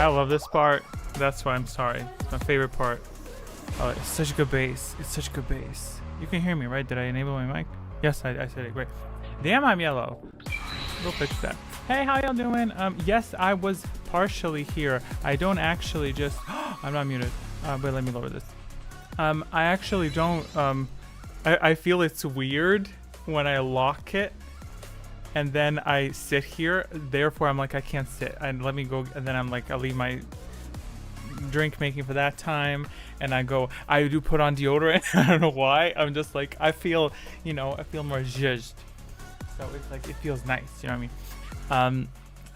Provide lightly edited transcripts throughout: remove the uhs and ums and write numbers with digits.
I love this part. That's why I'm sorry. It's my favorite part. Oh, it's such a good bass. It's such a good bass. You can hear me, right? Did I enable my mic? Yes, I said it. Great. Damn, I'm yellow. We'll fix that. Hey, how y'all doing? Yes, I was partially here. I don't actually just... I'm not muted. Wait, let me lower this. I actually don't... I feel it's weird when I lock it and then I sit here. Therefore, I'm like, I can't sit. And let me go... And then I'm like, I'll leave my drink making for that time. And I do put on deodorant. I don't know why. I'm just like, I feel, I feel more zhuzhed. So it's like, it feels nice, you know what I mean?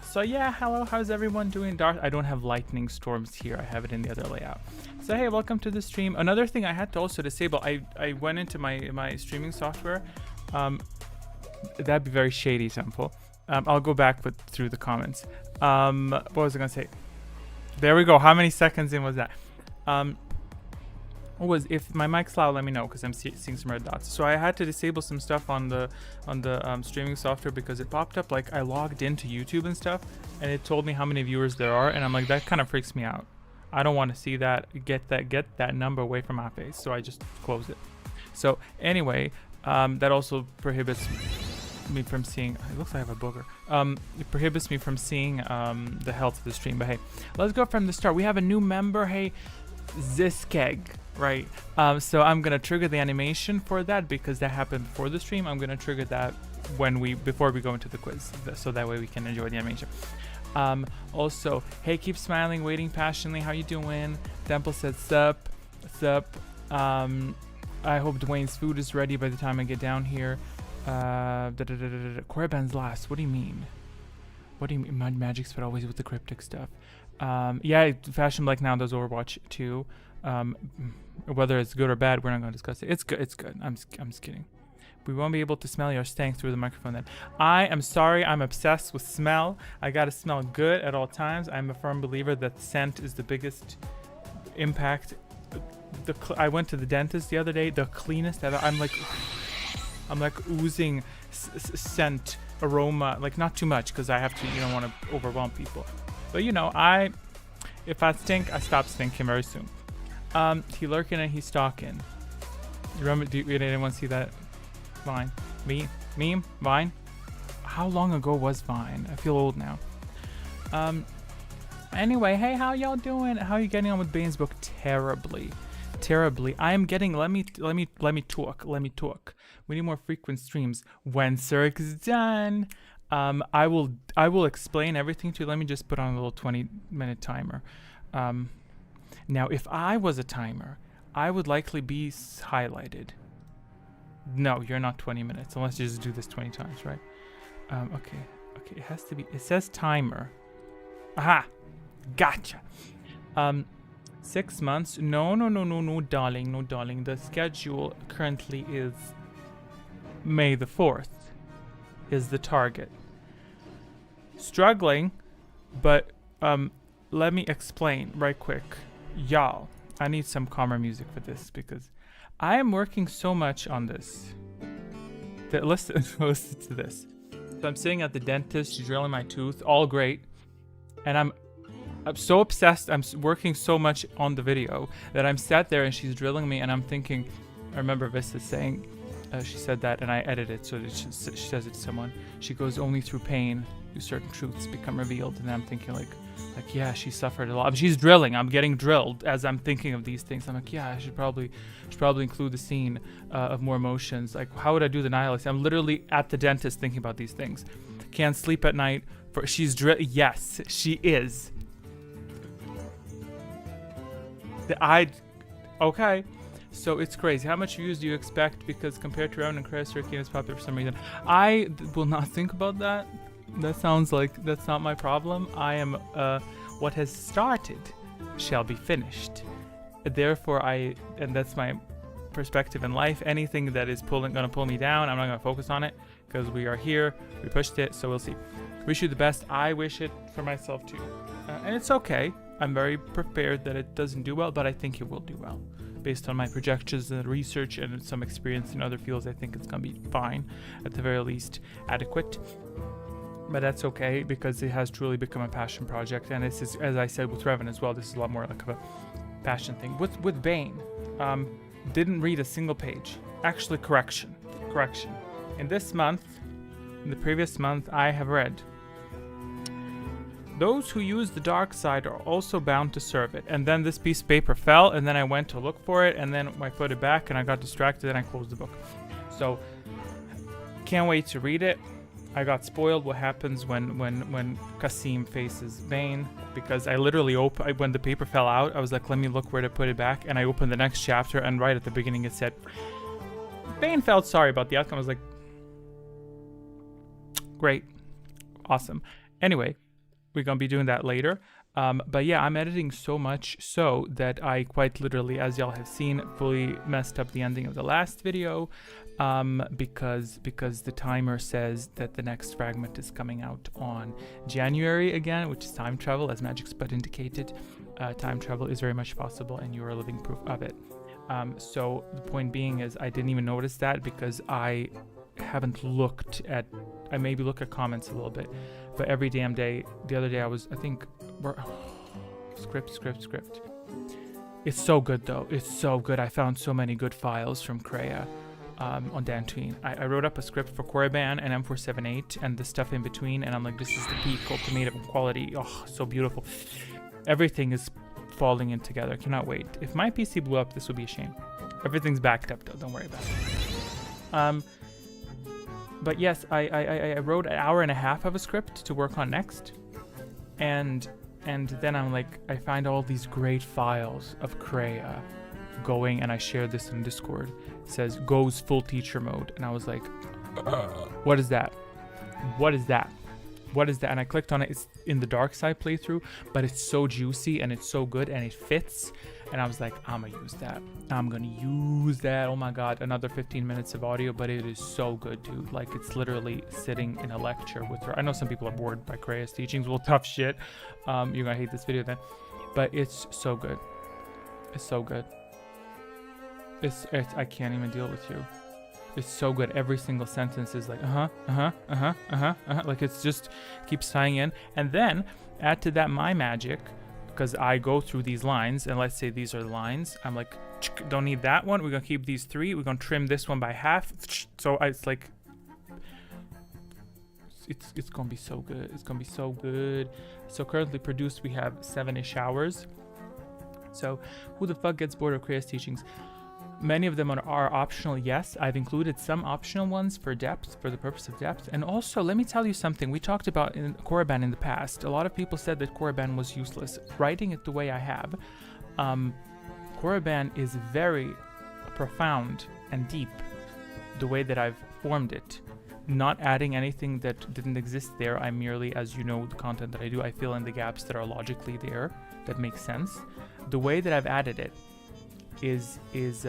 So yeah, hello, how's everyone doing? I don't have lightning storms here. I have it in the other layout. So hey, welcome to the stream. Another thing I had to also disable, I went into my streaming software. That'd be very shady, Simple. I'll go back through the comments. What was I gonna say? There we go. How many seconds in was that? If my mic's loud, let me know because I'm seeing some red dots. So I had to disable some stuff on the streaming software because it popped up like I logged into YouTube and stuff, and it told me how many viewers there are, and I'm like, that kind of freaks me out. I don't want to see that. Get that number away from my face. So I just closed it. So anyway, that also prohibits me from seeing. It looks like I have a booger. It prohibits me from seeing the health of the stream. But hey, let's go from the start. We have a new member. Hey, Ziskeg. Right, so I'm gonna trigger the animation for that because that happened before the stream. I'm gonna trigger that before we go into the quiz, so that way we can enjoy the animation. Also, hey, keep smiling, waiting passionately. How you doing? Temple said sup. I hope Dwayne's food is ready by the time I get down here. Korriban's last. What do you mean? What do you mean? Magic's but always with the cryptic stuff. Yeah, Fashion Black now does Overwatch 2. Whether it's good or bad, we're not going to discuss it. It's good. It's good. I'm just kidding. We won't be able to smell your stank through the microphone then. I am sorry. I'm obsessed with smell. I got to smell good at all times. I'm a firm believer that scent is the biggest impact. I went to the dentist the other day. The cleanest ever. I'm like oozing scent aroma. Like not too much because I have to. You don't want to overwhelm people. But if I stink, I stop stinking very soon. He lurking and he's stalking. Remember, did anyone see that Vine? Meme? Vine? How long ago was Vine? I feel old now. Anyway, hey, how y'all doing? How are you getting on with Bane's book? Terribly. I am getting, let me talk. We need more frequent streams. When Surik is done, I will explain everything to you. Let me just put on a little 20-minute timer. Now, if I was a timer, I would likely be highlighted. No, you're not 20 minutes, unless you just do this 20 times, right? Okay, it has to be, it says timer. Aha, gotcha. 6 months, no, darling. The schedule currently is May the 4th is the target. Struggling, but, let me explain right quick. Y'all, I need some calmer music for this because I am working so much on this. Listen to this. So I'm sitting at the dentist, she's drilling my tooth, all great. And I'm so obsessed, I'm working so much on the video that I'm sat there and she's drilling me and I'm thinking, I remember Vista saying, she said that and I edited it so that she says it to someone. She goes, only through pain do certain truths become revealed. And I'm thinking like yeah, she suffered a lot. She's drilling. I'm getting drilled as I'm thinking of these things. I'm like, yeah, I should probably include the scene of more emotions. Like, how would I do the nihilist? I'm literally at the dentist thinking about these things. Can't sleep at night. Yes, she is. Okay. So it's crazy. How much views do you expect? Because compared to Round and Chris, Ricky is popular for some reason. I will not think about that. That sounds like that's not my problem. I am what has started shall be finished. Therefore, and that's my perspective in life. Anything that is gonna pull me down, I'm not gonna focus on it because we are here. We pushed it, so we'll see. Wish you the best. I wish it for myself too, and it's okay. I'm very prepared that it doesn't do well, but I think it will do well. Based on my projections and research and some experience in other fields, I think it's gonna be fine, at the very least, adequate. but that's okay because it has truly become a passion project. And this is, as I said with Revan as well, this is a lot more like of a passion thing. With Bane, didn't read a single page. Actually, correction. In this month, in the previous month, I have read, those who use the dark side are also bound to serve it. And then this piece of paper fell, and then I went to look for it, and then I put it back, and I got distracted, and I closed the book. So, can't wait to read it. I got spoiled what happens when Kasim faces Bane, because I literally when the paper fell out, I was like, let me look where to put it back, and I opened the next chapter, and right at the beginning it said, Bane felt sorry about the outcome. I was like, great, awesome. Anyway, we're gonna be doing that later. But yeah, I'm editing so much so that I quite literally, as y'all have seen, fully messed up the ending of the last video, because the timer says that the next fragment is coming out on January again, which is time travel, as Magic's Bud indicated. Time travel is very much possible, and you are living proof of it. So the point being is, I didn't even notice that because I haven't looked at. I maybe look at comments a little bit, but every damn day. The other day I think script. It's so good though. It's so good. I found so many good files from Kreia on Dantooine. I wrote up a script for Korriban and M478 and the stuff in between, and I'm like, this is the peak ultimate of quality. Oh, so beautiful. Everything is falling in together. Cannot wait. If my PC blew up, this would be a shame. Everything's backed up though. Don't worry about it. But yes, I wrote an hour and a half of a script to work on next, and then I'm like, I find all these great files of Kreia going, and I shared this in Discord. It says goes full teacher mode, and I was like, what is that? What is that? What is that? And I clicked on it. It's in the dark side playthrough, but it's so juicy and it's so good and it fits. And I was like, I'm gonna use that. I'm gonna use that. Oh my god, another 15 minutes of audio, but it is so good, dude. Like, it's literally sitting in a lecture with her. I know some people are bored by Kreia's teachings. Well, tough shit. You're gonna hate this video then. But it's so good. It's so good. It's I can't even deal with you. It's so good. Every single sentence is like, like, it's just keeps tying in. And then add to that my magic, because I go through these lines, and let's say these are the lines. I'm like, don't need that one. We're gonna keep these three. We're gonna trim this one by half. So it's like, it's gonna be so good. It's gonna be so good. So currently produced, we have 7-ish hours. So who the fuck gets bored of Kreia's teachings? Many of them are optional, yes. I've included some optional ones for depth, for the purpose of depth. And also, let me tell you something. We talked about in Korriban in the past. A lot of people said that Korriban was useless. Writing it the way I have, Korriban is very profound and deep, the way that I've formed it. Not adding anything that didn't exist there. I merely, as you know, the content that I do, I fill in the gaps that are logically there, that make sense. The way that I've added it is it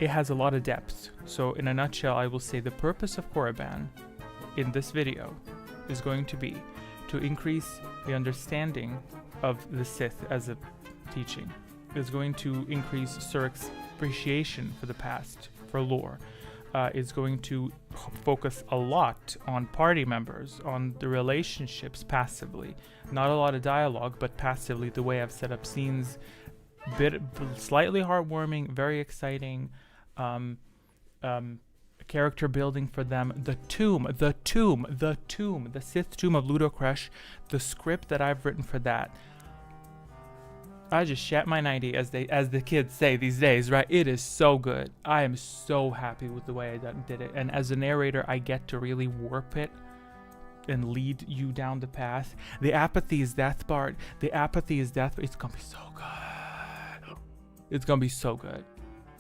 has a lot of depth. So in a nutshell, I will say the purpose of Korriban in this video is going to be to increase the understanding of the Sith as a teaching. It's going to increase Surik's appreciation for the past, for lore. It's going to focus a lot on party members, on the relationships passively. Not a lot of dialogue, but passively, the way I've set up scenes. Slightly heartwarming, very exciting, character building for them. The Sith tomb of Ludocresh, the script that I've written for that. I just shat my 90, as the kids say these days, right? It is so good. I am so happy with the way I did it, and as a narrator, I get to really warp it and lead you down the path. The apathy is death part. The apathy is death. It's gonna be so good. It's gonna be so good.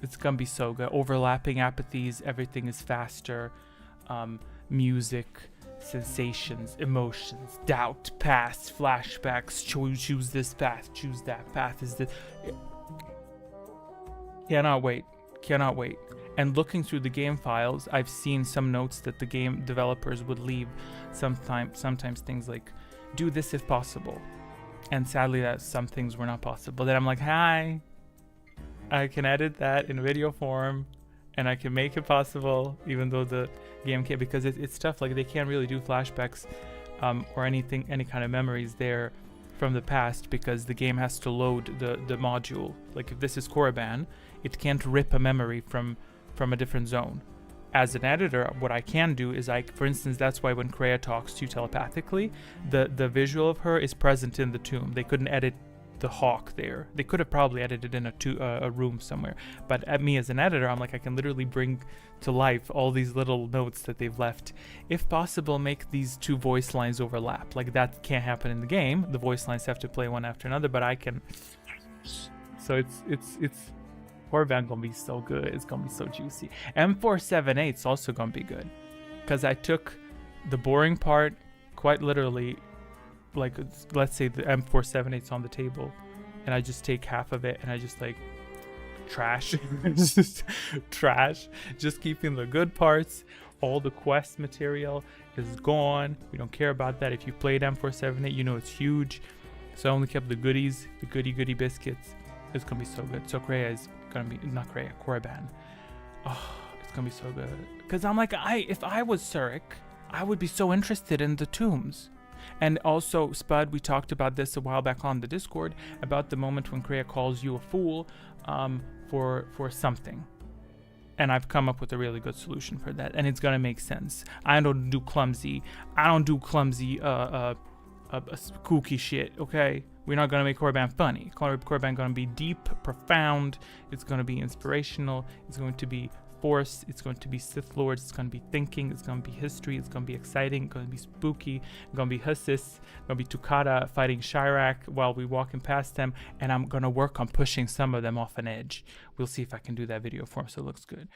It's gonna be so good. Overlapping apathies, everything is faster. Music, sensations, emotions, doubt, past, flashbacks. Choose this path. Choose that path. Is this? Cannot wait. Cannot wait. And looking through the game files, I've seen some notes that the game developers would leave. Sometimes things like, "Do this if possible," and sadly, that some things were not possible. Then I'm like, hi. I can edit that in video form and I can make it possible, even though the game can't, because it's tough. Like, they can't really do flashbacks or any kind of memories there from the past, because the game has to load the module. Like, if this is Korriban, it can't rip a memory from a different zone. As an editor, what I can do is, for instance, that's why when Kreia talks to you telepathically, the visual of her is present in the tomb. They couldn't edit the hawk there. They could have probably edited in a room somewhere, but at me as an editor, I'm like, I can literally bring to life all these little notes that they've left. If possible, make these two voice lines overlap. Like, that can't happen in the game. The voice lines have to play one after another, but I can. So it's Korriban gonna be so good. It's gonna be so juicy. M478's also gonna be good, because I took the boring part quite literally. Like, let's say the M478's on the table, and I just take half of it and I just like trash. Just trash. Just keeping the good parts. All the quest material is gone. We don't care about that. If you played M478, you know it's huge. So I only kept the goodies, the goody biscuits. It's gonna be so good. So Kreia is gonna be, not Kreia, Korriban. Oh, it's gonna be so good. Because I'm like, if I was Surik, I would be so interested in the tombs. And also, Spud, we talked about this a while back on the Discord, about the moment when Kreia calls you a fool for something. And I've come up with a really good solution for that, and it's gonna make sense. I don't do clumsy kooky shit, okay? We're not gonna make Korriban funny. Korriban gonna be deep, profound. It's gonna be inspirational. It's going to be Force. It's going to be Sith Lords. It's going to be thinking. It's going to be history. It's going to be exciting. It's going to be spooky. It's going to be Hussis. It's going to be Tukata fighting Chirac while we're walking past them. And I'm going to work on pushing some of them off an edge. We'll see if I can do that video for him so it looks good.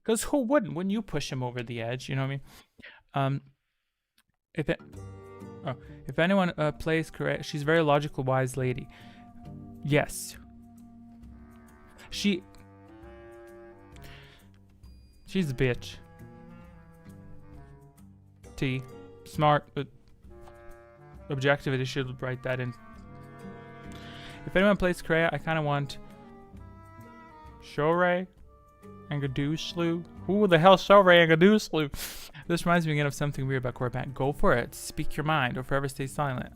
Because who wouldn't? When you push him over the edge, you know what I mean? If anyone plays correct, she's a very logical, wise lady. Yes. She's a bitch. T. Smart, but objective, they should write that in. If anyone plays Kreia, I kind of want Shorei and Gaduslu. Who the hell Shorei and Gaduslu? This reminds me again of something weird about Korriban. Go for it. Speak your mind or forever stay silent.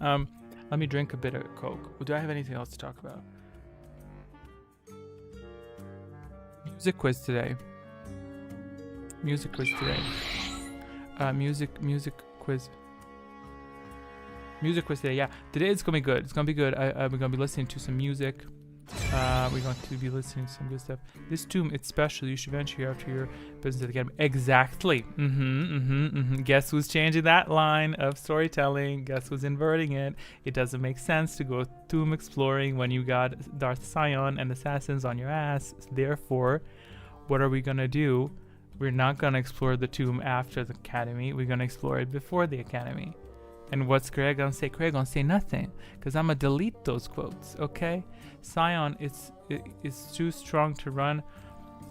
Let me drink a bit of Coke. Do I have anything else to talk about? Music quiz today. Music quiz today. Music quiz. Music quiz today. Yeah, today it's gonna be good. It's gonna be good. We're gonna be listening to some music. We're going to be listening to some good stuff. This tomb, it's special. You should venture here after your business at the academy. Exactly. Guess who's changing that line of storytelling? Guess who's inverting it? It doesn't make sense to go tomb exploring when you got Darth Sion and assassins on your ass. Therefore, what are we gonna do? We're not gonna explore the tomb after the academy. We're gonna explore it before the academy. And what's Kreia gonna say? Kreia gonna say nothing, because I'm gonna delete those quotes, okay? Sion is too strong to run,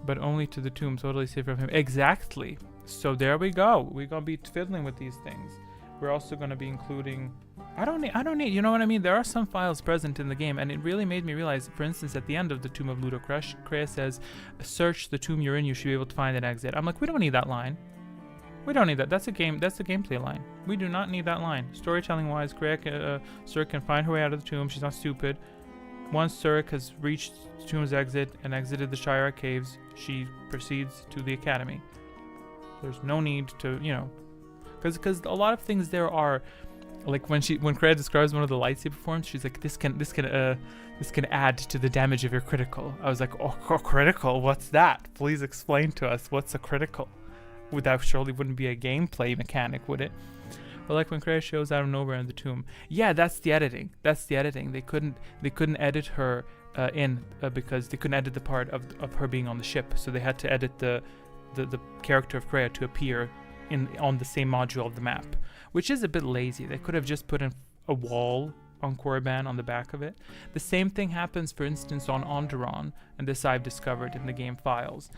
but only to the tomb. Totally safe from him. Exactly. So there we go. We're gonna be fiddling with these things. We're also gonna be including. I don't need. You know what I mean? There are some files present in the game, and it really made me realize. For instance, at the end of the Tomb of Ludo Crush, Kreia says, "Search the tomb you're in. You should be able to find an exit." I'm like, we don't need that line. We don't need that. That's a gameplay line. We do not need that line. Storytelling wise, Surik can find her way out of the tomb. She's not stupid. Once Surik has reached the tomb's exit and exited the Chirac caves, she proceeds to the academy. There's no need to, because a lot of things there are, like when Kreia describes one of the lightsaber forms, she's like, this can add to the damage of your critical. I was like, oh, critical? What's that? Please explain to us what's a critical. That surely wouldn't be a gameplay mechanic, would it? But like when Kreia shows out of nowhere in the tomb, yeah, that's the editing. They couldn't edit her because they couldn't edit the part of her being on the ship, so they had to edit the character of Kreia to appear on the same module of the map, which is a bit lazy. They could have just put in a wall on Korriban on the back of it. The same thing happens, for instance, on Onderon, and this I've discovered in the game files.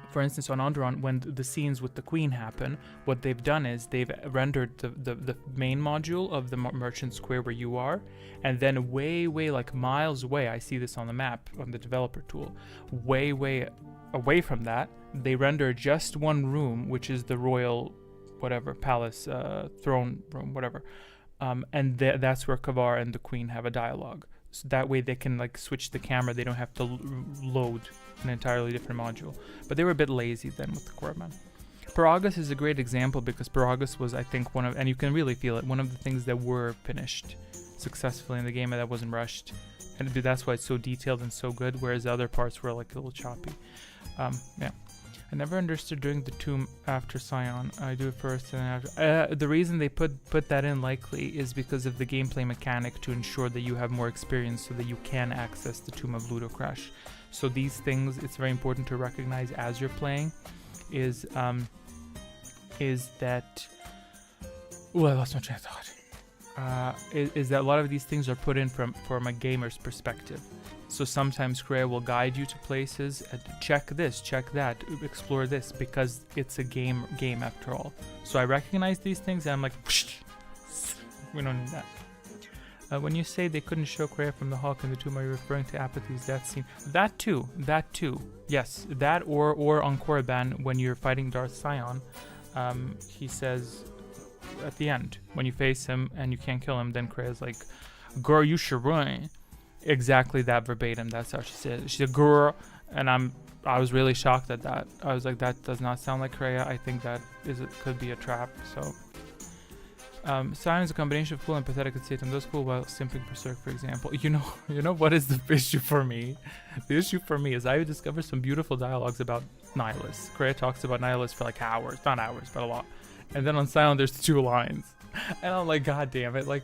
For instance, on Onderon, when the scenes with the queen happen, what they've done is they've rendered the main module of the merchant square where you are, and then way like miles away, I see this on the map on the developer tool, way away from that, they render just one room, which is the royal whatever palace, throne room, whatever, and that's where Kavar and the queen have a dialogue. So that way they can like switch the camera. They don't have to load an entirely different module. But they were a bit lazy then with the Korban. Paragus is a great example because Paragus was, I think, one of, and you can really feel it, one of the things that were finished successfully in the game and that wasn't rushed. And that's why it's so detailed and so good, whereas the other parts were like a little choppy. Yeah. I never understood doing the tomb after Scion. I do it first and then after. The reason they put that in likely is because of the gameplay mechanic to ensure that you have more experience so that you can access the Tomb of Ludocrash. So these things, it's very important to recognize as you're playing, is that... Oh, I lost my train of thought. Is that a lot of these things are put in from a gamer's perspective. So sometimes Kreia will guide you to places, check this, check that, explore this, because it's a game after all. So I recognize these things and I'm like, we don't need that. When you say they couldn't show Kreia from the Hulk in the tomb, are you referring to Apathy's death scene? That too. Yes, that or on Korriban when you're fighting Darth Scion, he says at the end, when you face him and you can't kill him, then Kreia's like, girl, you should run. Exactly that verbatim. That's how she said. She said, "Girl," and I was really shocked at that. I was like, that does not sound like Kreia. I think that could be a trap. So, Scion is a combination of cool and pathetic at Satan. Those cool while simping Berserk, for example. You know what is the issue for me? The issue for me is I discovered some beautiful dialogues about Nihilus. Kreia talks about Nihilus for like hours, not hours, but a lot. And then on Scion, there's 2 lines, and I'm like, God damn it, like.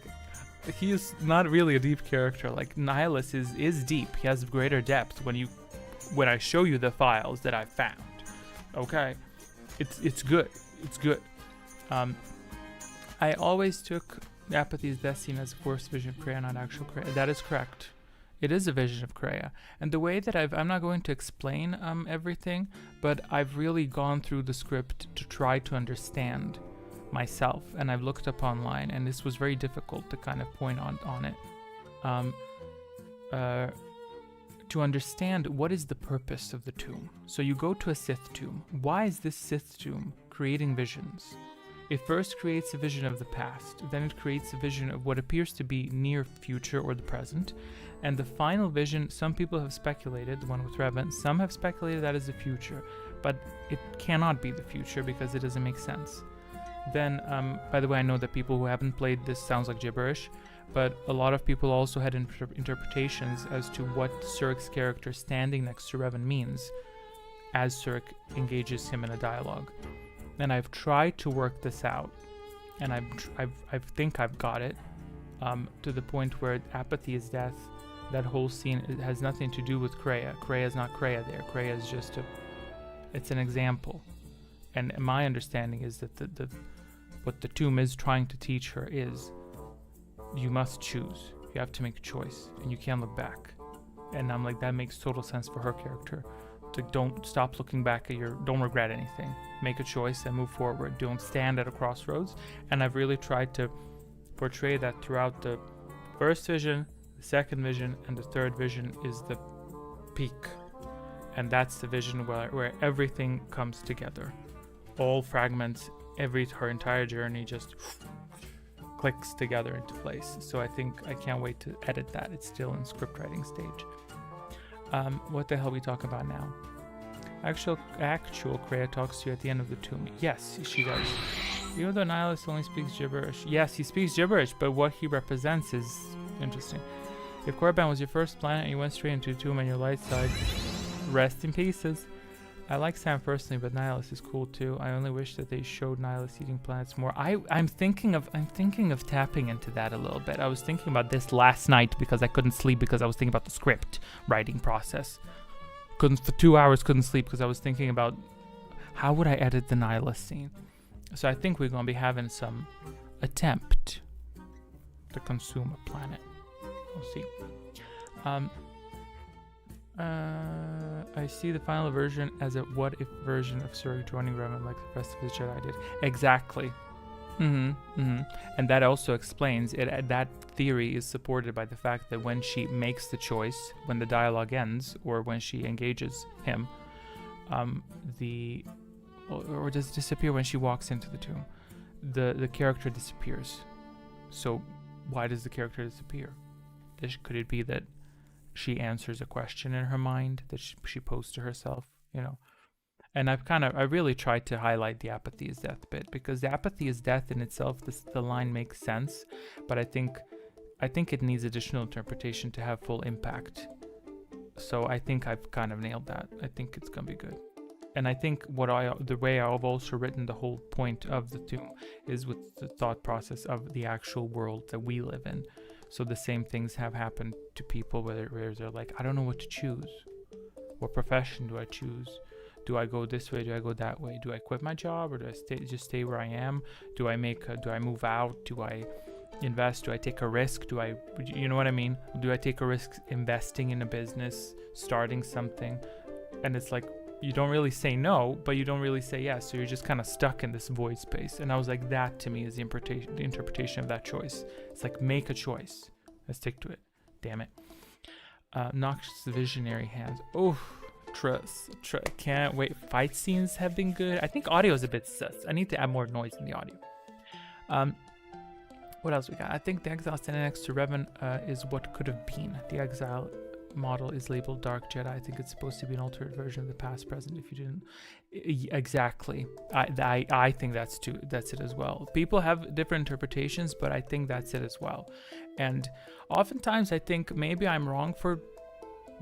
He is not really a deep character. Like Nihilus is deep. He has greater depth when I show you the files that I found. Okay, it's good. It's good. I always took Apathy's death scene as a forced vision of Kreia, not actual Kreia. That is correct. It is a vision of Kreia. And the way that I'm not going to explain everything, but I've really gone through the script to try to understand myself, and I've looked up online, and this was very difficult to kind of point on it, to understand what is the purpose of the tomb. So you go to a Sith tomb. Why is this Sith tomb creating visions? It first creates a vision of the past, then it creates a vision of what appears to be near future or the present, and the final vision, some people have speculated, the one with Revan, some have speculated that is the future, but it cannot be the future because it doesn't make sense. Then, by the way, I know that people who haven't played this sounds like gibberish, but a lot of people also had interpretations as to what Surik's character standing next to Revan means as Surik engages him in a dialogue. And I've tried to work this out, and I think I've got it, to the point where Apathy is death. That whole scene has nothing to do with Kreia. Kreia is not Kreia there. Kreia is just it's an example. And my understanding is that what the tomb is trying to teach her is you must choose. You have to make a choice, and you can't look back. And I'm like, that makes total sense for her character. Don't stop looking back at don't regret anything. Make a choice and move forward. Don't stand at a crossroads. And I've really tried to portray that throughout the first vision, the second vision, and the third vision is the peak. And that's the vision where everything comes together. All fragments, her entire journey just clicks together into place. So I can't wait to edit that. It's still in script writing stage. What the hell are we talking about now? Actual Kreia talks to you at the end of the tomb. Yes, she does. Even though Nihilus only speaks gibberish. Yes, he speaks gibberish, but what he represents is interesting. If Korriban was your first planet and you went straight into the tomb on your light side, rest in pieces. I like Sam personally, but Nihilus is cool too. I only wish that they showed Nihilus eating planets more. I'm thinking of tapping into that a little bit. I was thinking about this last night because I couldn't sleep because I was thinking about the script writing process. For 2 hours couldn't sleep because I was thinking about how would I edit the Nihilus scene. So I think we're gonna be having some attempt to consume a planet. We'll see. I see the final version as a what-if version of Surik joining Revan like the rest of his Jedi did. Exactly. And that also explains it. That theory is supported by the fact that when she makes the choice, when the dialogue ends, or when she engages him, or does it disappear when she walks into the tomb? The character disappears. So why does the character disappear? Could it be that she answers a question in her mind that she posed to herself, you know? And I really tried to highlight the apathy is death bit, because the apathy is death in itself, the line makes sense, but I think it needs additional interpretation to have full impact. So I think I've kind of nailed that. I think it's gonna be good. And I think the way I've also written the whole point of the tomb is with the thought process of the actual world that we live in. So the same things have happened to people where they're like, I don't know what to choose. What profession do I choose? Do I go this way? Do I go that way? Do I quit my job, or do I just stay where I am? Do I move out? Do I invest? Do I take a risk? You know what I mean? Do I take a risk investing in a business, starting something? And it's like, you don't really say no, but you don't really say yes. So you're just kind of stuck in this void space. And I was like, that to me is the interpretation of that choice. It's like, make a choice. Let's stick to it. Damn it. Noxious visionary hands. Oh, can't wait. Fight scenes have been good. I think audio is a bit sus. I need to add more noise in the audio. What else we got? I think the Exile standing next to Revan is what could have been. The Exile model is labeled Dark Jedi. I think it's supposed to be an alternate version of the past present. If you didn't, exactly. I think that's it as well. People have different interpretations, but I think that's it as well. And oftentimes I think maybe I'm wrong for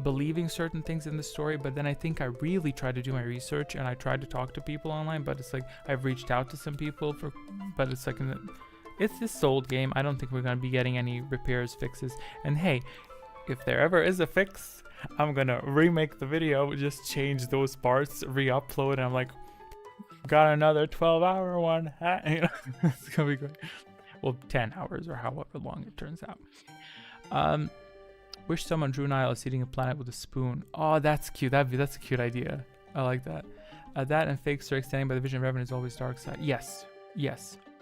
believing certain things in the story, but then I think I really try to do my research and I tried to talk to people online, but it's like I've reached out to some people but it's like it's this old game. I don't think we're going to be getting any repairs, fixes. And hey, if there ever is a fix, I'm gonna remake the video, just change those parts, re-upload, and I'm like, got another 12-hour one. You know, it's gonna be great. Well, 10 hours or however long it turns out. Wish someone drew Nile as eating a planet with a spoon. Oh, that's cute. That's a cute idea. I like that. That and fake Surik standing by the vision of Revan is always dark side. Yes.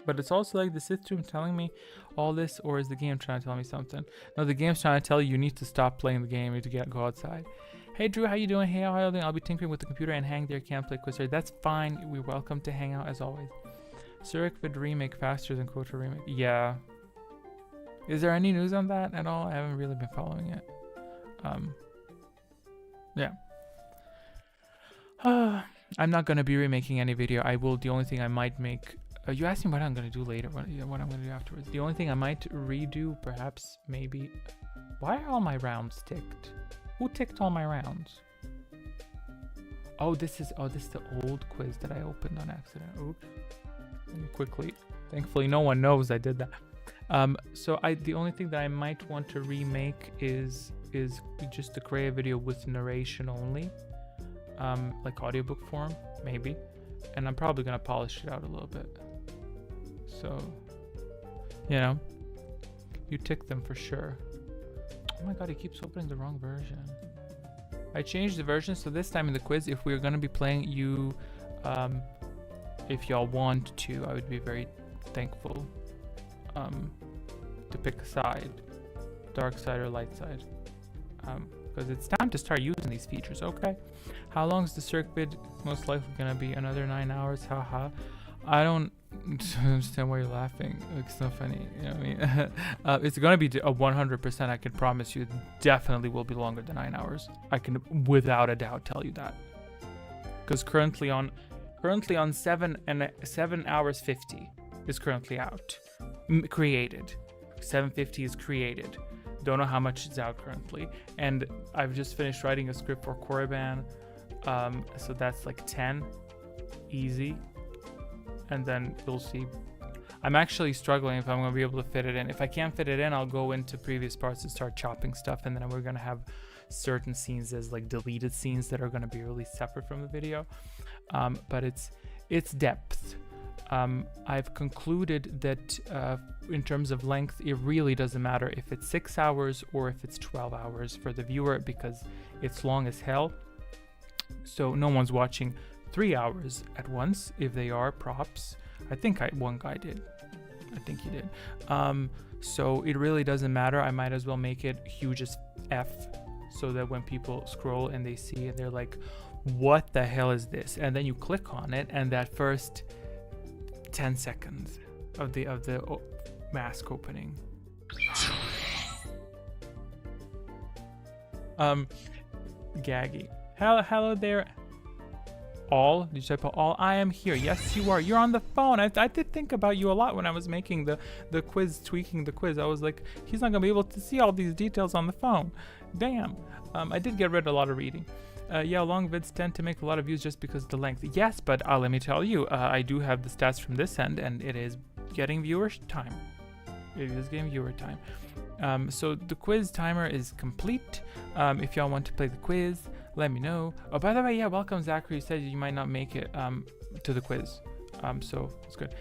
But it's also like the Sith Tomb telling me all this, or is the game trying to tell me something? No, the game's trying to tell you need to stop playing the game, you need to go outside. Hey Drew, how you doing? Hey, how are you doing? I'll be tinkering with the computer and hang there, can't play Quiz. That's fine, we're welcome to hang out as always. Surik would remake faster than KOTOR remake. Yeah. Is there any news on that at all? I haven't really been following it. Yeah. I'm not gonna be remaking any video. I will, the only thing I might make, you asked me what I'm going to do later, what I'm going to do afterwards. The only thing I might redo, perhaps, maybe... Why are all my rounds ticked? Who ticked all my rounds? Oh, this is the old quiz that I opened on accident. Oops. Let me quickly... Thankfully, no one knows I did that. So the only thing that I might want to remake is just to create a video with narration only. Like audiobook form, maybe. And I'm probably going to polish it out a little bit. So, you know, you tick them for sure. Oh my god, he keeps opening the wrong version. I changed the version, so this time in the quiz, if we're gonna be playing, if y'all want to, I would be very thankful to pick a side, dark side or light side, because it's time to start using these features. Okay, how long is the Surik vid most likely gonna be? Another 9 hours? Haha. I don't understand why you're laughing. It's not funny. You know what I mean? It's gonna be a 100%. I can promise you. It definitely will be longer than 9 hours. I can, without a doubt, tell you that. Because currently on 7 hours 50 is currently out, created. 750 is created. Don't know how much is out currently. And I've just finished writing a script for Korriban, so that's like 10, easy. And then you'll see. I'm actually struggling if I'm going to be able to fit it in. If I can't fit it in, I'll go into previous parts and start chopping stuff, and then we're going to have certain scenes as like deleted scenes that are going to be released separate from the video. But it's depth. I've concluded that in terms of length, it really doesn't matter if it's 6 hours or if it's 12 hours for the viewer, because it's long as hell. So no one's watching 3 hours at once. If they are, props. I think one guy did. I think he did. So it really doesn't matter. I might as well make it huge as F, so that when people scroll and they see it, they're like, what the hell is this? And then you click on it, and that first 10 seconds of the mask opening. Gaggy. Hello there. All? Did you type all? I am here. Yes, you are. You're on the phone. I did think about you a lot when I was making the quiz, tweaking the quiz. I was like, he's not gonna be able to see all these details on the phone. Damn. I did get rid of a lot of reading. Yeah, long vids tend to make a lot of views just because of the length. Yes, but let me tell you, I do have the stats from this end, and it is getting viewer time. It is getting viewer time. So the quiz timer is complete. If y'all want to play the quiz, let me know. Oh, by the way, yeah, welcome Zachary. You said you might not make it to the quiz. So it's good.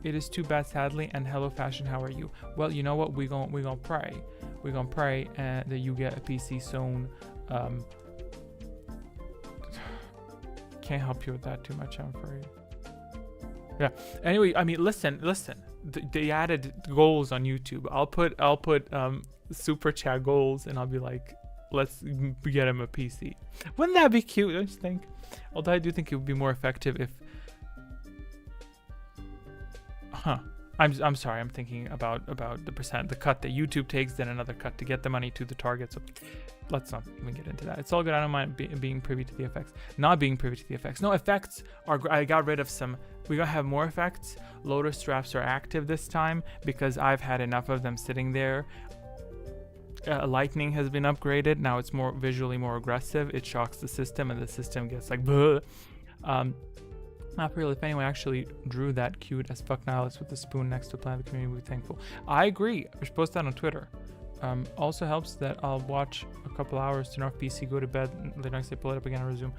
It is too bad, sadly. And hello, fashion. How are you? Well, you know what? We're gonna pray. We're gonna pray that you get a PC soon. Can't help you with that too much, I'm afraid. Yeah. Anyway, I mean, listen. They added goals on YouTube. I'll put super chat goals, and I'll be like, let's get him a PC. Wouldn't that be cute? Don't you think? Although I do think it would be more effective if. I'm sorry. I'm thinking about the cut that YouTube takes, then another cut to get the money to the target. So let's not even get into that. It's all good. I don't mind being privy to the effects. Not being privy to the effects. No, effects are. I got rid of some. We're gonna have more effects. Loader straps are active this time because I've had enough of them sitting there. Lightning has been upgraded. Now it's more visually more aggressive. It shocks the system, and the system gets like. Bleh. Not really. If anyone actually drew that cute as fuck nihilist with the spoon next to Planet of the Community, we'd be thankful. I agree. We should post that on Twitter. Also helps that I'll watch a couple hours, turn off PC, go to bed, the next day pull it up again and resume.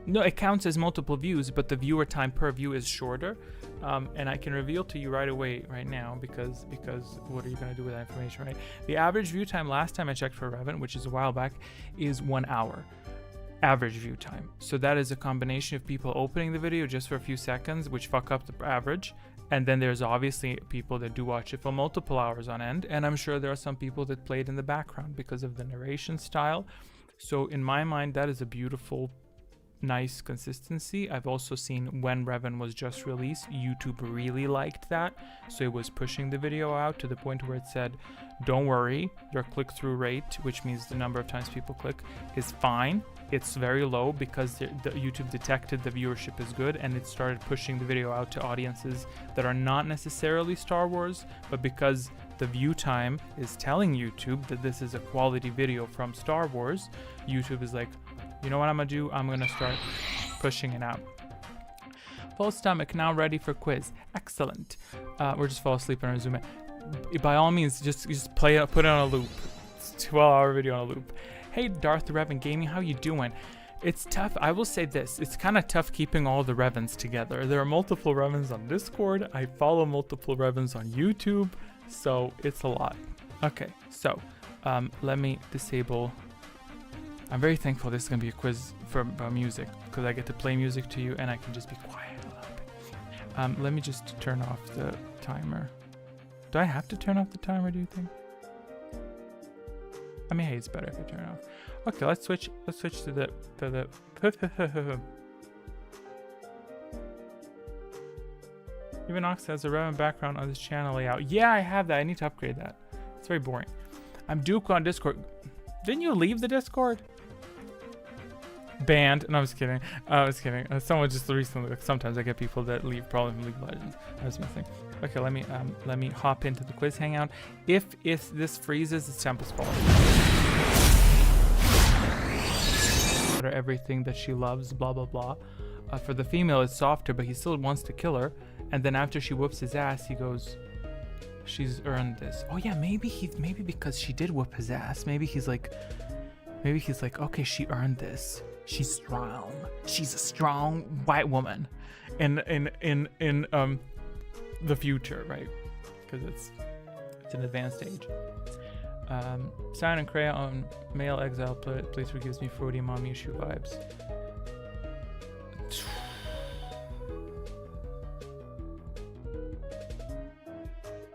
No, it counts as multiple views, but the viewer time per view is shorter. And I can reveal to you right away, right now, because what are you going to do with that information, right? The average view time last time I checked for Revan, which is a while back, is 1 hour. Average view time. So that is a combination of people opening the video just for a few seconds, which fuck up the average. And then there's obviously people that do watch it for multiple hours on end. And I'm sure there are some people that played in the background because of the narration style. So in my mind, that is a beautiful, nice consistency. I've also seen when Revan was just released, YouTube really liked that. So it was pushing the video out to the point where it said, don't worry, your click-through rate, which means the number of times people click, is fine. It's very low because the YouTube detected the viewership is good, and it started pushing the video out to audiences that are not necessarily Star Wars, but because the view time is telling YouTube that this is a quality video from Star Wars, YouTube is like, you know what I'm gonna do? I'm gonna start pushing it out. Full stomach, now ready for quiz. Excellent. We're just fall asleep and resume it. By all means, just play it, put it on a loop. It's a 12-hour video on a loop. Hey, Darth Revan Gaming, how you doing? It's tough. I will say this. It's kind of tough keeping all the Revans together. There are multiple Revans on Discord. I follow multiple Revans on YouTube. So it's a lot. Okay, so let me disable. I'm very thankful this is going to be a quiz about music because I get to play music to you and I can just be quiet a little bit. Let me just turn off the timer. Do I have to turn off the timer, do you think? I mean, hey, it's better if I turn it off. Okay, let's switch to the Even Ox has a Revan background on this channel layout. Yeah, I have that. I need to upgrade that. It's very boring. I'm Duke on Discord. Didn't you leave the Discord? Banned. No, I was kidding. I was kidding. Someone just recently. Like, sometimes I get people that leave probably from League of Legends. I was messing. Okay, let me hop into the quiz hangout. If this freezes, it's Temple's fault. Everything that she loves, blah blah blah. For the female, it's softer, but he still wants to kill her. And then after she whoops his ass, he goes, "She's earned this." Oh yeah, maybe because she did whoop his ass. Maybe he's like, okay, she earned this. She's strong. She's a strong white woman in the future, right? Because it's an advanced age. Cyan and Crayon male exile place gives me fruity mommy issue vibes.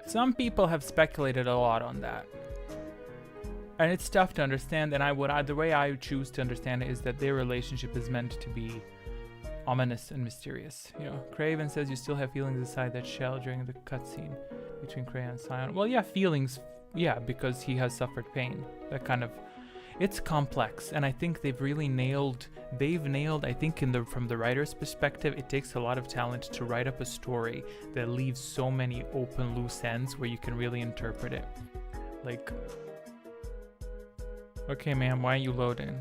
Some people have speculated a lot on that, and it's tough to understand. And the way I choose to understand it is that their relationship is meant to be ominous and mysterious. You know, Craven says you still have feelings inside that shell during the cutscene between Crayon and Cyan. Well, yeah, feelings, yeah, because he has suffered pain. That kind of, it's complex, and I think they've nailed. I think from the writer's perspective, it takes a lot of talent to write up a story that leaves so many open loose ends where you can really interpret it. Like, okay, ma'am, why are you loading?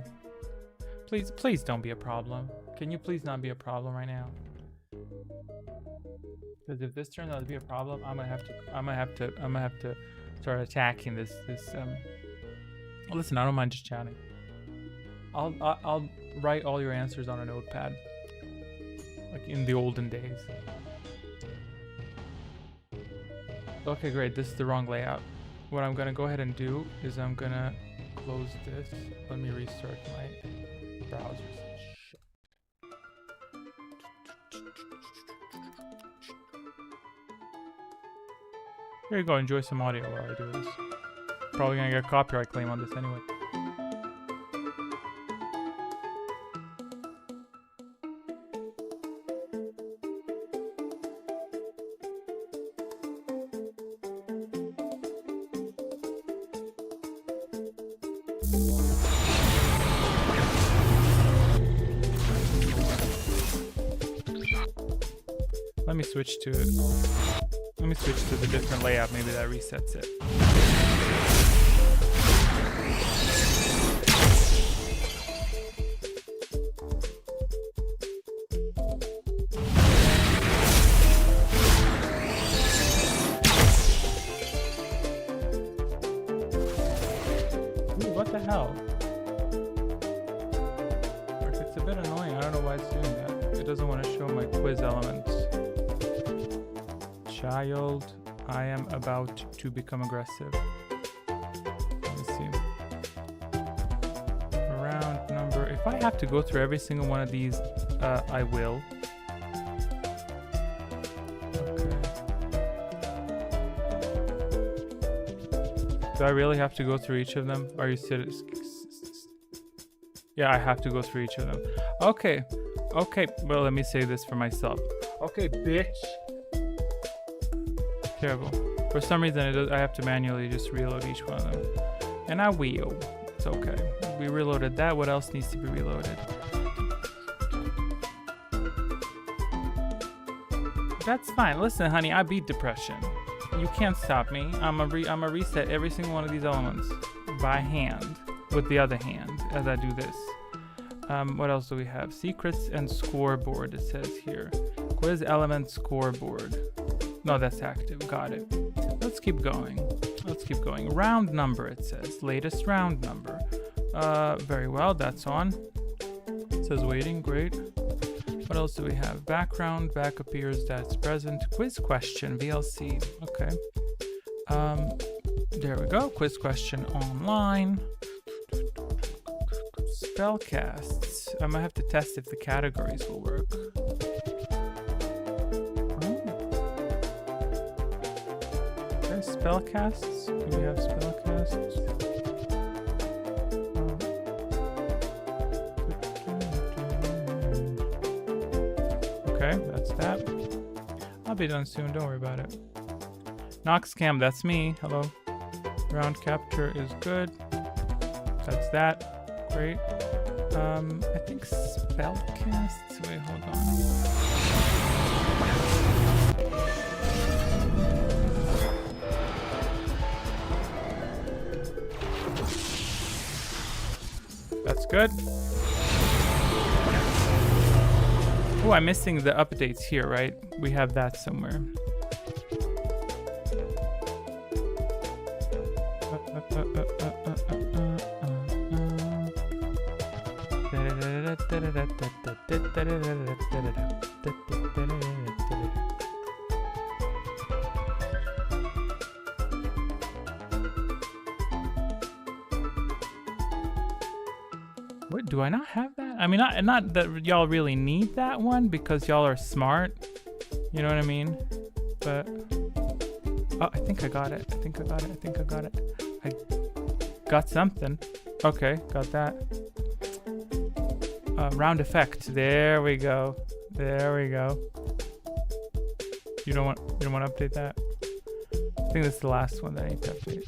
Please don't be a problem. Can you please not be a problem right now? Because if this turns out to be a problem, I'm gonna have to start attacking this. Listen, I don't mind just chatting. I'll write all your answers on a notepad, like in the olden days. Okay, great. This is the wrong layout. What I'm gonna go ahead and do is I'm gonna close this. Let me restart my browser. Here you go. Enjoy some audio while I do this. Probably gonna get a copyright claim on this anyway. Let me switch to the different layout. Maybe that resets it. Ooh, what the hell? It's a bit annoying. I don't know why it's doing that. It doesn't want to show my quiz elements. Child, I am about to become aggressive. Let me see. Round number. If I have to go through every single one of these, I will. Okay. Do I really have to go through each of them? Are you serious? Yeah, I have to go through each of them. Okay. Okay. Well, let me say this for myself. Okay, bitch. Terrible. For some reason, I have to manually just reload each one of them. And I will. It's okay. We reloaded that. What else needs to be reloaded? That's fine. Listen, honey, I beat depression. You can't stop me. I'm a reset every single one of these elements by hand with the other hand as I do this. What else do we have? Secrets and scoreboard, it says here. Quiz element scoreboard. No, that's active. Got it. Let's keep going. Let's keep going. Round number, it says. Latest round number. Very well. That's on. It says waiting. Great. What else do we have? Background. Back appears. That's present. Quiz question. VLC. Okay. There we go. Quiz question online. Spellcasts. I'm gonna have to test if the categories will work. Spellcasts? Do we have spellcasts? Okay, that's that. I'll be done soon, don't worry about it. Nox Cam, that's me. Hello. Round capture is good. That's that. Great. I think spellcasts. Wait, hold on. That's good. Oh, I'm missing the updates here, right? We have that somewhere. What, do I not have that? I mean, not that y'all really need that one because y'all are smart. You know what I mean? But oh, I think I got it. I think I got it. I think I got it. I got something. Okay, got that. Round effect. There we go. There we go. You don't want to update that? I think this is the last one that I need to update.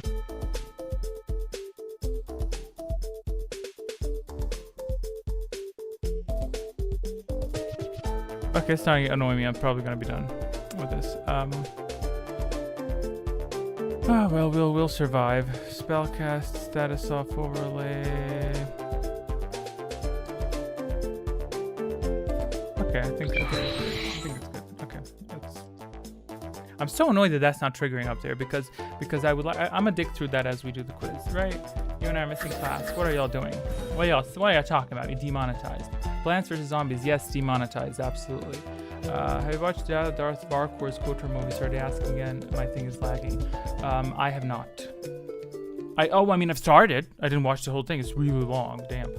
Okay, it's starting to annoy me. I'm probably gonna be done with this. Oh well, we'll survive. Spellcast status off overlay. Okay, I think it's good. Okay, I'm so annoyed that that's not triggering up there because I would like. I'm gonna dig through that as we do the quiz, right? You and I are missing class. What are y'all doing? What are y'all talking about? You demonetized. Plants vs Zombies, yes, demonetized, absolutely. Have you watched Darth Barkhor's KOTOR movie? Started asking again. My thing is lagging. I have not. I mean, I've started. I didn't watch the whole thing. It's really long. Damn.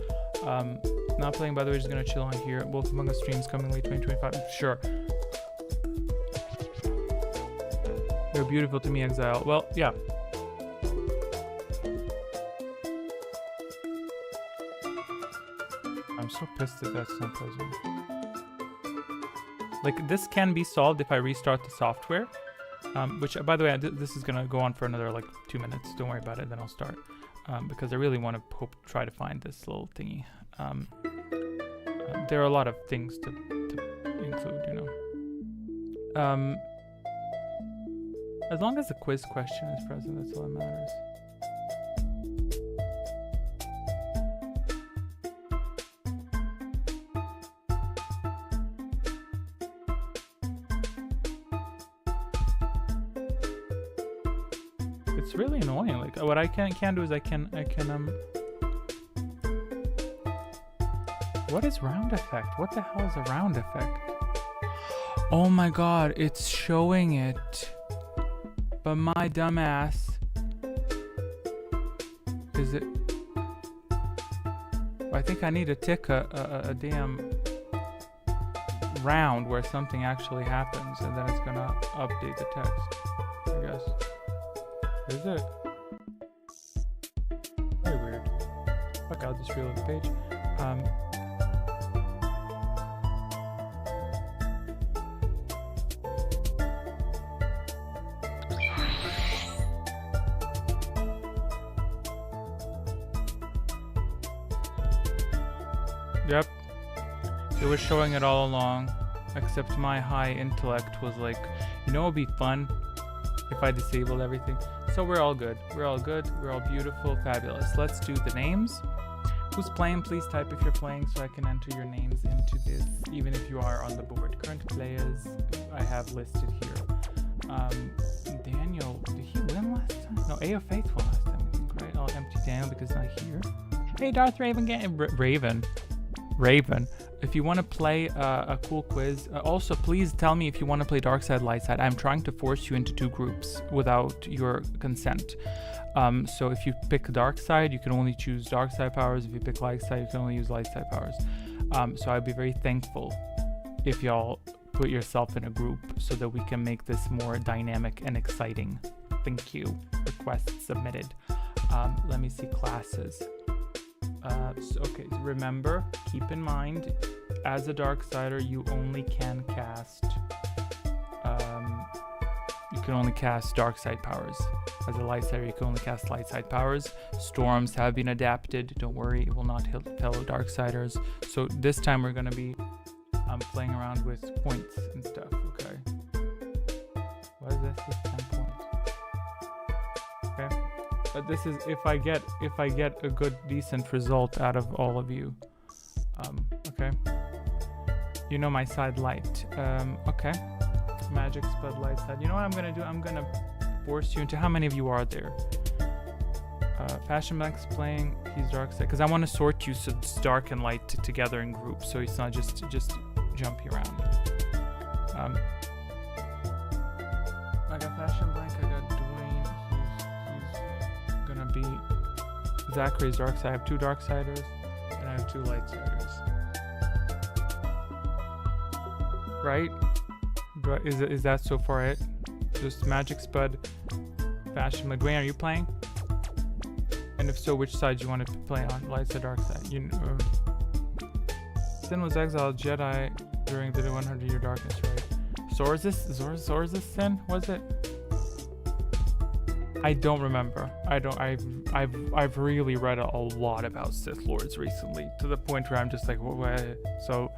Not playing, by the way, just gonna chill on here. Wolf Among Us streams coming late 2025. Sure. You're beautiful to me, Exile. Well, yeah. I'm so pissed that that's not present. Like, this can be solved if I restart the software. Which, by the way, this is going to go on for another, like, 2 minutes. Don't worry about it, then I'll start. Because I really want to try to find this little thingy. There are a lot of things to include, you know. As long as the quiz question is present, that's all that matters. It's really annoying. Like, what I can do is I can what is round effect? What the hell is a round effect? Oh my god, it's showing it. But my dumbass is it? I think I need to tick a damn round where something actually happens, and then it's gonna update the text, I guess. Is it? Very weird. Fuck, I'll just reload the page. Yep. It was showing it all along, except my high intellect was like, you know, it'd be fun if I disabled everything. So we're all good. We're all good. We're all beautiful, fabulous. Let's do the names. Who's playing? Please type if you're playing so I can enter your names into this, even if you are on the board. Current players I have listed here. Daniel, did he win last time? No, AO Faith won last time, I think, right? I'll empty Daniel because he's not here. Hey, Darth Raven. Raven. If you want to play a cool quiz, also please tell me if you want to play Dark Side, Light Side. I'm trying to force you into 2 groups without your consent. So if you pick Dark Side, you can only choose Dark Side powers. If you pick Light Side, you can only use Light Side powers. So I'd be very thankful if y'all put yourself in a group so that we can make this more dynamic and exciting. Thank you. Request submitted. Let me see classes. Okay, remember, keep in mind, as a Darksider, you only can cast, you can only cast Dark Side powers. As a Lightsider, you can only cast Light Side powers. Storms have been adapted. Don't worry, it will not hit fellow Darksiders. So this time we're going to be playing around with points and stuff, okay? Why is this 10 points? Okay. But this is if I get a good decent result out of all of you. Okay. You know my side light. Okay. Magic spud light side. You know what I'm gonna do? I'm gonna force you into, how many of you are there? Fashion Blank's playing. He's dark side because I want to sort you so it's dark and light together in groups, so it's not just jumpy around. I got Fashion Blank. I got Dwayne. He's gonna be Zachary's dark side. I have 2 dark siders and I have 2 light siders. Right? Is that so far it? Just Magic Spud, Fashion Blank. Dwayne, are you playing? And if so, which side you want to play on? Light side, dark side. Sin was exiled Jedi during the 100-year darkness, right? Zorzus Sin, was it? I don't remember. I've really read a lot about Sith Lords recently, to the point where I'm just like, what? So,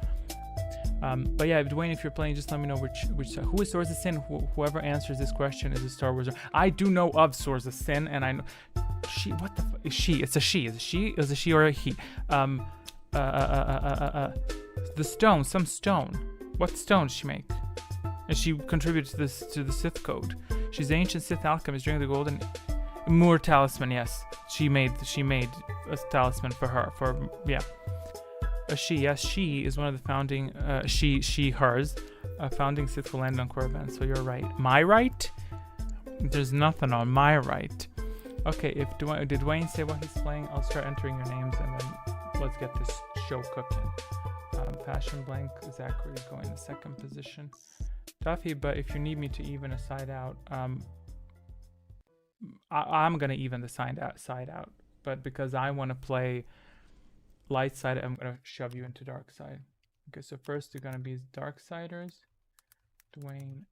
but yeah, Dwayne, if you're playing, just let me know which side. Who is Zorzus Sin? Whoever answers this question is a Star Wars. I do know of Zorzus Sin, and I know she. What the is she? It's a she. Is it she? Is it she or a he? The stone, some stone. What stone does she make? And she contributes to the Sith code. She's the ancient Sith alchemist during the Golden Moor talisman. Yes, she made a talisman for her. She is one of the founding. Hers, founding Sith will land on Korriban. So you're right. My right? There's nothing on my right. Okay, did Dwayne say what he's playing? I'll start entering your names and then let's get this show cooking. Fashion Blank, Zachary is going in the 2nd position. Duffy, but if you need me to even a side out, I'm gonna even the side out. But because I want to play light side, I'm gonna shove you into dark side. Okay, so first they're gonna be dark siders. Dwayne.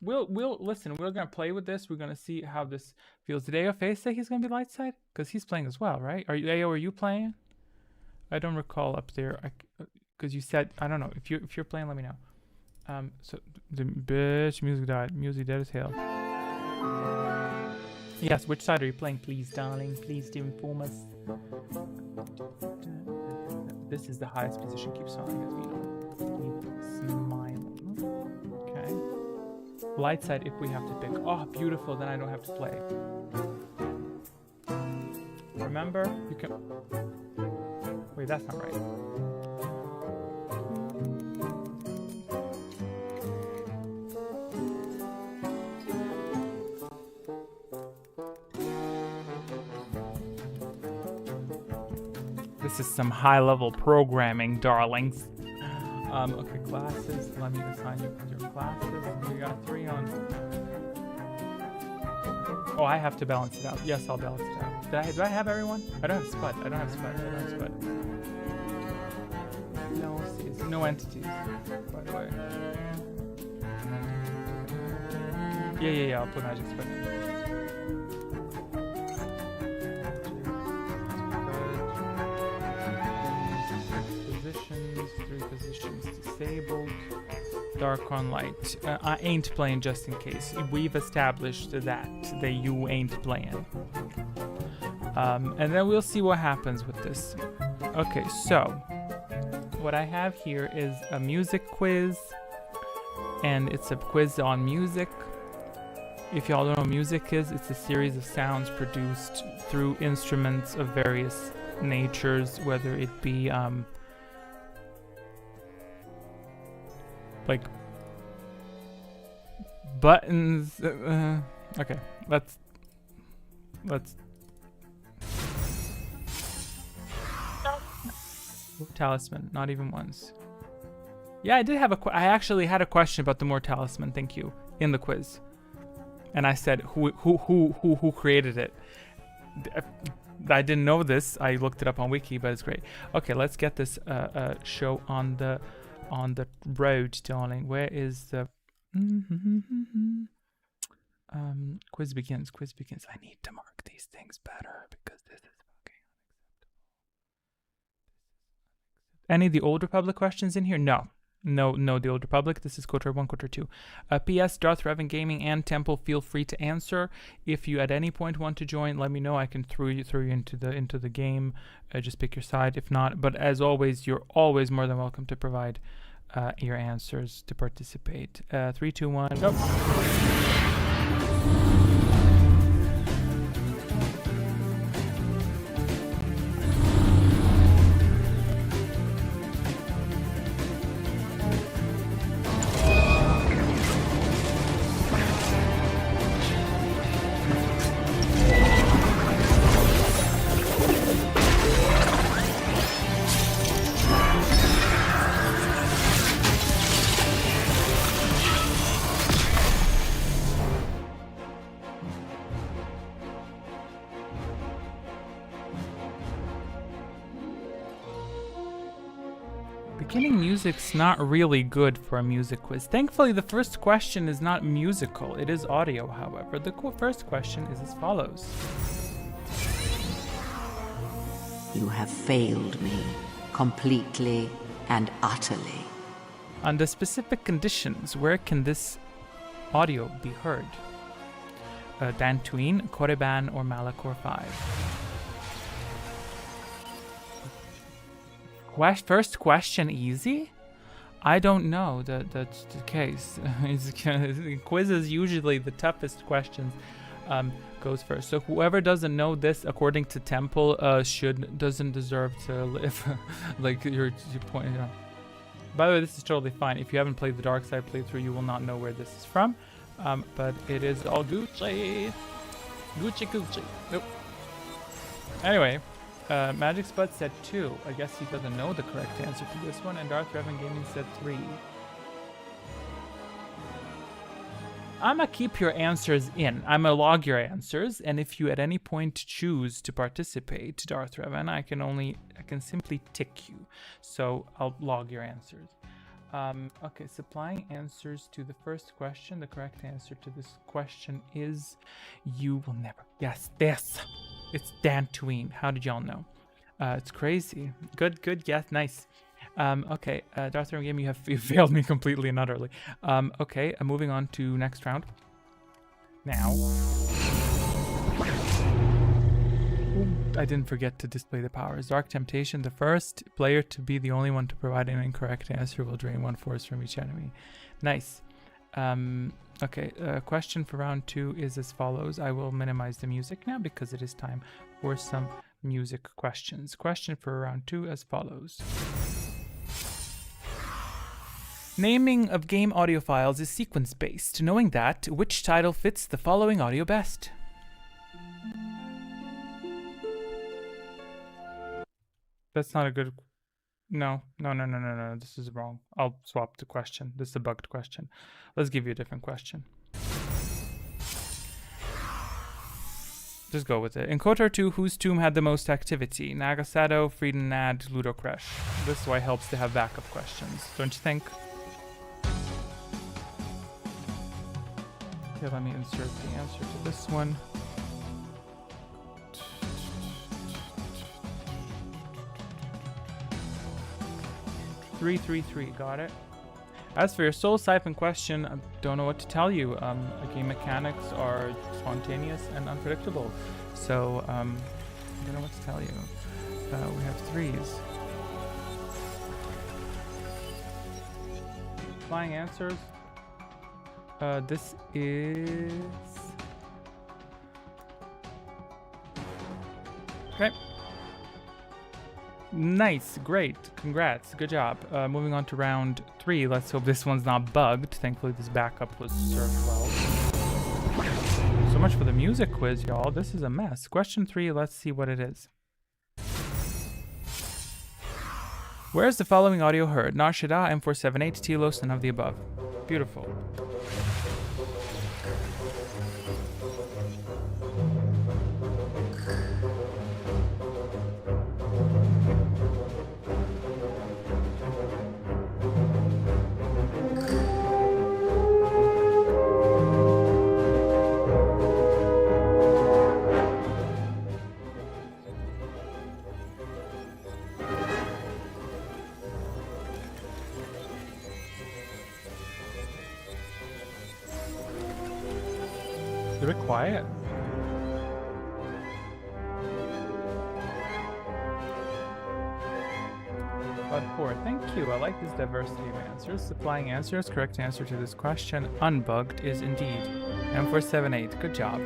We'll listen. We're gonna play with this. We're gonna see how this feels. Did AOFA say he's gonna be light side? Because he's playing as well, right? Are you playing? I don't recall up there. Because you said I don't know. If you're playing, let me know. So the bitch music died. Music dead as hell. Yes. Which side are you playing, please, darling? Please do inform us. This is the highest position. Keep smiling as we know. Keep smiling. Okay. Light side if we have to pick. Oh, beautiful. Then I don't have to play. Remember, you can. Wait, that's not right. This is some high-level programming, darlings. Okay, classes. Let me assign you your classes. We got 3 on. Oh, I have to balance it out. Yes, I'll balance it out. Do I have everyone? I don't have Spud. I don't have Spud. No, no entities, by the way. Yeah. I'll put Magic Spud in. Disabled. Dark on light. I ain't playing just in case. We've established that you ain't playing. And then we'll see what happens with this. Okay, so what I have here is a music quiz, and it's a quiz on music. If y'all don't know what music is, it's a series of sounds produced through instruments of various natures, whether it be like buttons. Okay, let's talisman. Not even once. Yeah, I did have I actually had a question about the more talisman. Thank you, in the quiz, and I said who created it. I didn't know this. I looked it up on Wiki, but it's great. Okay, let's get this show on the road, darling. Where is the quiz begins? I need to mark these things better because this is fucking unacceptable. Any of the Old Republic questions in here? No, the Old Republic. This is Quarter 1, Quarter 2. P.S. Darth Revan Gaming and Temple, feel free to answer. If you at any point want to join, let me know. I can throw you into the game. Just pick your side. If not, but as always, you're always more than welcome to provide your answers to participate. 3, 2, 1, go. Beginning music's not really good for a music quiz. Thankfully, the first question is not musical. It is audio, however. The first question is as follows. You have failed me completely and utterly. Under specific conditions, where can this audio be heard? Dantooine, Korriban, or Malachor 5? First question easy? I don't know. That's the case. Quizzes usually the toughest questions goes first. So whoever doesn't know this, according to Temple, doesn't deserve to live. Like your point. You know. By the way, this is totally fine. If you haven't played the Dark Side playthrough, you will not know where this is from. But it is all Gucci. Gucci. Nope. Anyway. Magic Spud said 2. I guess he doesn't know the correct answer to this one. And Darth Revan Gaming said 3. I'ma keep your answers in. I'ma log your answers. And if you at any point choose to participate, Darth Revan, I can simply tick you. So I'll log your answers. Okay, supplying answers to the first question. The correct answer to this question is you will never guess this. It's Dantooine. How did y'all know? It's crazy. Good, yes, nice. Okay, Darth Vader Game, you failed me completely and utterly. Okay, moving on to next round. Now. I didn't forget to display the powers. Dark Temptation, the first player to be the only one to provide an incorrect answer will drain 1 force from each enemy. Nice. Okay, question for round 2 is as follows. I will minimize the music now because it is time for some music questions. Question for round 2 as follows. Naming of game audio files is sequence-based. Knowing that, which title fits the following audio best? That's not a good... No. This is wrong. I'll swap the question. This is a bugged question. Let's give you a different question. Just go with it. In KOTOR 2, whose tomb had the most activity? Nagasado, Frieden Nad, Ludocrash. This is why it helps to have backup questions, don't you think? Okay, let me insert the answer to this one. 333, got it. As for your soul siphon question, I don't know what to tell you. Game mechanics are spontaneous and unpredictable. So, I don't know what to tell you. We have 3s. Flying answers. This is... Okay. Nice, great, congrats, good job. Moving on to round 3. Let's hope this one's not bugged. Thankfully this backup was served well. So much for the music quiz, y'all. This is a mess. Question 3, let's see what it is. Where is the following audio heard? Nar Shaddaa, M478, Telos, none of the above. Beautiful. Is it quiet? Bud 4, thank you. I like this diversity of answers. Supplying answers. Correct answer to this question, unbugged, is indeed M478. Good job.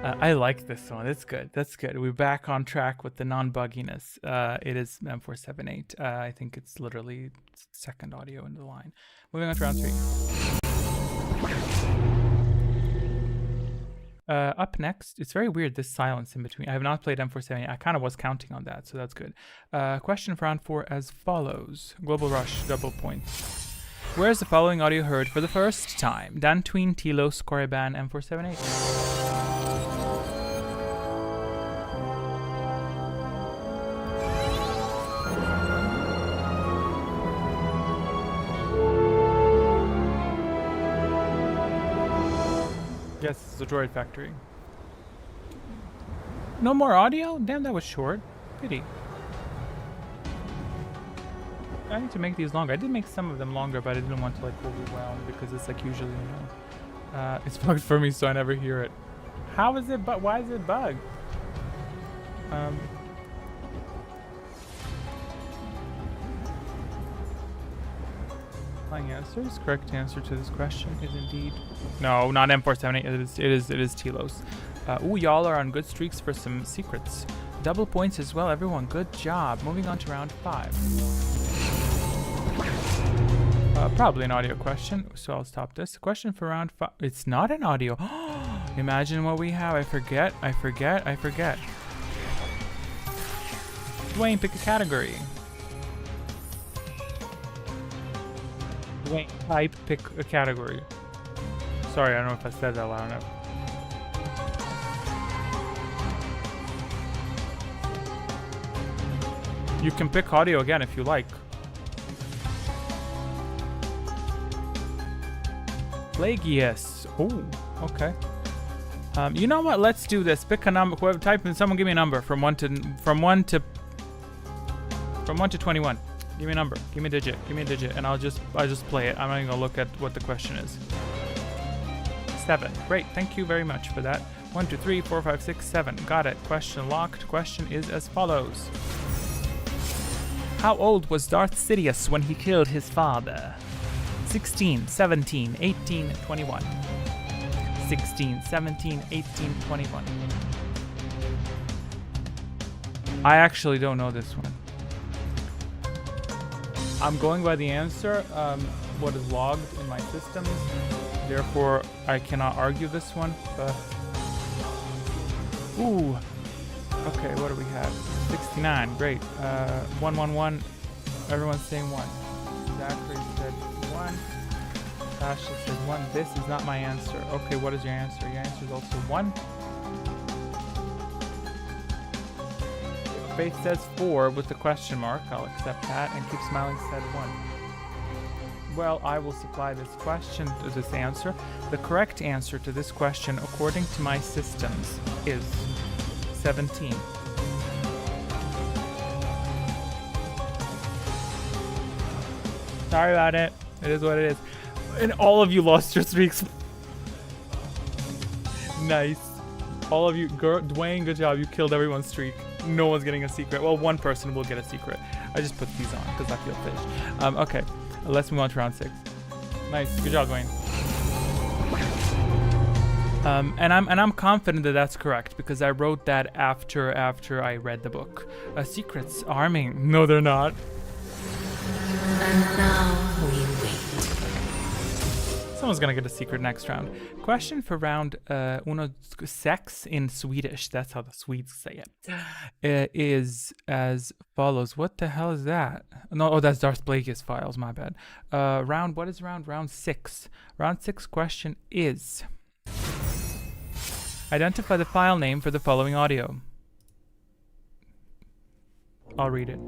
I like this one. It's good. That's good. We're back on track with the non-bugginess. It is M478. I think it's literally second audio in the line. Moving on to round 3. Up next, it's very weird, this silence in between. I have not played M478. I kind of was counting on that, so that's good. Question for round 4 as follows. Global Rush, double points. Where is the following audio heard for the first time? Dantooine, Telos, Korriban, M478. Yes, it's the droid factory. No more audio? Damn, that was short. Pity. I need to make these longer. I did make some of them longer, but I didn't want to like overwhelm because it's like usually, you know, it's bugged for me, so I never hear it. How is it? But why is it bugged? My answers. Correct answer to this question is indeed no, not M478. It is Telos. Ooh, y'all are on good streaks for some secrets. Double points as well, everyone. Good job. Moving on to round 5. Probably an audio question, so I'll stop this. Question for round 5. It's not an audio. Imagine what we have. I forget. Dwayne, pick a category. Dwayne, type, pick a category. Sorry, I don't know if I said that loud enough. You can pick audio again if you like. Plagius. Oh, okay. You know what? Let's do this. Pick a number. Whoever type in, someone give me a number from 1 to 21. Give me a number. Give me a digit. Give me a digit, and I'll just play it. I'm not even gonna look at what the question is. 7. Great. Thank you very much for that. 1, 2, 3, 4, 5, 6, 7. Got it. Question locked. Question is as follows. How old was Darth Sidious when he killed his father? 16, 17, 18, 21. 16, 17, 18, 21. I actually don't know this one. I'm going by the answer, what is logged in my systems. Therefore, I cannot argue this one, but... Ooh. Okay, what do we have? 69, great. 111, everyone's saying 1. Zachary said 1. Tasha said 1. This is not my answer. Okay, what is your answer? Your answer is also 1. Faith says 4 with the question mark. I'll accept that. And Keep Smiling said 1. Well, I will supply this question to this answer. The correct answer to this question, according to my systems, is 17. Sorry about it. It is what it is. And all of you lost your streaks. Nice. All of you, Dwayne, good job. You killed everyone's streak. No one's getting a secret. Well, one person will get a secret. I just put these on because I feel fish. Okay, let's move on to round 6. Nice. Good job, Dwayne. And I'm confident that that's correct because I wrote that after I read the book. Secrets arming. No, they're not. And now we wait. Someone's gonna get a secret next round. Question for round uno sex in Swedish. That's how the Swedes say it. Is as follows. What the hell is that? No, oh, that's Darth Plagueis files. My bad. What is round? Round 6. Round 6 question is: identify the file name for the following audio. I'll read it.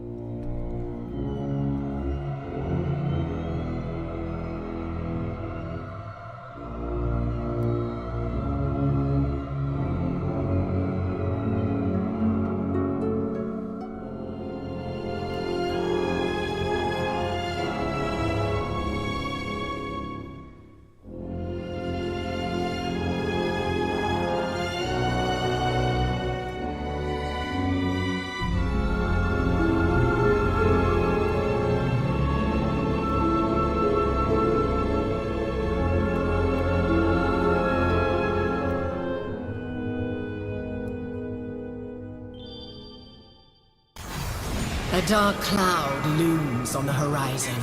A dark cloud looms on the horizon.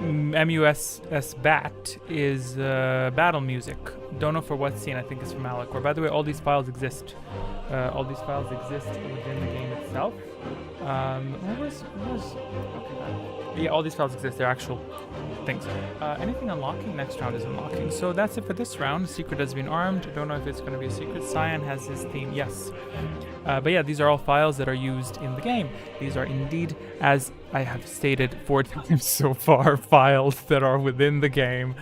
MUSS BAT is battle music. Don't know for what scene. I think it's from Alec. Or by the way, all these files exist. All these files exist within the game itself. What was okay, yeah, all these files exist. They're actual things. Anything unlocking next round is unlocking. So that's it for this round. Secret has been armed. Don't know if it's going to be a secret. Cyan has his theme. Yes. But yeah, these are all files that are used in the game. These are indeed, as I have stated 4 times so far, files that are within the game.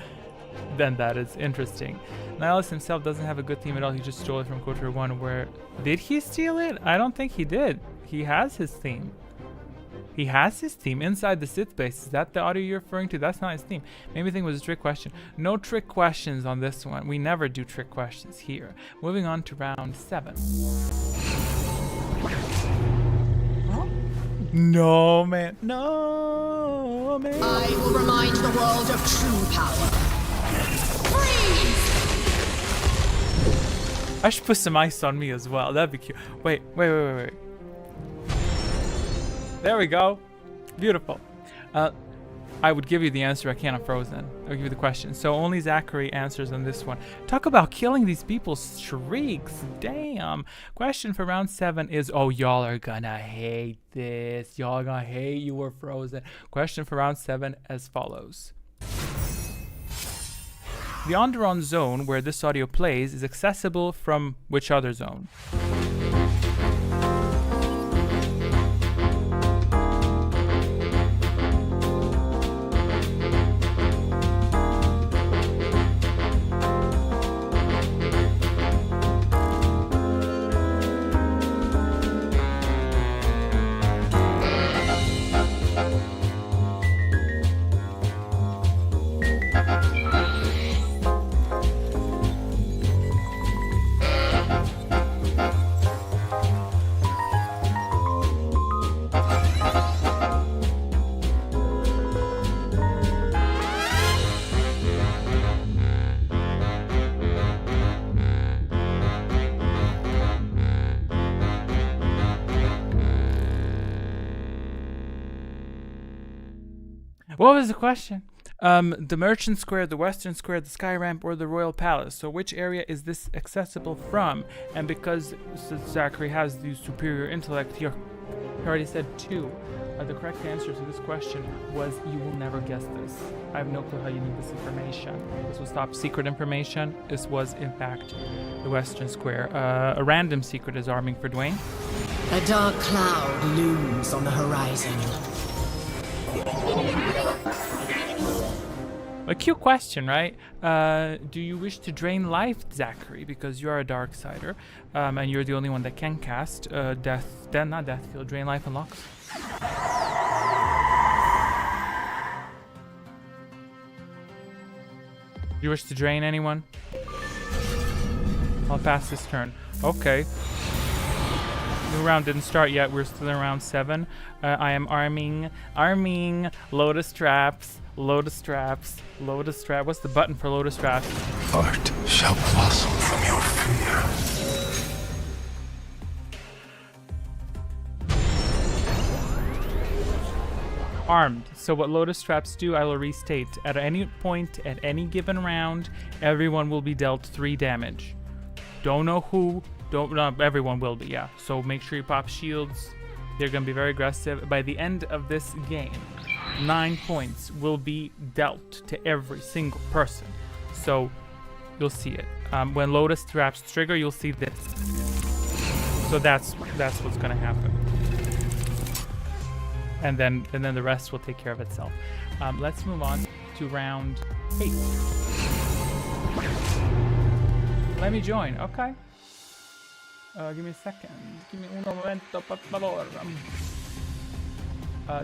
Then that is interesting. Nihilus himself doesn't have a good theme at all. He just stole it from KOTOR 1. Where did he steal it? I don't think he did. He has his theme. He has his theme inside the Sith base. Is that the audio you're referring to? That's not his theme. Maybe the thing was a trick question. No trick questions on this one. We never do trick questions here. Moving on to round 7. No, man. No, man. I will remind the world of true power. Freeze! I should put some ice on me as well. That'd be cute. Wait. There we go. Beautiful. I would give you the answer. I can't have Frozen. I'll give you the question. So only Zachary answers on this one. Talk about killing these people's shrieks. Damn. Question for round 7 is, oh, y'all are gonna hate this. Y'all are gonna hate you were Frozen. Question for round 7 as follows. The Onderon zone where this audio plays is accessible from which other zone? What was the question? The Merchant Square, the Western Square, the Sky Ramp, or the Royal Palace. So which area is this accessible from? And because Zachary has the superior intellect, he already said 2. The correct answer to this question was, you will never guess this. I have no clue how you need this information. This was top secret information. This was, in fact, the Western Square. A random secret is arming for Dwayne. A dark cloud looms on the horizon. A cute question, right? Do you wish to drain life, Zachary? Because you are a Darksider, and you're the only one that can cast not Death Field, Drain Life unlocks. Do you wish to drain anyone? I'll pass this turn. Okay. New round didn't start yet. We're still in round 7. I am arming Lotus Traps. What's the button for Lotus Traps? Art shall blossom from your fear. Armed. So what Lotus Traps do, I will restate. At any point, at any given round, everyone will be dealt 3 damage. Don't know who. Everyone will be, yeah. So make sure you pop shields. They're going to be very aggressive. By the end of this game, 9 points will be dealt to every single person. So you'll see it. When Lotus Traps trigger, you'll see this. So that's what's going to happen. And then the rest will take care of itself. Let's move on to round 8. Let me join. Okay. Give me a second. Give me un momento, por favor.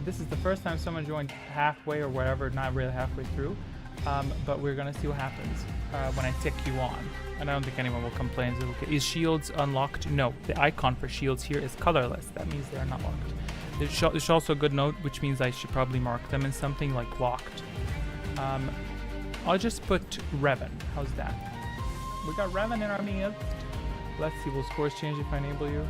This is the first time someone joined halfway or whatever, not really halfway through. But we're gonna see what happens when I tick you on. And I don't think anyone will complain. Is shields unlocked? No. The icon for shields here is colorless. That means they're not locked. There's also a good note, which means I should probably mark them in something like locked. I'll just put Revan. How's that? We got Revan in our midst. Let's see, will scores change if I enable you?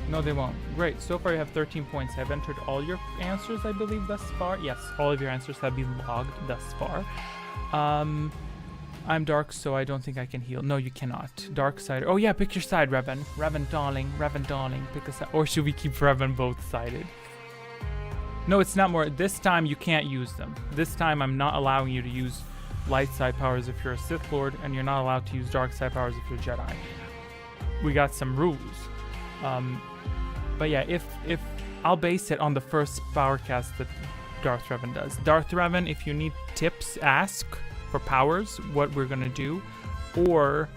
No, they won't. Great, so far you have 13 points. I've entered all your answers, I believe, thus far. Yes, all of your answers have been logged thus far. I'm dark, so I don't think I can heal. No, you cannot. Dark side. Oh yeah, pick your side, Revan. Revan darling, pick a side. Or should we keep Revan both-sided? No, it's not more. This time you can't use them. This time I'm not allowing you to use light side powers if you're a Sith Lord, and you're not allowed to use dark side powers if you're a Jedi. We got some rules. But yeah, if I'll base it on the first power cast that Darth Revan does. Darth Revan, if you need tips, ask for powers, what we're gonna do, or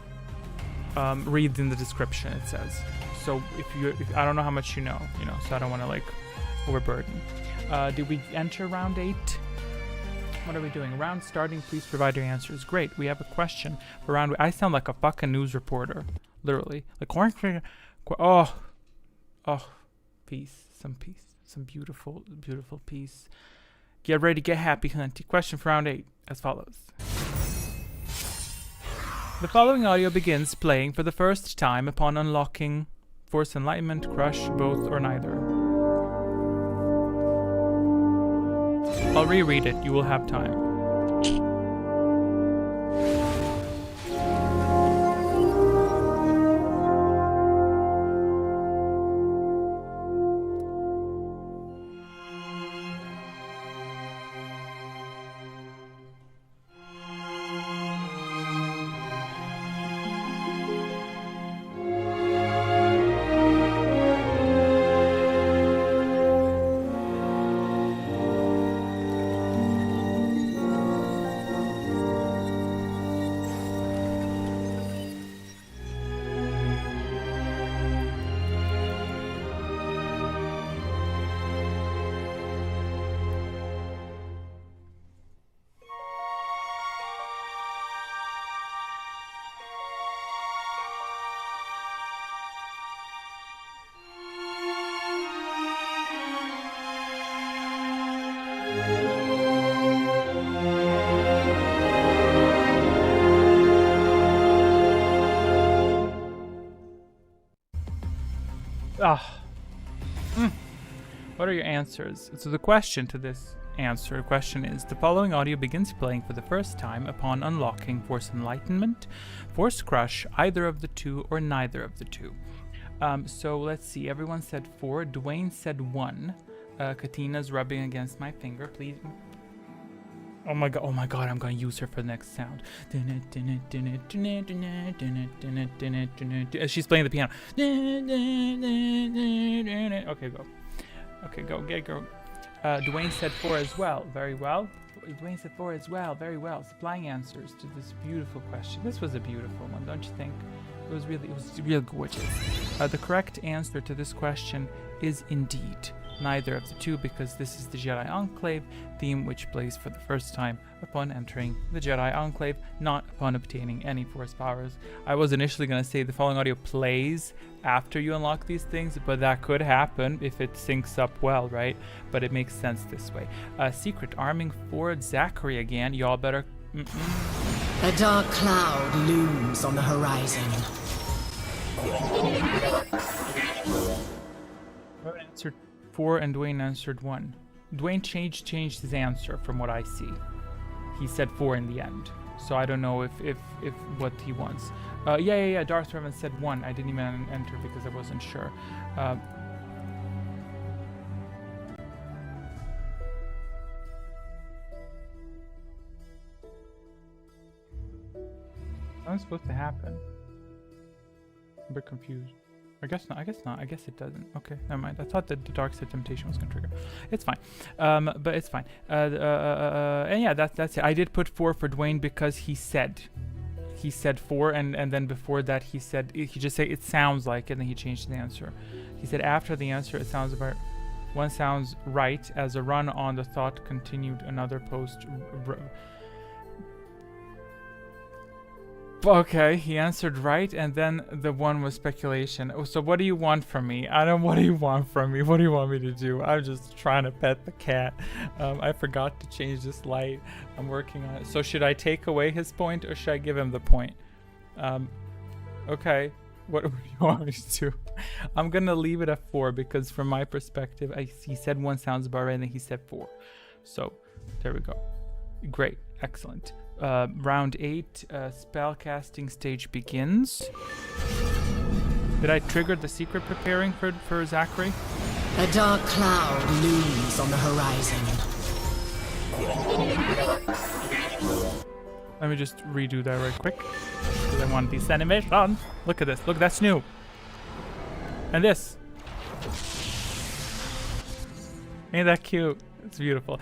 read in the description, it says. So if I don't know how much you know, so I don't want to like overburden. Did we enter round 8? What are we doing? Round starting, please provide your answers. Great, we have a question for round. I sound like a fucking news reporter, literally. Like, peace, some beautiful, beautiful peace. Get ready, get happy, Hunty. Question for round 8 as follows. The following audio begins playing for the first time upon unlocking Force Enlightenment, Crush, both, or neither. I'll reread it. You will have time. What are your answers? So the question to this question is, the following audio begins playing for the first time upon unlocking Force Enlightenment, Force Crush, either of the two, or neither of the two. So let's see, everyone said 4, Dwayne said 1, Katina's rubbing against my finger, please. Oh my god, I'm gonna use her for the next sound. She's playing the piano. Okay, go, get girl. Dwayne said 4 as well, very well. Dwayne said 4 as well, very well. Supplying answers to this beautiful question. This was a beautiful one, don't you think? It was real gorgeous. The correct answer to this question is indeed neither of the two, because this is the Jedi Enclave theme, which plays for the first time upon entering the Jedi Enclave, not upon obtaining any Force powers. I was initially going to say the following audio plays after you unlock these things, but that could happen if it syncs up well, right? But it makes sense this way. Secret arming for Zachary again. Y'all better... A dark cloud looms on the horizon. I answered 4 and Dwayne answered 1. Dwayne changed his answer from what I see. He said 4 in the end. So I don't know if what he wants. Yeah. Darth Revan said 1. I didn't even enter because I wasn't sure. What's supposed to happen? I'm a bit confused. I guess not. I guess it doesn't. Okay, never mind. I thought that the dark side temptation was gonna trigger. It's fine. But it's fine. And yeah, that's it. I did put 4 for Dwayne because he said 4, and then before that he just said it sounds like, and then he changed the answer. He said after the answer it sounds about one sounds right as a run on the thought continued another post. Okay, he answered right, and then the 1 was speculation. Oh, so what do you want from me? What do you want from me? What do you want me to do? I'm just trying to pet the cat. I forgot to change this light. I'm working on it. So should I take away his point, or should I give him the point? Okay, what do you want me to do? I'm gonna leave it at 4, because from my perspective, he said 1 sounds about right, and then he said 4. So there we go. Great, excellent. round 8 spell casting stage begins. Did I trigger the secret preparing for Zachary? A dark cloud looms on the horizon. Let me just redo that right quick. Because I want these animation. Look at this. Look, that's new. And this. Ain't that cute? It's beautiful.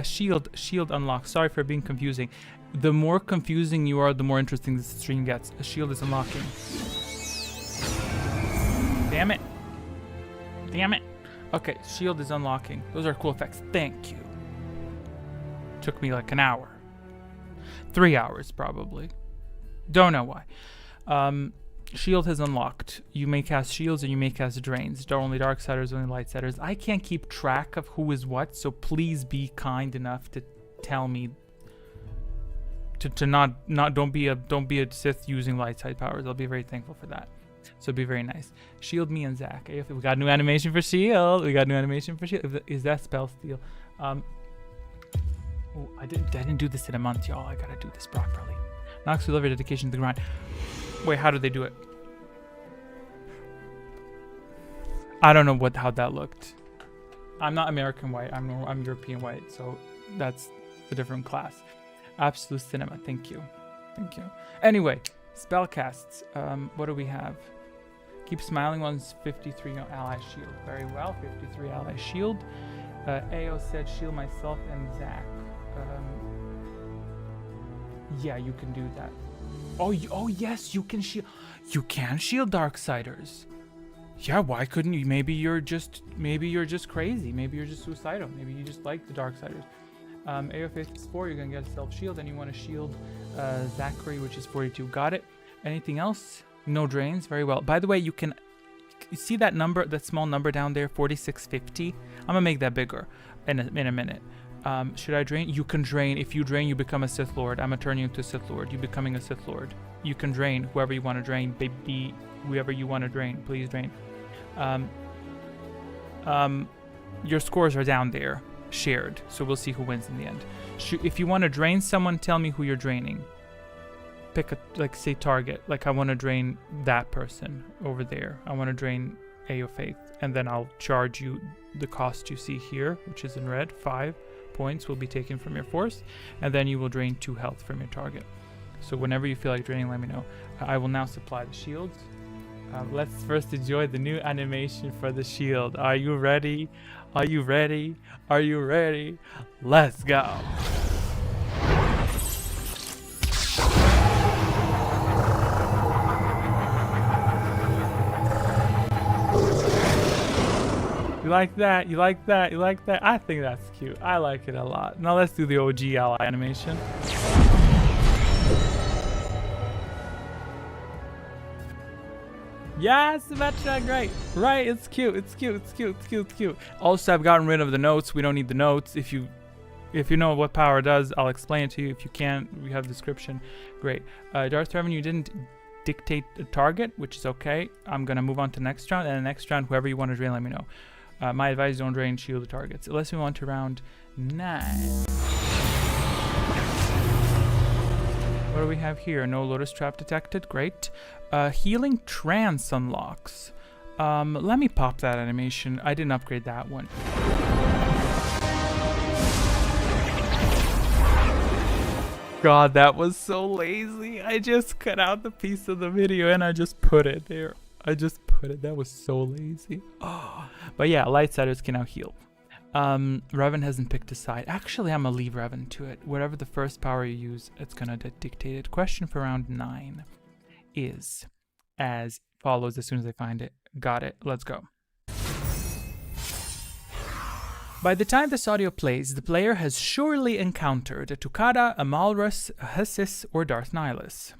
Shield unlocked. Sorry for being confusing. The more confusing you are, the more interesting this stream gets. A shield is unlocking. Damn it. Damn it. Okay, shield is unlocking. Those are cool effects. Thank you. Took me like an hour. 3 hours, probably. Don't know why. Shield has unlocked. You may cast shields and you may cast drains. There are only Darksiders, only Lightsiders. I can't keep track of who is what, so please be kind enough to tell me to not don't be a Sith using light side powers. I'll be very thankful for that. So it'd be very nice. Shield me and Zach. We got a new animation for Shield. Is that spell steal? Oh, I didn't do this in a month, y'all. I gotta do this properly. Nox, we love your dedication to the grind. Wait, how did they do it? I don't know how that looked. I'm not American white. I'm European white, so that's a different class. Absolute cinema. Thank you. Thank you. Anyway, spell casts. What do we have? Keep smiling one's 53 ally shield. Very well. 53 ally shield. AO said shield myself and Zach. Yeah, you can do that. Oh yes, you can shield. You can shield Darksiders. Yeah, why couldn't you? Maybe you're just crazy. Maybe you're just suicidal. Maybe you just like the Darksiders. AO Faith is 4. You're gonna get a self shield, and you want to shield Zachary, which is 42. Got it. Anything else? No drains. Very well. By the way, you see that number, that small number down there, 4650. I'm gonna make that bigger in a minute. Should I drain? You can drain. If you drain, you become a Sith Lord. I'm gonna turn you into a Sith Lord. You becoming a Sith Lord. You can drain whoever you want to drain. Baby, whoever you want to drain, please drain. Your scores are down there, shared. So we'll see who wins in the end. If you want to drain someone, tell me who you're draining. Pick a, say target. Like I want to drain that person over there. I want to drain AO Faith, and then I'll charge you the cost you see here, which is in red. 5 points will be taken from your force, and then you will drain 2 health from your target. So whenever you feel like draining, let me know. I will now supply the shields. Let's first enjoy the new animation for the shield. Are you ready? Are you ready? Are you ready? Let's go. You like that? You like that? You like that? I think that's cute. I like it a lot. Now let's do the OG ally animation. Yes, Symmetra, great. Right, it's cute. It's cute. It's cute. It's cute. It's cute. Also, I've gotten rid of the notes. We don't need the notes. If you know what power does, I'll explain it to you. If you can't, we have the description. Great. Darth Revan, you didn't dictate the target, which is okay. I'm gonna move on to next round, and the next round, whoever you want to drain, let me know. My advice: don't drain shield the targets. Let's move on to round 9. What do we have here? No Lotus Trap detected. Great. Healing Trance unlocks. Let me pop that animation. I didn't upgrade that one. God, that was so lazy. I just cut out the piece of the video and I just put it there. That was so lazy. Oh. But yeah, Lightsiders can now heal. Revan hasn't picked a side. Actually, I'm gonna leave Revan to it. Whatever the first power you use, it's gonna dictate it. Question for round 9 is as follows as soon as I find it. Got it. Let's go. By the time this audio plays, the player has surely encountered a Tukada, a Malrus, a Hessis, or Darth Nihilus.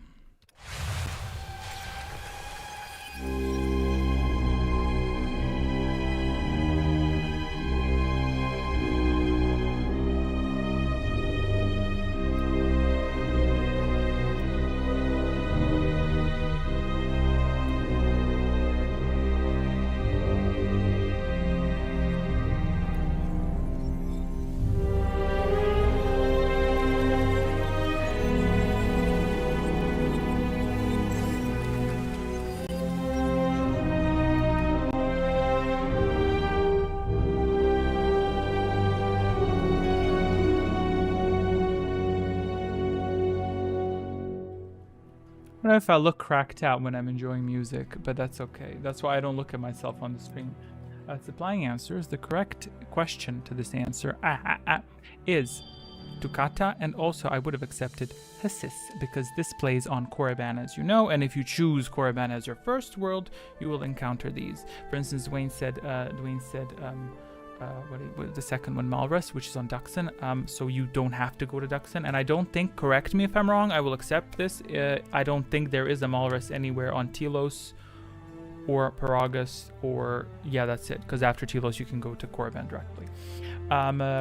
don't know if I look cracked out when I'm enjoying music, but that's okay. That's why I don't look at myself on the screen. Supplying answers. The correct question to this answer is Ducata, and also I would have accepted Hissis because this plays on Korriban, as you know, and if you choose Korriban as your first world, you will encounter these. For instance, Dwayne said what the second one, Malrus, which is on Duxon, so you don't have to go to Duxon, and I don't think, correct me if I'm wrong, I will accept this, I don't think there is a Malrus anywhere on Telos or Paragus, or yeah, that's it, because after Telos you can go to Korriban directly.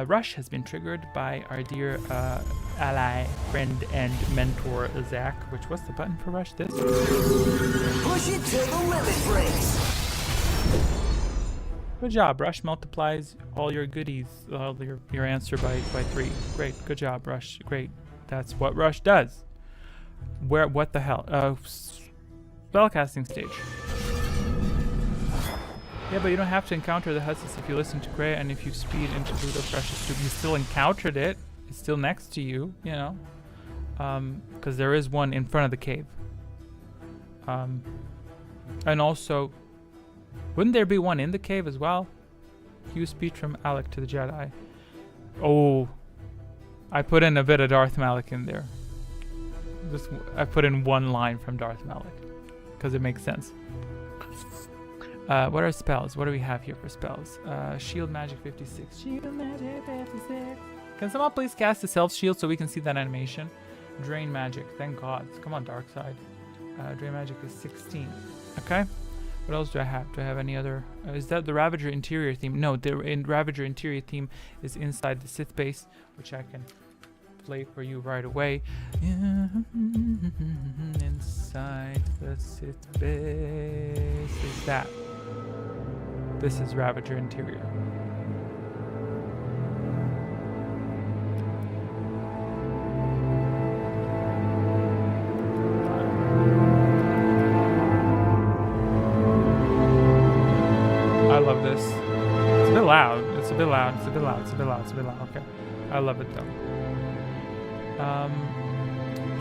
Rush has been triggered by our dear ally, friend, and mentor Zach. What's the button for Rush? This? Push it till the limit breaks. Good job, Rush multiplies all your goodies, all your answer by 3. Great, good job, Rush. Great, that's what Rush does. What the hell? Spellcasting stage. Yeah, but you don't have to encounter the Husses if you listen to Grey, and if you speed into Ludo Precious Tube, you still encountered it. It's still next to you, you know. Because there is one in front of the cave. And also, wouldn't there be one in the cave as well? Use speech from Alec to the Jedi. Oh, I put in a bit of Darth Malak in there. I put in one line from Darth Malak because it makes sense. What are spells? What do we have here for spells? Shield Magic 56. Shield Magic 56. Can someone please cast a Self Shield so we can see that animation? Drain Magic. Thank God. Come on, Dark Side. Drain Magic is 16. Okay. What else do I have? Do I have any other? Is that the Ravager Interior theme? No, the Ravager Interior theme is inside the Sith base, which I can play for you right away. Inside the Sith base is that. This is Ravager Interior. I love this. It's a bit loud. It's a bit loud. It's a bit loud. It's a bit loud. It's a bit loud. Okay. I love it though.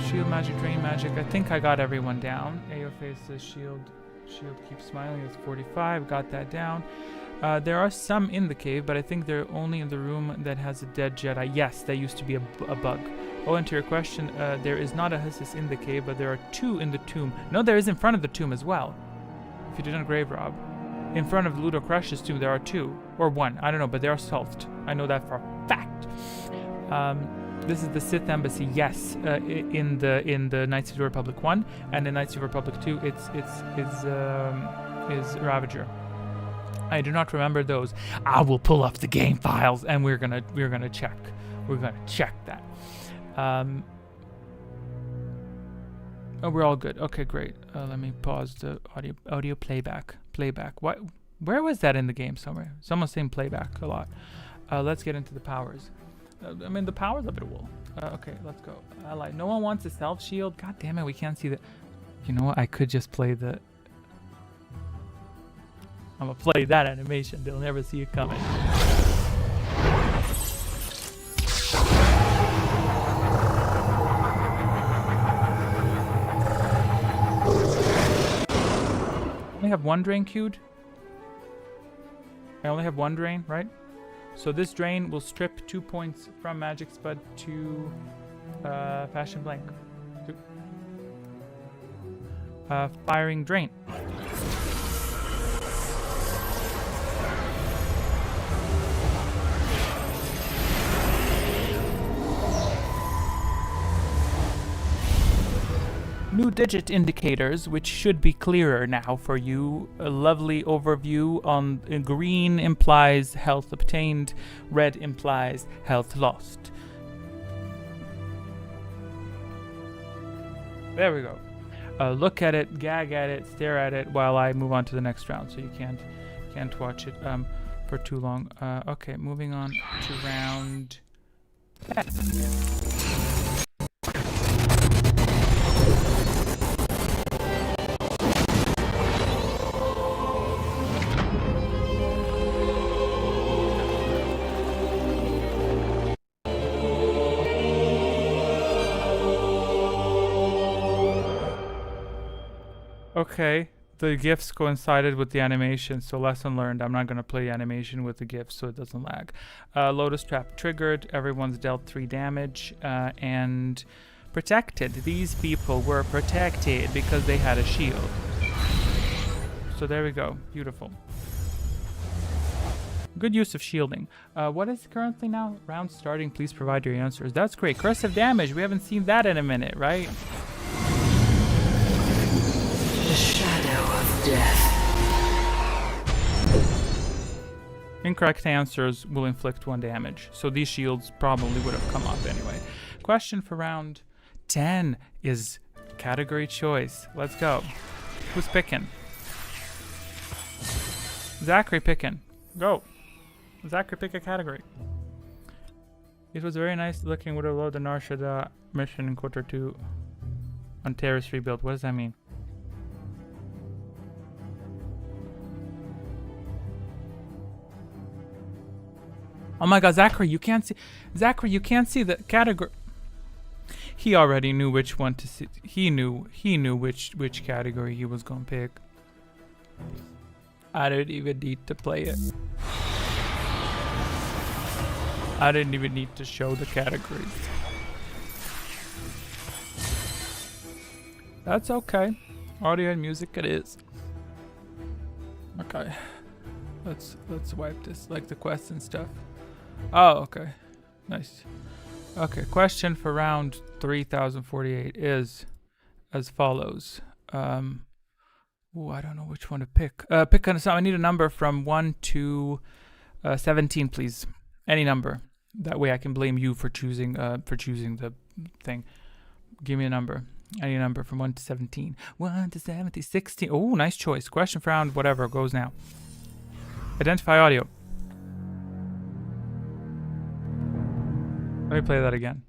Shield Magic, Drain Magic. I think I got everyone down. Aoface says Shield keeps smiling. It's 45. Got that down. There are some in the cave, but I think they're only in the room that has a dead Jedi. Yes, that used to be a bug. Oh, and to your question, there is not a Hussis in the cave, but there are 2 in the tomb. No, there is in front of the tomb as well. If you didn't grave rob. In front of Ludo Crash's tomb, there are 2. Or 1. I don't know, but they are solved. I know that for a fact. This is the Sith Embassy, yes, in the Knights of the Republic 1, and in Knights of the Republic 2, is Ravager. I do not remember those. I will pull up the game files, and we're gonna check. We're gonna check that. Oh, we're all good. Okay, great. Let me pause the audio playback. What? Where was that in the game somewhere? Someone's saying playback a lot. Let's get into the powers. I mean, the powers of it will. Okay, let's go. Ally. No one wants a self shield. God damn it, we can't see the. You know what? I could just play the. I'm gonna play that animation. They'll never see it coming. I only have one drain queued. I only have one drain, right? So this drain will strip 2 points from Magic Spud to Fashion Blank. Firing Drain. New digit indicators, which should be clearer now for you. A lovely overview on green implies health obtained, red implies health lost. There we go. Look at it, gag at it, stare at it while I move on to the next round, so you can't watch it for too long. Okay, moving on to round 10. Okay. The GIFs coincided with the animation, so lesson learned. I'm not going to play animation with the GIFs so it doesn't lag. Lotus Trap triggered. Everyone's dealt 3 damage. And protected. These people were protected because they had a shield. So there we go. Beautiful. Good use of shielding. What is currently now? Round starting. Please provide your answers. That's great. Cursive damage. We haven't seen that in a minute, right? The shadow of death. Incorrect answers will inflict 1 damage. So these shields probably would have come up anyway. Question for round 10 is category choice. Let's go. Who's picking? Zachary picking. Go. Zachary, pick a category. It was very nice looking with a load of Narshada mission in quarter 2 on terrace rebuild. What does that mean? Oh my god, Zachary, you can't see. Zachary, you can't see the category. He already knew which one to see. He knew which category he was gonna pick. I didn't even need to play it. I didn't even need to show the categories. That's okay. Audio and music it is. Okay. Let's wipe this, like the quests and stuff. Oh, okay. Nice. Okay, question for round 3048 is as follows. Ooh, I don't know which one to pick. Pick on I need a number from 1 to 17, please. Any number. That way I can blame you for choosing the thing. Give me a number. Any number from 1 to 17. 1 to 17, 16. Oh, nice choice. Question for round whatever goes now. Identify audio. Let me play that again.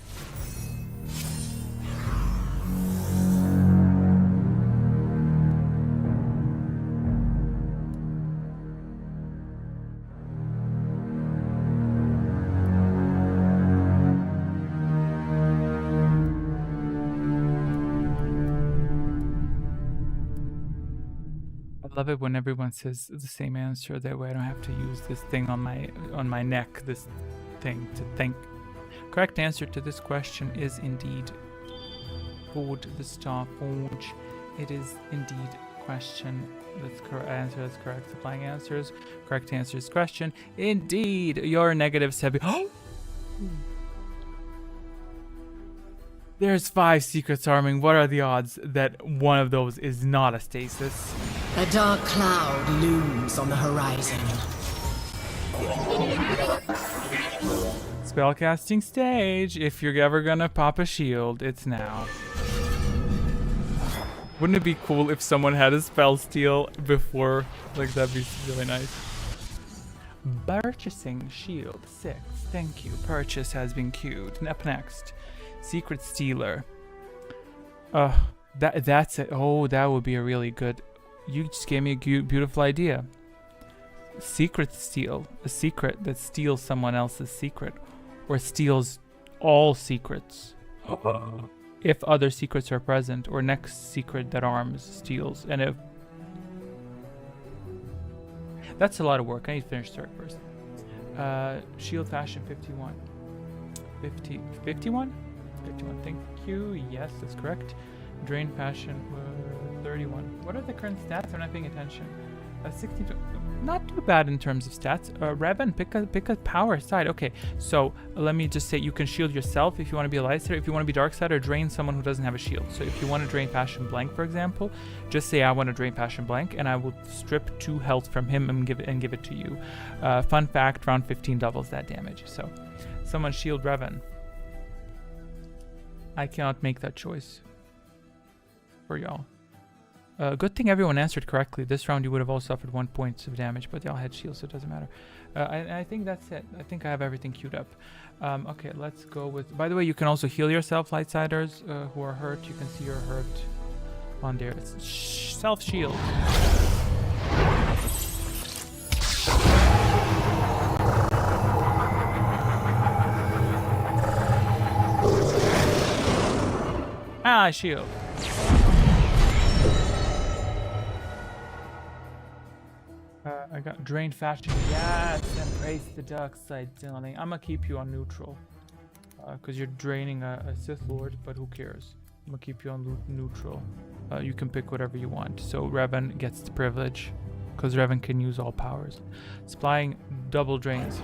I love it when everyone says the same answer. That way I don't have to use this thing on my neck, this thing to think. Correct answer to this question is indeed Forge the Star Forge. It is indeed question. That's correct answer. That's correct. Supplying answers. Correct answer is question. Indeed, your negatives have been. There's 5 secrets arming. What are the odds that one of those is not a stasis? A dark cloud looms on the horizon. Spellcasting stage. If you're ever gonna pop a shield, it's now. Wouldn't it be cool if someone had a spell steal before? Like, that'd be really nice. Purchasing shield 6. Thank you. Purchase has been queued. Up next. Secret Stealer. That's it. Oh, that would be a really good. You just gave me a beautiful idea. Secret steal. A secret that steals someone else's secret. Or steals all secrets. If other secrets are present. Or next secret that arms steals. And if... That's a lot of work. I need to finish Surik first. Shield fashion 51. 51? 51, thank you. Yes, that's correct. Drain passion 31. What are the current stats? I'm not paying attention. 62. Not too bad in terms of stats. Revan, pick a power side. Okay, so let me just say you can shield yourself if you want to be a light side. If you want to be dark side, or drain someone who doesn't have a shield. So if you want to drain passion blank, for example, just say I want to drain passion blank, and I will strip 2 health from him and give it to you. Fun fact: round 15 doubles that damage. So, someone shield Revan. I cannot make that choice for y'all. Good thing everyone answered correctly. This round you would have all suffered 1 point of damage, but y'all had shields, so it doesn't matter. I think that's it. I think I have everything queued up. Okay, let's go with... By the way, you can also heal yourself, Lightsiders, who are hurt. You can see you're hurt on there. It's self-shield. Ah, shield. I got drained fashion. Yes, embrace the dark side, darling. I'm gonna keep you on neutral. Because you're draining a Sith Lord, but who cares? I'm gonna keep you on neutral. You can pick whatever you want. So Revan gets the privilege, because Revan can use all powers. Supplying double drains.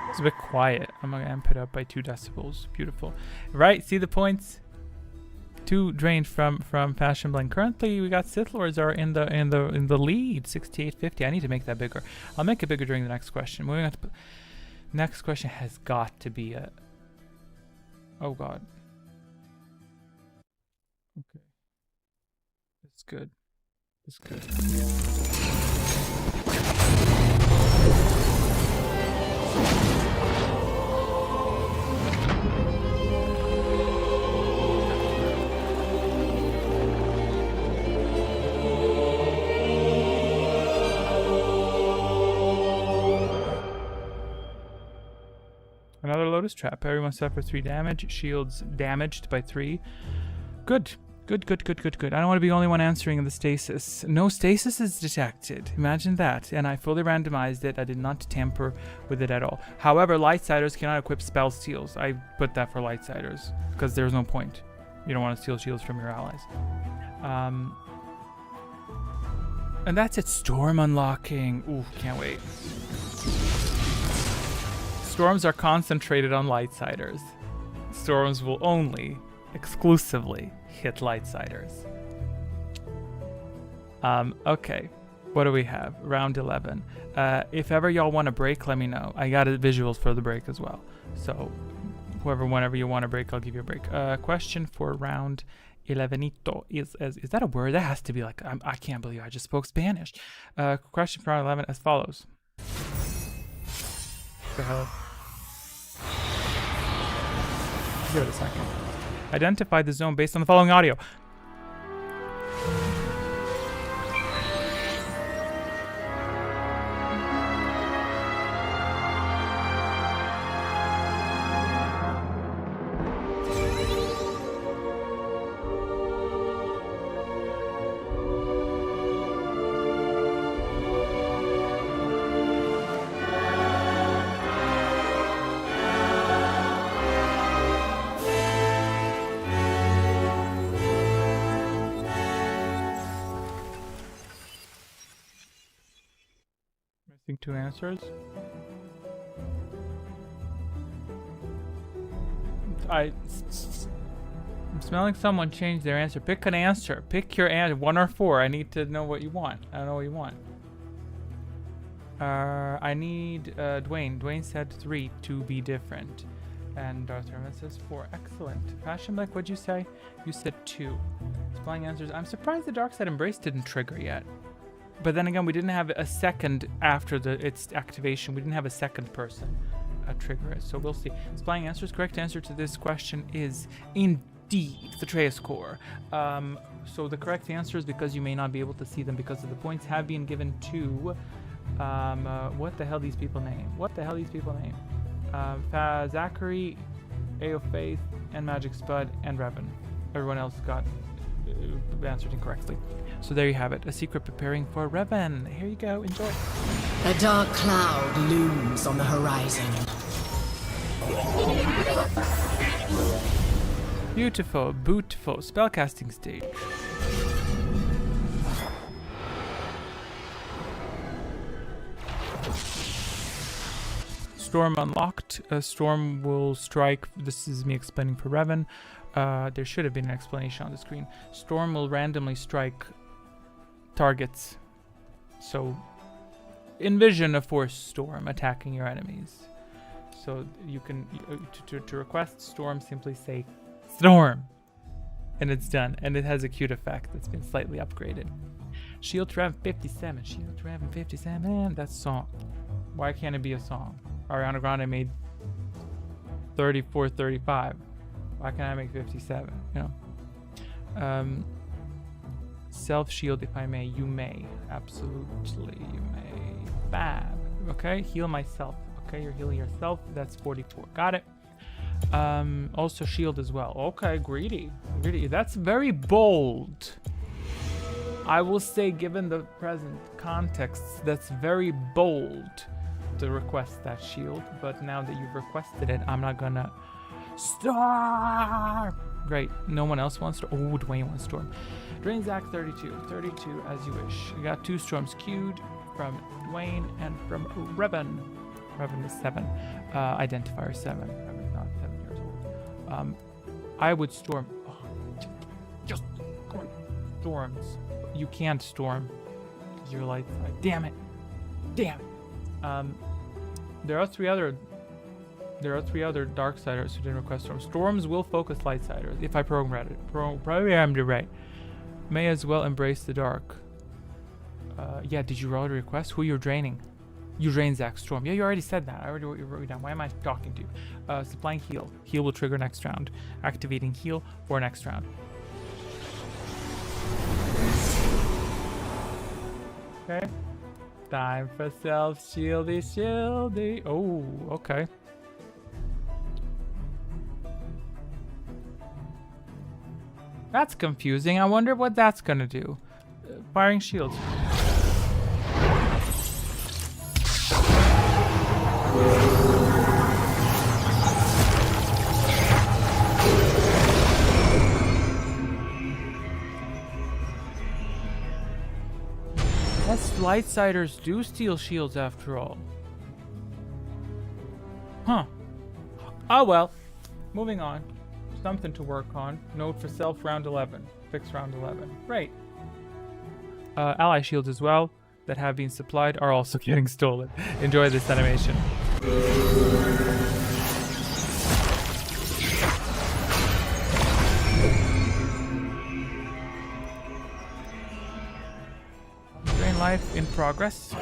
It's a bit quiet. I'm gonna amp it up by 2 decibels. Beautiful. Right, see the points? 2 drained from Fashion Blend. Currently, we got Sith Lords are in the lead, 6850. I need to make that bigger. I'll make it bigger during the next question. Moving on to next question has got to be a. Oh God. Okay. That's good. That's good. Another Lotus Trap. Everyone suffers 3 damage. Shields damaged by 3. Good. Good. I don't want to be the only one answering the stasis. No stasis is detected. Imagine that. And I fully randomized it. I did not tamper with it at all. However, Lightsiders cannot equip spell steals. I put that for Lightsiders because there's no point. You don't want to steal shields from your allies. And that's it. Storm unlocking. Ooh, can't wait. Storms are concentrated on Lightsiders. Storms will only, exclusively, hit Lightsiders. Okay. What do we have? Round 11. If ever y'all want a break, let me know. I got visuals for the break as well. So, whenever you want a break, I'll give you a break. Question for round 11ito is that a word? That has to be like, I can't believe I just spoke Spanish. Question for round 11 as follows. What the hell? Give it a second. Identify the zone based on the following audio. Missing 2 answers. I'm smelling someone change their answer. Pick an answer. Pick your answer. 1 or 4. I need to know what you want. I don't know what you want. I need Dwayne. Dwayne said 3 to be different. And Darth Herman says 4. Excellent. Fashion Black, what'd you say? You said 2. Supplying answers. I'm surprised the Dark Side Embrace didn't trigger yet. But then again, we didn't have a second after its activation. We didn't have a second person trigger it. So we'll see. Supplying answers. Correct answer to this question is indeed the Trace Core. So the correct answers, because you may not be able to see them because of the points, have been given to what the hell these people name? Zachary, Ao Faith, and Magic Spud, and Revan. Everyone else got answered incorrectly. So there you have it. A secret preparing for Revan. Here you go. Enjoy. A dark cloud looms on the horizon. Beautiful, beautiful spellcasting stage. Storm unlocked. A storm will strike. This is me explaining for Revan. There should have been an explanation on the screen. Storm will randomly strike targets. So envision a force storm attacking your enemies. So you can, to request storm, simply say storm. And it's done. And it has a cute effect that's been slightly upgraded. Shield Rev 57. Shield Rev 57. That's a song. Why can't it be a song? Ariana Grande made 34, 35. Why can't I make 57? You know. Self shield, if I may. You may. Absolutely, you may. Bad. Okay. Heal myself. Okay, you're healing yourself. That's 44. Got it. Also shield as well. Okay, greedy. Greedy. That's very bold. I will say, given the present context, that's very bold to request that shield. But now that you've requested it, I'm not gonna storm. Great. No one else wants to. Oh, Dwayne wants storm. Drain Zach 32. 32 as you wish. You got 2 storms queued from Dwayne and from Revan. Revan is 7. Identifier 7. Revan's not 7 years old. I would storm. Oh, just storms. You can't storm. Your light side. Damn it. Damn it. There are three other Darksiders who didn't request storms. Storms will focus Lightsiders if I programmed it right. May as well embrace the dark. Yeah, did you already request who you're draining? You drain Zach Storm. Yeah, you already said that. I already wrote it down. Why am I talking to you? Supplying heal. Heal will trigger next round. Activating heal for next round. Okay. Time for shieldy. Oh, okay. That's confusing. I wonder what that's gonna do. Firing shields. Yes, Lightsiders do steal shields after all. Huh. Oh well. Moving on. Something to work on. Note for self round 11. Fix round 11. Great. Ally shields as well that have been supplied are also getting stolen. Enjoy this animation. Drain life in progress.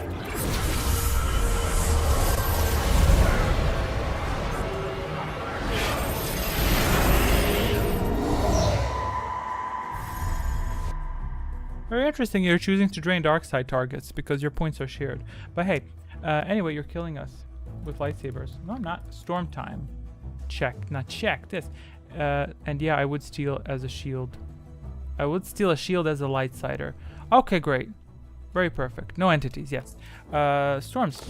Very interesting, you're choosing to drain dark side targets because your points are shared. But hey, anyway, you're killing us with lightsabers. No, I'm not. Storm time. Check. Not check. This. And yeah, I would steal as a shield. I would steal a shield as a lightsider. Okay, great. Very perfect. No entities, yes. Storms.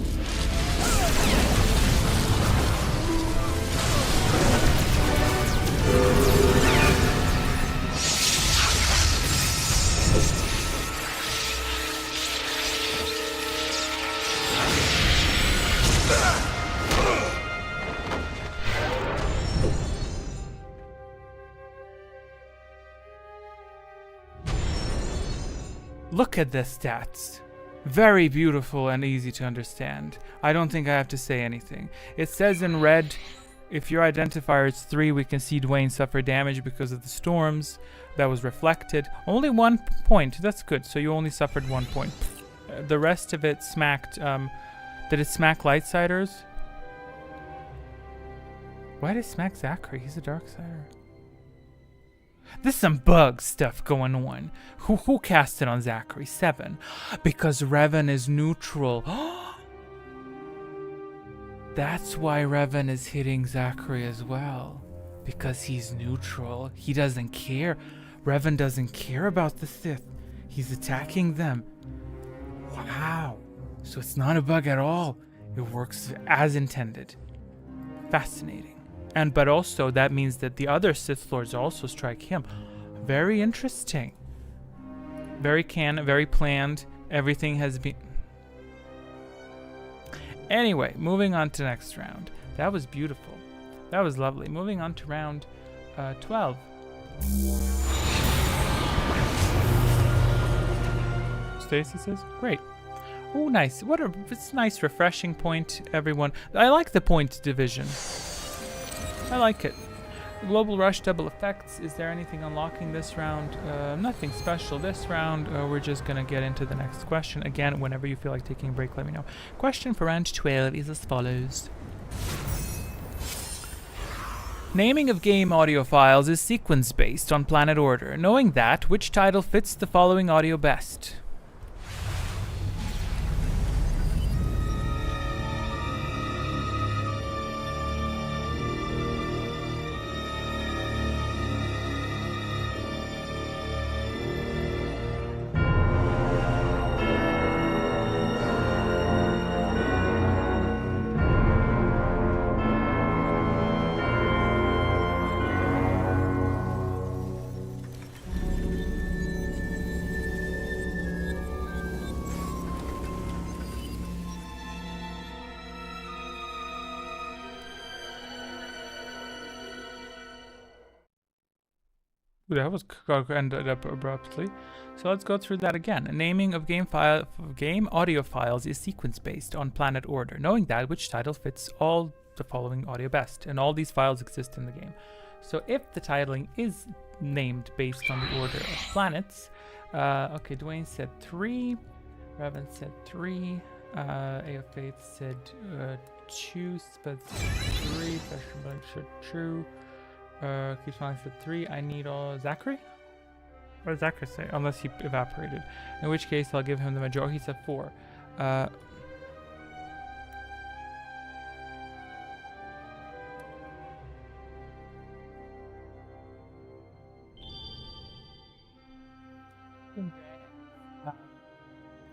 Look at the stats. Very beautiful and easy to understand. I don't think I have to say anything. It says in red, if your identifier is 3, we can see Dwayne suffer damage because of the storms. That was reflected. Only 1 point. That's good. So you only suffered 1 point. The rest of it smacked. Did it smack Lightsiders? Why did it smack Zachary? He's a Darksider. There's some bug stuff going on. Who cast it on Zachary? 7. Because Revan is neutral. That's why Revan is hitting Zachary as well. Because he's neutral. He doesn't care. Revan doesn't care about the Sith. He's attacking them. Wow. So it's not a bug at all. It works as intended. Fascinating. But also that means that the other Sith Lords also strike him. Very interesting. Very planned. Everything has been... Anyway, moving on to next round. That was beautiful. That was lovely. Moving on to round 12. Stacy says, great. Oh, nice. It's a nice refreshing point, everyone. I like the point division. I like it. Global Rush double effects. Is there anything unlocking this round? Nothing special this round. We're just gonna get into the next question. Again, whenever you feel like taking a break, let me know. Question for round 12 is as follows. Naming of game audio files is sequence based on planet order. Knowing that, which title fits the following audio best? That was ended up abruptly. So let's go through that again. Naming of game audio files is sequence based on planet order. Knowing that, which title fits all the following audio best, and all these files exist in the game. So if the titling is named based on the order of planets, okay, Dwayne said 3, Revan said 3, A of Faith said 2, Sped said 3, Fashion said 2. Keep smiling said 3. I need all Zachary? What did Zachary say? Unless he evaporated. In which case I'll give him the majority. He said 4.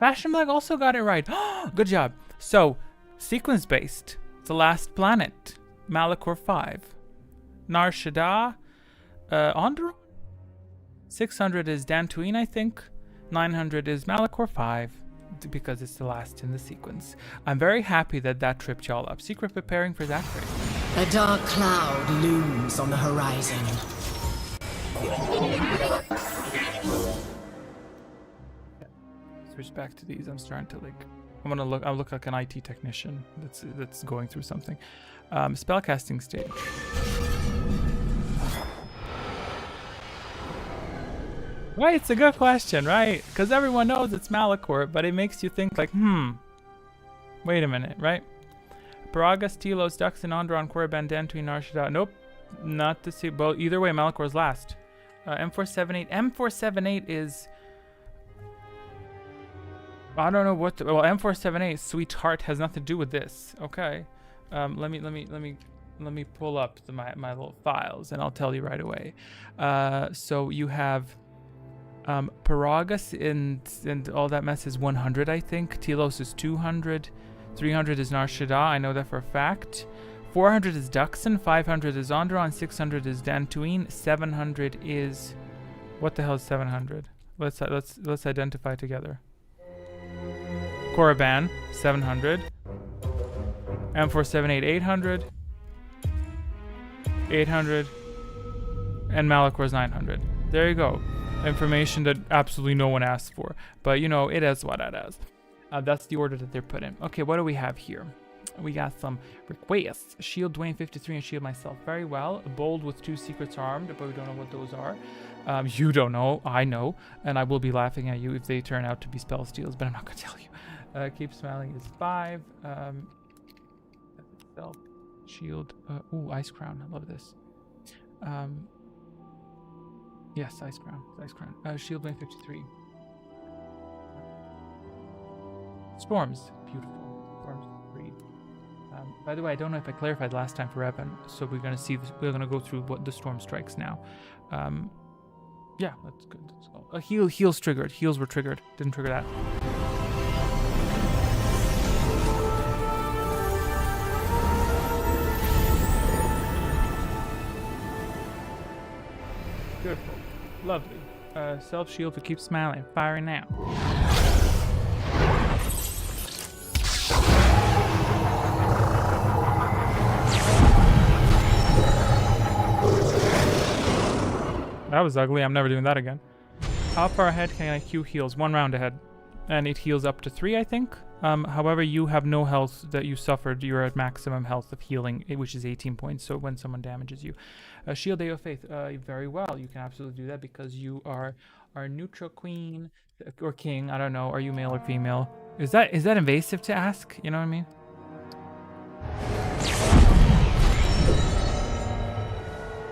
Fashion Black also got it right. Good job. So, sequence based. The Last Planet. Malachor 5. Nar Shaddaa, Onderon? 600 is Dantooine, I think. 900 is Malachor 5, because it's the last in the sequence. I'm very happy that tripped y'all up. Secret preparing for Zachary. A dark cloud looms on the horizon. Switch back to these. I'm starting to like. I look like an IT technician that's going through something. Spellcasting stage. Right, it's a good question, right? Because everyone knows it's Malachor, but it makes you think like, wait a minute, right? Paragas, Telos, Duxon, Onderon, Korriban, Dantooine, Nar Shaddaa. Nope, not to see. Well, either way, Malachor's last. M478. M478 is. I don't know what. Well, M478, Sweetheart, has nothing to do with this. Okay, let me pull up my little files, and I'll tell you right away. So you have. Paragas and all that mess is 100, I think. Telos is 200. 300 is Nar Shaddaa, I know that for a fact. 400 is Duxon. 500 is Onderon. 600 is Dantooine. 700 is... What the hell is 700? Let's identify together. Korriban, 700. M478, 800. 800. And Malachor's 900. There you go. Information that absolutely no one asked for, but you know, it is what it is. That's the order that they're put in. Okay, what do we have here? We got some requests. Shield Dwayne 53 and shield myself. Very well. Bold with 2 secrets armed, but we don't know what those are. You don't know. I know, and I will be laughing at you if they turn out to be spell steals, but I'm not gonna tell you. Keep smiling is 5. Self shield. Ooh, ice crown. I love this. Yes, Ice Crown. Ice Crown. Shield Lane 53. Storms. Beautiful. Storms 3. By the way, I don't know if I clarified last time for Evan, so we're gonna see this. We're gonna go through what the storm strikes now. Yeah, that's good. Let's go. Heals triggered. Heals were triggered. Didn't trigger that. Beautiful. Lovely. Self-shield to keep smiling. Firing now. That was ugly. I'm never doing that again. How far ahead can I Q heals? 1 round ahead. And it heals up to 3, I think. However, you have no health that you suffered. You're at maximum health of healing, which is 18 points. So when someone damages you. Shield Day of Faith. Very well. You can absolutely do that because you are our neutral queen or king. I don't know. Are you male or female? Is that invasive to ask? You know what I mean?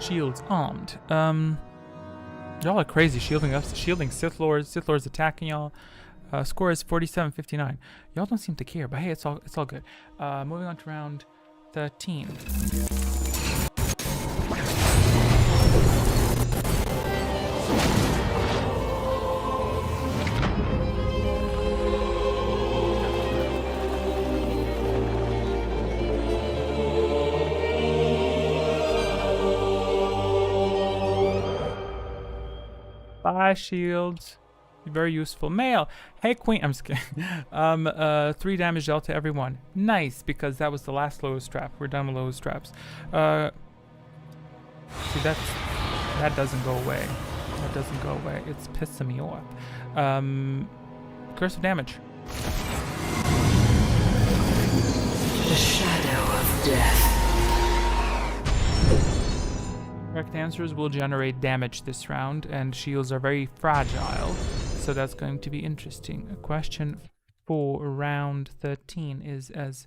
Shields armed. Y'all are crazy shielding us. Shielding Sith Lords. Sith Lords attacking y'all. Score is 47-59. Y'all don't seem to care, but hey, it's all good. Moving on to round 13. Bye, shields. Very useful. Male. Hey, queen. I'm just kidding. 3 damage dealt to everyone. Nice, because that was the last lowest strap. We're done with lowest straps. See, that doesn't go away. That doesn't go away. It's pissing me off. Curse of damage. The shadow of death. Correct answers will generate damage this round, and shields are very fragile, so that's going to be interesting. A question for round 13 is as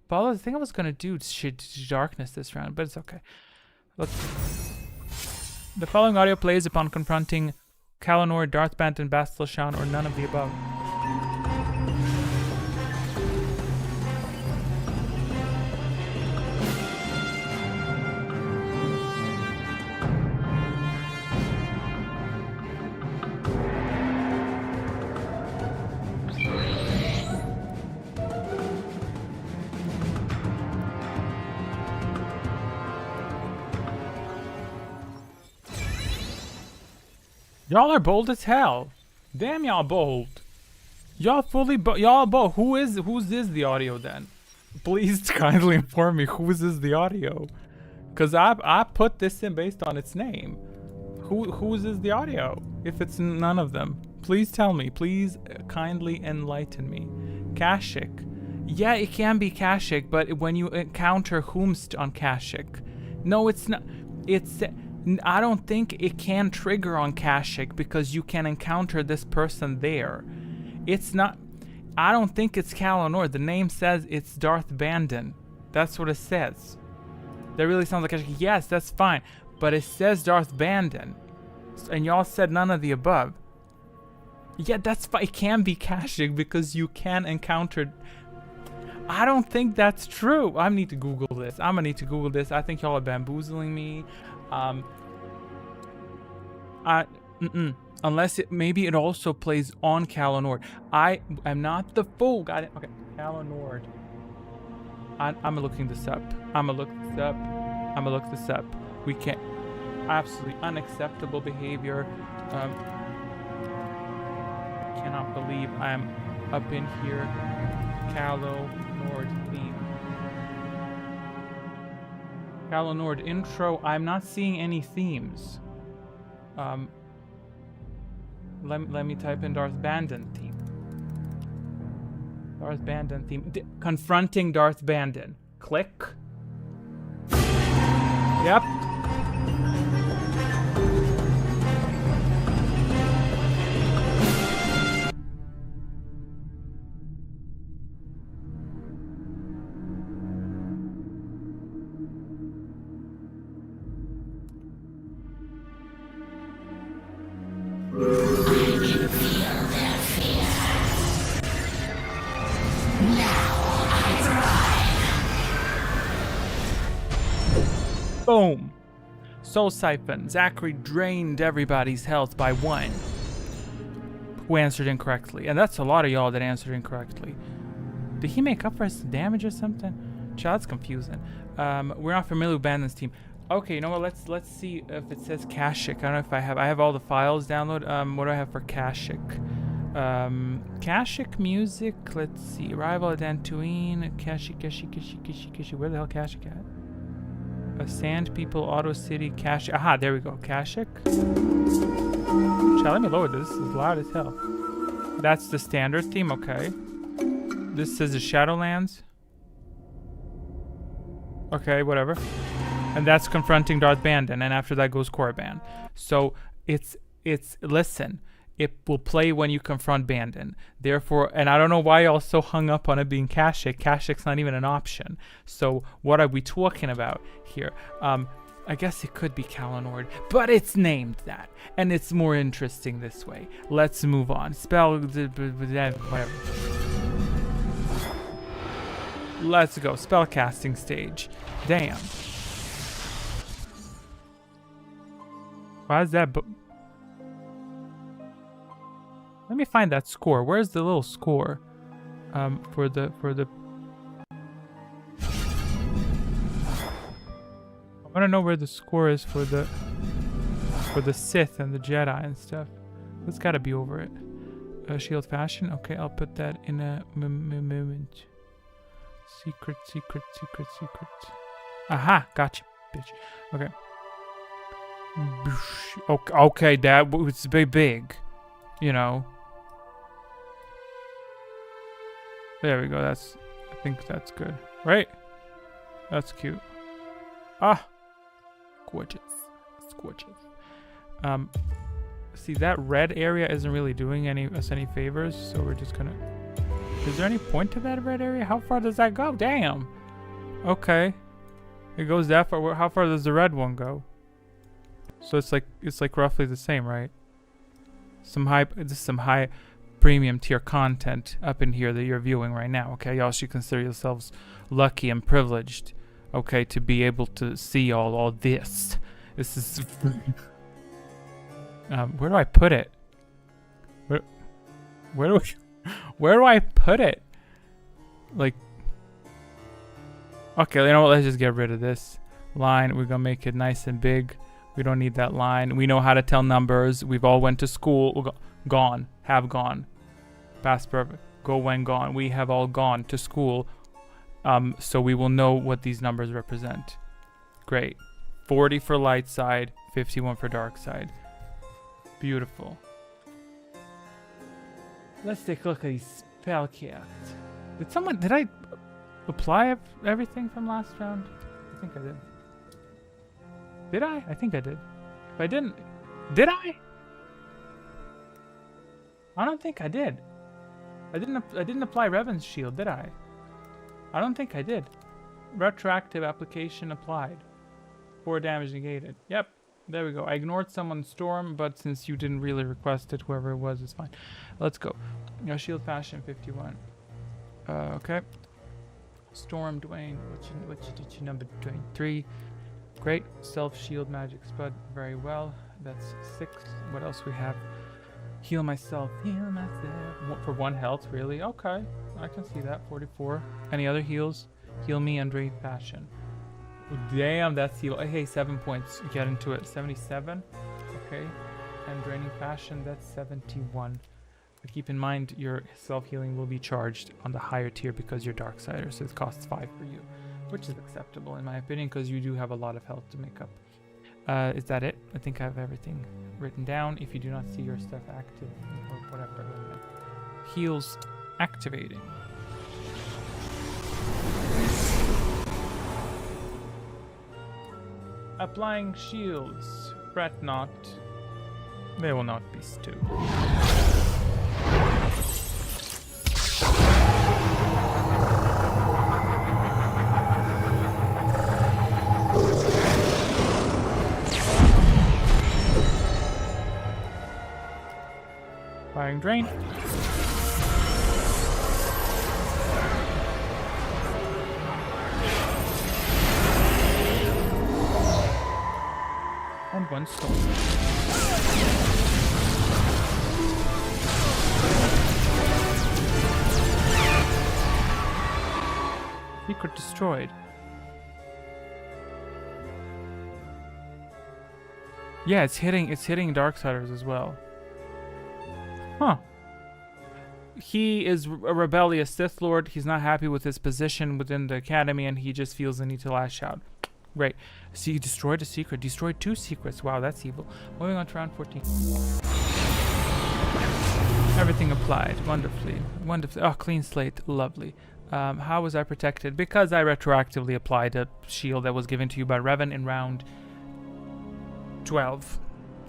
follows. I think I was going to do darkness this round, but it's okay. Look. The following audio plays upon confronting Kalanor, Darthband, and Bastilshan, or none of the above. Y'all are bold as hell. Damn, y'all bold. Y'all fully y'all bold. Whose is the audio then? Please kindly inform me whose is the audio, cause I put this in based on its name. Whose is the audio? If it's none of them, please tell me. Please kindly enlighten me. Kashyyyk. Yeah, it can be Kashyyyk, but when you encounter whomst on Kashyyyk, no, it's not. It's. I don't think it can trigger on Kashyyyk because you can encounter this person there. It's not. I don't think it's Kalanor. The name says it's Darth Bandon. That's what it says. That really sounds like Kashyyyk. Yes, that's fine. But it says Darth Bandon. And y'all said none of the above. Yeah, that's fine. It can be Kashyyyk because you can encounter. I don't think that's true. I need to Google this. I'm gonna need to Google this. I think y'all are bamboozling me. Unless maybe it also plays on Kalanor. I am not the fool. Got it. Okay, Kalanor. I'm looking this up. I'm gonna look this up. We can't. Absolutely unacceptable behavior. Cannot believe I'm up in here. Kalanor theme. Kalanor intro. I'm not seeing any themes. Let me type in Darth Bandon theme. Darth Bandon theme. Confronting Darth Bandon. Click. Yep. Boom. Soul Siphon. Zachary drained everybody's health by 1 who answered incorrectly. And that's a lot of y'all that answered incorrectly. Did he make up for his damage or something? Child's confusing. We're not familiar with Bandon's team. Okay, you know what? Let's see if it says Kashyyyk. I don't know if I have all the files download. What do I have for Kashyyyk? Kashyyyk music. Let's see. Arrival at Dantooine. Kashyyyk. Where the hell Kashyyyk at? Sand People, Auto City, Kashyyyk. Aha, there we go. Kashyyyk. Let me lower this. This is loud as hell. That's the standard theme. Okay. This says the Shadowlands. Okay, whatever. And that's confronting Darth Bandon, and after that goes Korriban. So it's listen. It will play when you confront Bandon. Therefore, and I don't know why y'all so hung up on it being Kashyyyk. Kashyyy's not even an option. So what are we talking about here? I guess it could be Kalanor, but it's named that, and it's more interesting this way. Let's move on. Spell whatever. Let's go. Spellcasting stage. Damn. Why is that? Let me find that score. Where's the little score? For the. I want to know where the score is for the Sith and the Jedi and stuff. That's got to be over it. Shield fashion. Okay, I'll put that in a moment. Secret. Aha, gotcha, bitch. Okay. Okay, okay, that was big, you know. There we go. I think that's good, right? That's cute. Ah, gorgeous. It's gorgeous. See, that red area isn't really doing us any favors, so we're just gonna. Is there any point to that red area? How far does that go? Damn. Okay. It goes that far. How far does the red one go? So it's like roughly the same, right? This is some high premium tier content up in here that you're viewing right now. Okay, y'all should consider yourselves lucky and privileged. Okay, to be able to see all this. This is. Where do I put it? Where do I put it? Like. Okay, you know what? Let's just get rid of this line. We're gonna make it nice and big. We don't need that line. We know how to tell numbers. We've all went to school. Gone. Have gone. Past perfect. Go when gone. We have all gone to school. So we will know what these numbers represent. Great. 40 for light side. 51 for dark side. Beautiful. Let's take a look at these spell casts. Did I apply everything from last round? I think I did. Did I? I think I did. If I didn't, did I? I don't think I did. I didn't apply Revan's shield, did I? I don't think I did. Retroactive application applied. 4 damage negated. Yep. There we go. I ignored someone's storm, but since you didn't really request it, whoever it was, it's fine. Let's go. Your shield passion 51. Okay. Storm Dwayne. What's your number? Dwayne 3. Great. Self shield magic spud. Very well. That's 6. What else we have? Heal myself. Heal myself. For 1 health, really? Okay. I can see that. 44. Any other heals? Heal me and Drain Passion. Damn, that's heal. Hey, 7 points. Get into it. 77. Okay. And Draining Passion, that's 71. But keep in mind, your self-healing will be charged on the higher tier because you're Darksider, so it costs 5 for you. Which is acceptable in my opinion, because you do have a lot of health to make up. Is that it? I think I have everything written down. If you do not see your stuff active, or whatever. Heals activating. Applying shields. Fret not. They will not be stewed. Firing drain. And 1 stone. Secret destroyed. Yeah, it's hitting Darksiders as well. Huh. He is a rebellious Sith Lord. He's not happy with his position within the academy, and he just feels the need to lash out. Great. So you destroyed a secret. Destroyed 2 secrets. Wow, that's evil. Moving on to round 14. Everything applied. Wonderfully. Wonderfully. Oh, clean slate. Lovely. How was I protected? Because I retroactively applied a shield that was given to you by Revan in round 12.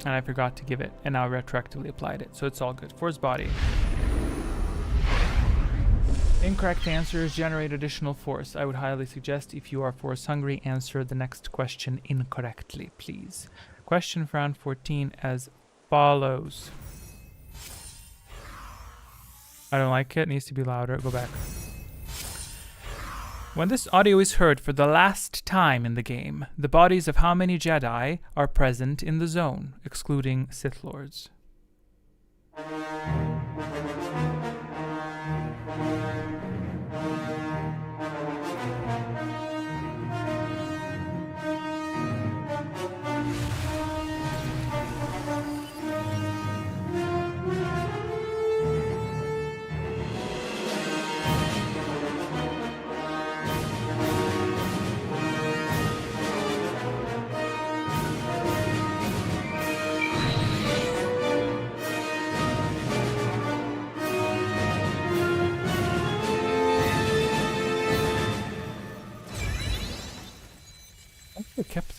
And I forgot to give it. And now I retroactively applied it. So it's all good. Force body. Incorrect answers generate additional force. I would highly suggest if you are force hungry, answer the next question incorrectly, please. Question for round 14 as follows. I don't like it. It needs to be louder. Go back. When this audio is heard for the last time in the game, the bodies of how many Jedi are present in the zone, excluding Sith Lords?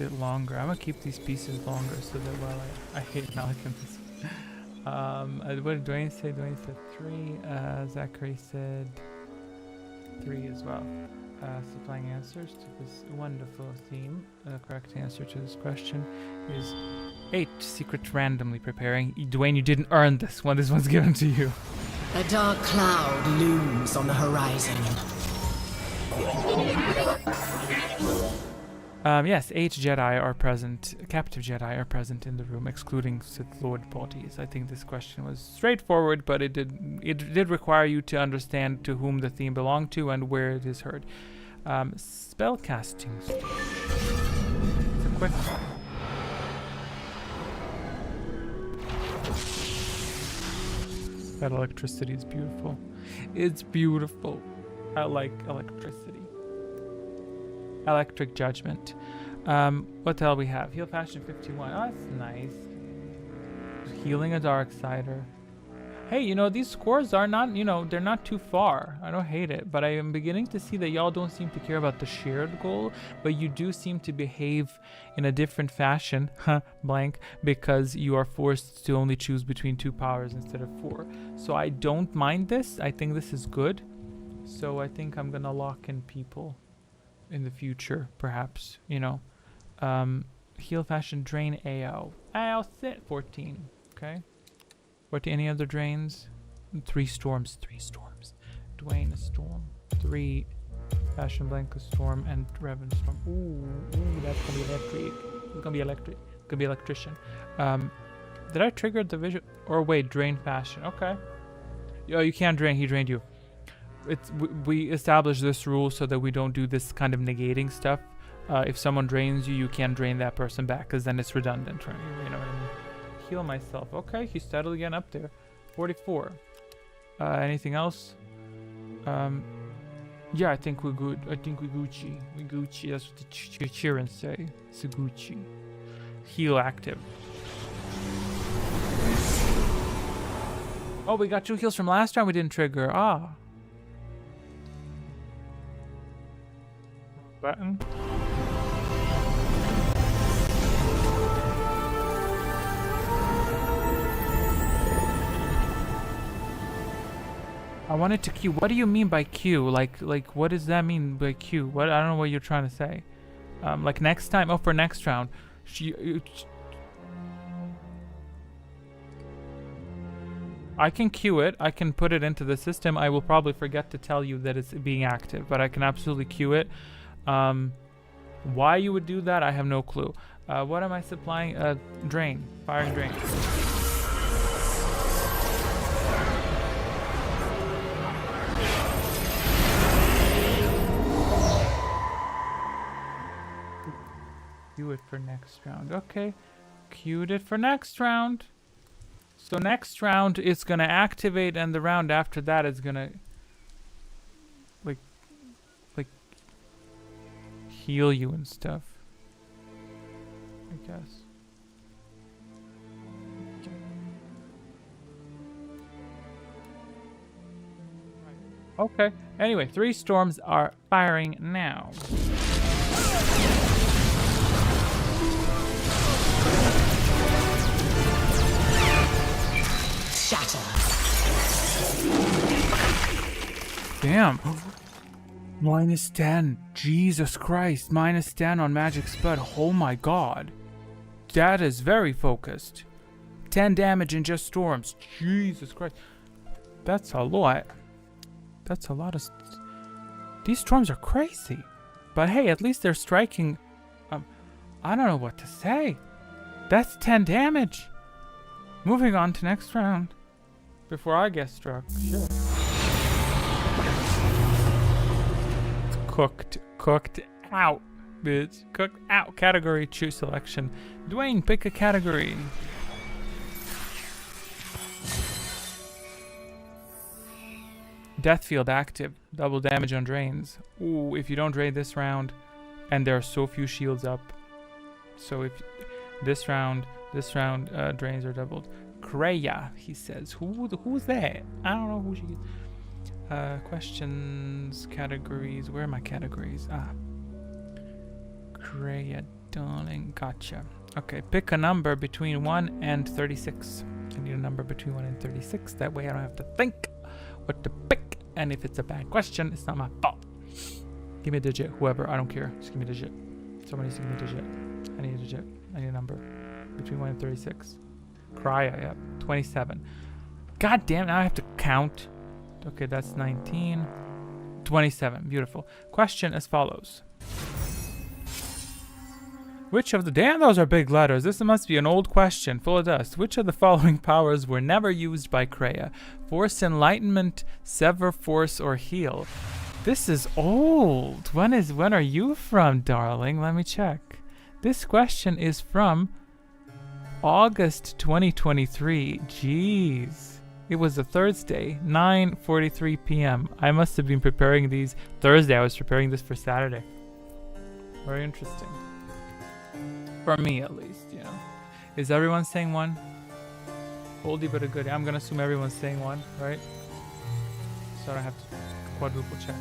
it longer. I'm gonna keep these pieces longer so that while I hate Malcolm's. What did Dwayne say? Dwayne said 3. Zachary said 3 as well. Supplying answers to this wonderful theme. The correct answer to this question is 8. Secret randomly preparing. Dwayne, you didn't earn this one. This one's given to you. A dark cloud looms on the horizon. Yes, 8 Jedi are present. Captive Jedi are present in the room, excluding Sith Lord bodies. I think this question was straightforward, but it did require you to understand to whom the theme belonged to and where it is heard. Spellcasting stage. It's a quick one. That electricity is beautiful. It's beautiful. I like electricity. Electric Judgment. What the hell we have? Heal Fashion 51. Oh, that's nice. Healing a Darksider. Hey, you know, these scores are not, you know, they're not too far. I don't hate it, but I am beginning to see that y'all don't seem to care about the shared goal, but you do seem to behave in a different fashion, blank, because you are forced to only choose between 2 powers instead of 4. So I don't mind this. I think this is good. So I think I'm gonna lock in people in the future, perhaps, you know. Heal Fashion Drain AO. I'll sit 14. Okay. What any other drains? 3 storms. 3 storms. Dwayne a storm. 3 Fashion Blank a storm and Revan storm. Ooh, that's gonna be electric. It's gonna be electric. It's gonna be electrician. Did I trigger the vision? Or wait, drain Fashion. Okay. Oh, you can't drain. He drained you. We established this rule so that we don't do this kind of negating stuff. If someone drains you, you can't drain that person back, because then it's redundant, right? You know what I mean? Heal myself. Okay, he's steadily getting up there. 44. Anything else? Yeah, I think we're good. I think we Gucci. We Gucci. That's what the Chirans say. It's a Gucci. Heal active. Oh, we got 2 heals from last time we didn't trigger. Ah. Button. I wanted to queue. What do you mean by queue? Like what does that mean by queue? What, I don't know what you're trying to say. Like next time. Oh, for next round. I can queue it. I can put it into the system. I will probably forget to tell you that it's being active, but I can absolutely queue it. Why you would do that, I have no clue. What am I supplying? Drain. Firing drain. Queue it for next round. Okay. Queued it for next round. So next round it's gonna activate, and the round after that is gonna like heal you and stuff, I guess. Okay. Anyway, 3 storms are firing now. Shatter. Damn. -10. Jesus Christ. -10 on Magic Spud. Oh my god. That is very focused. 10 damage in just storms. Jesus Christ. That's a lot. That's a lot of... These storms are crazy. But hey, at least they're striking... I don't know what to say. That's 10 damage. Moving on to next round. Before I get struck. Shit. Cooked out, bitch. Cooked out. Category choose selection. Dwayne, pick a category. Death field active. Double damage on drains. Ooh, if you don't drain this round, and there are so few shields up. So if this round drains are doubled. Kreia, he says. Who's that? I don't know who she is. Questions, categories. Where are my categories? Kreia darling. Gotcha. Okay, pick a number between 1 and 36. I need a number between 1 and 36. That way I don't have to think what to pick. And if it's a bad question, it's not my fault. Give me a digit. Whoever. I don't care. Just give me a digit. Somebody just give me a digit. I need a digit. I need a number. Between 1 and 36. Crya, yep. 27. God damn, now I have to count. Okay, that's 19. 27. Beautiful. Question as follows. Which of the... Damn, those are big letters. This must be an old question, full of dust. Which of the following powers were never used by Kreia? Force Enlightenment, Sever Force, or Heal? This is old. When are you from, darling? Let me check. This question is from August 2023. Jeez. It was a Thursday, 9:43 p.m. I must have been preparing these Thursday. I was preparing this for Saturday. Very interesting. For me, at least, you know. Is everyone saying 1? Oldie but a goodie. I'm gonna assume everyone's saying 1, right? So I don't have to quadruple check.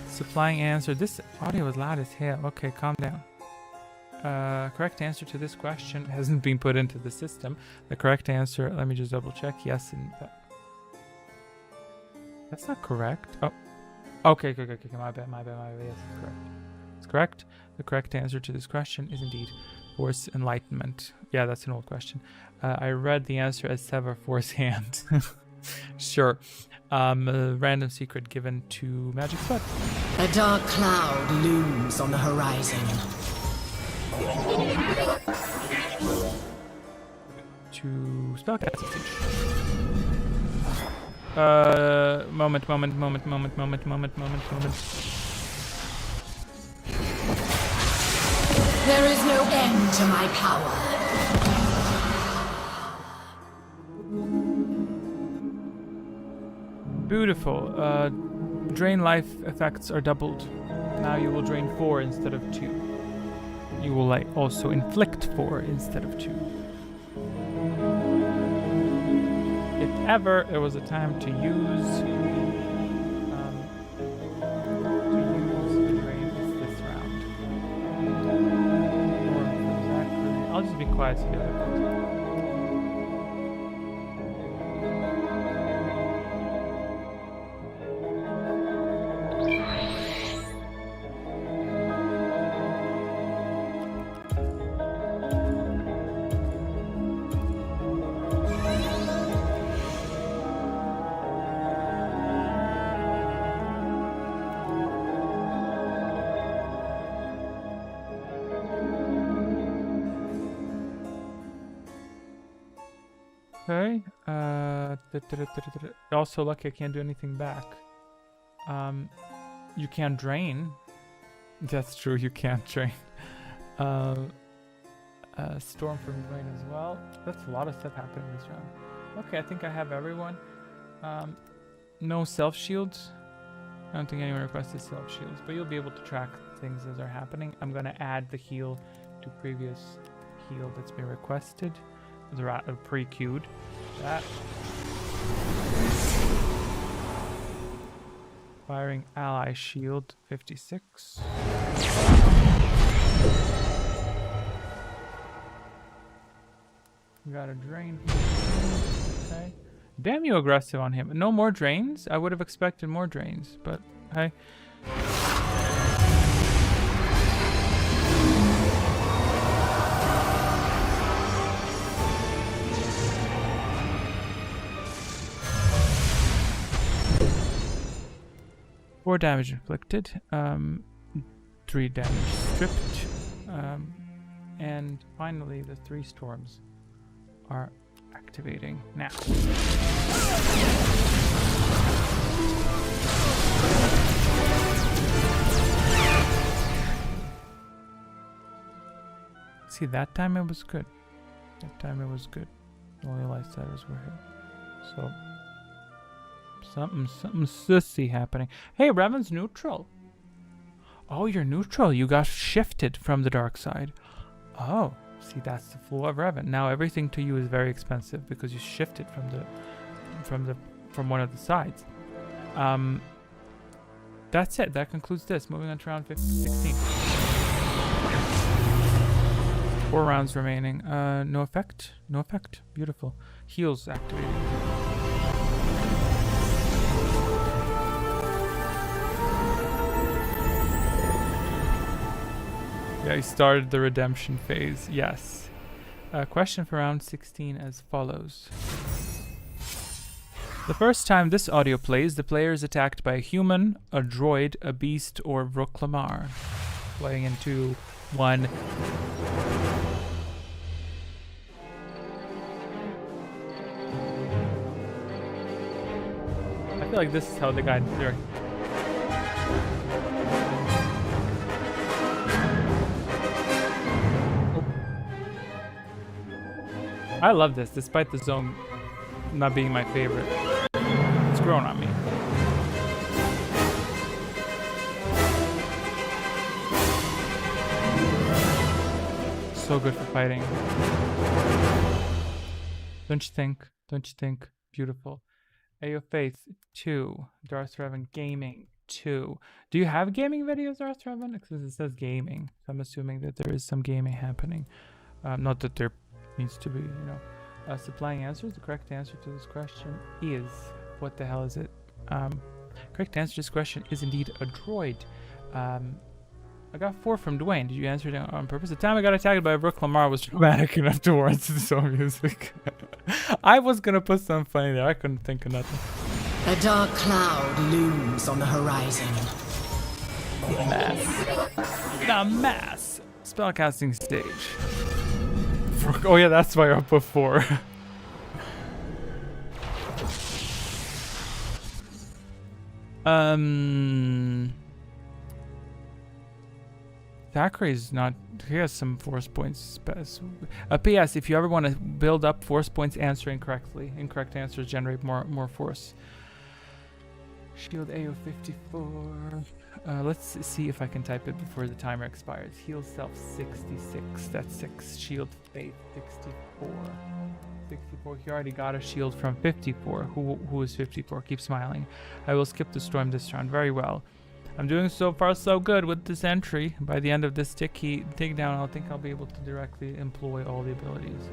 Supplying answer. This audio is loud as hell. Okay, calm down. Correct answer to this question hasn't been put into the system. The correct answer, let me just double check. Yes, and that's not correct. Oh, okay, my bad. Yes, it's correct. It's correct. The correct answer to this question is indeed Force Enlightenment. Yeah, that's an old question. I read the answer as Sever Force Hand. Sure. A random secret given to Magic Sweat. A dark cloud looms on the horizon. To spellcasting stage. Moment. There is no end to my power. Beautiful. Drain life effects are doubled. Now you will drain 4 instead of 2. You will also inflict 4 instead of 2. If ever there was a time to use the drain, it's this round. Or exactly. I'll just be quiet so you get it. Okay. Also lucky I can't do anything back. You can't drain. That's true, you can't drain. Storm from rain as well. That's a lot of stuff happening this round. Okay, I think I have everyone. No self-shields. I don't think anyone requested self-shields, but you'll be able to track things as they're happening. I'm gonna add the heal to previous heal that's been requested. Pre-queued. That. Firing ally shield 56. Got a drain. Okay. Damn you aggressive on him. No more drains? I would have expected more drains, but hey. Four damage inflicted, 3 damage stripped, and finally the 3 storms are activating now. See, that time it was good. That time it was good. The only lifestyles were hit. So something sissy happening. Hey, Revan's neutral. Oh, you're neutral. You got shifted from the dark side. Oh, see, that's the flaw of Revan. Now everything to you is very expensive because you shifted from one of the sides. That's it. That concludes this. Moving on to round 16. 4 rounds remaining. No effect. No effect. Beautiful. Heals activated. Yeah, he started the redemption phase. Yes. Question for round 16 as follows. The first time this audio plays, the player is attacked by a human, a droid, a beast, or Vrooklamar. Playing in 2, 1. I feel like this is how the guy there. I love this, despite the zone not being my favorite. It's grown on me. So good for fighting. Don't you think? Don't you think? Beautiful. Ayo Faith 2. Darth Revan Gaming 2. Do you have gaming videos, Darth Revan? Because it says gaming. So I'm assuming that there is some gaming happening. Not that there needs to be, you know. Supplying answers. The correct answer to this question is... What the hell is it? Correct answer to this question is indeed a droid. I got 4 from Dwayne. Did you answer it on purpose? The time I got attacked by a Vrooklamar was dramatic enough to warrant this own music. I was gonna put something funny there. I couldn't think of nothing. A dark cloud looms on the horizon. Mass. The mass. Spellcasting stage. Oh yeah, that's why I put 4. Zachary's not. He has some force points. P.S. If you ever want to build up force points, answer incorrectly. Incorrect answers generate more force. Shield AO 54. Let's see if I can type it before the timer expires. Heal self 66. That's 6. Shield faith 64. 64. He already got a shield from 54. Who is 54? Keep smiling. I will skip the storm this round. Very well. I'm doing so far so good with this entry. By the end of this dig down, I think I'll be able to directly employ all the abilities.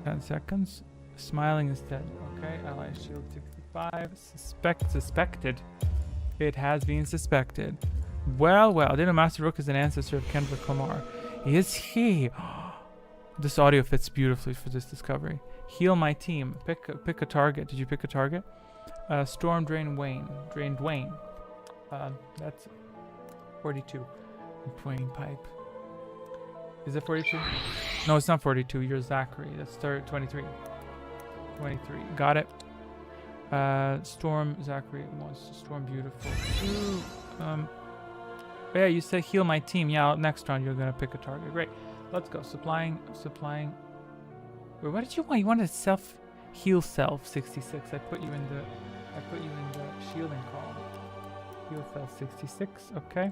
10 seconds. Smiling is dead. Okay, ally shield 65. Suspected. It has been suspected. Well, Dino Master Rook is an ancestor of Ken Vrooklamar. Is he? This audio fits beautifully for this discovery. Heal my team. Pick a target. Did you pick a target? Storm Drain Dwayne. That's 42. Dwayne Pipe. Is it 42? No, it's not 42. You're Zachary. That's 23. 23. Got it. Storm Zachary once. Storm Beautiful. Yeah, you said heal my team. Yeah, next round you're gonna pick a target. Great. Let's go. Supplying. Wait, what did you want? You wanted heal self 66. I put you in the shielding column. Heal self 66. Okay.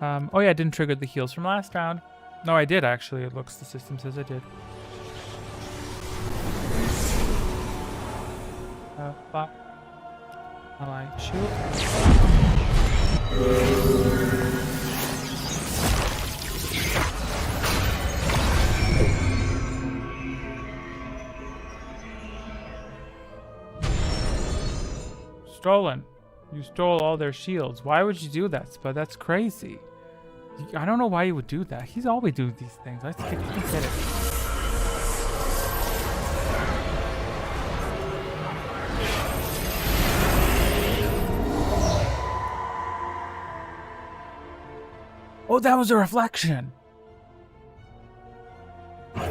Oh yeah, I didn't trigger the heals from last round. No, I did actually. It looks. The system says I did. 5. Ally shield. Stolen. You stole all their shields. Why would you do that, Spud? That's crazy. I don't know why you would do that. He's always doing these things. I can't get it. Oh, that was a reflection. I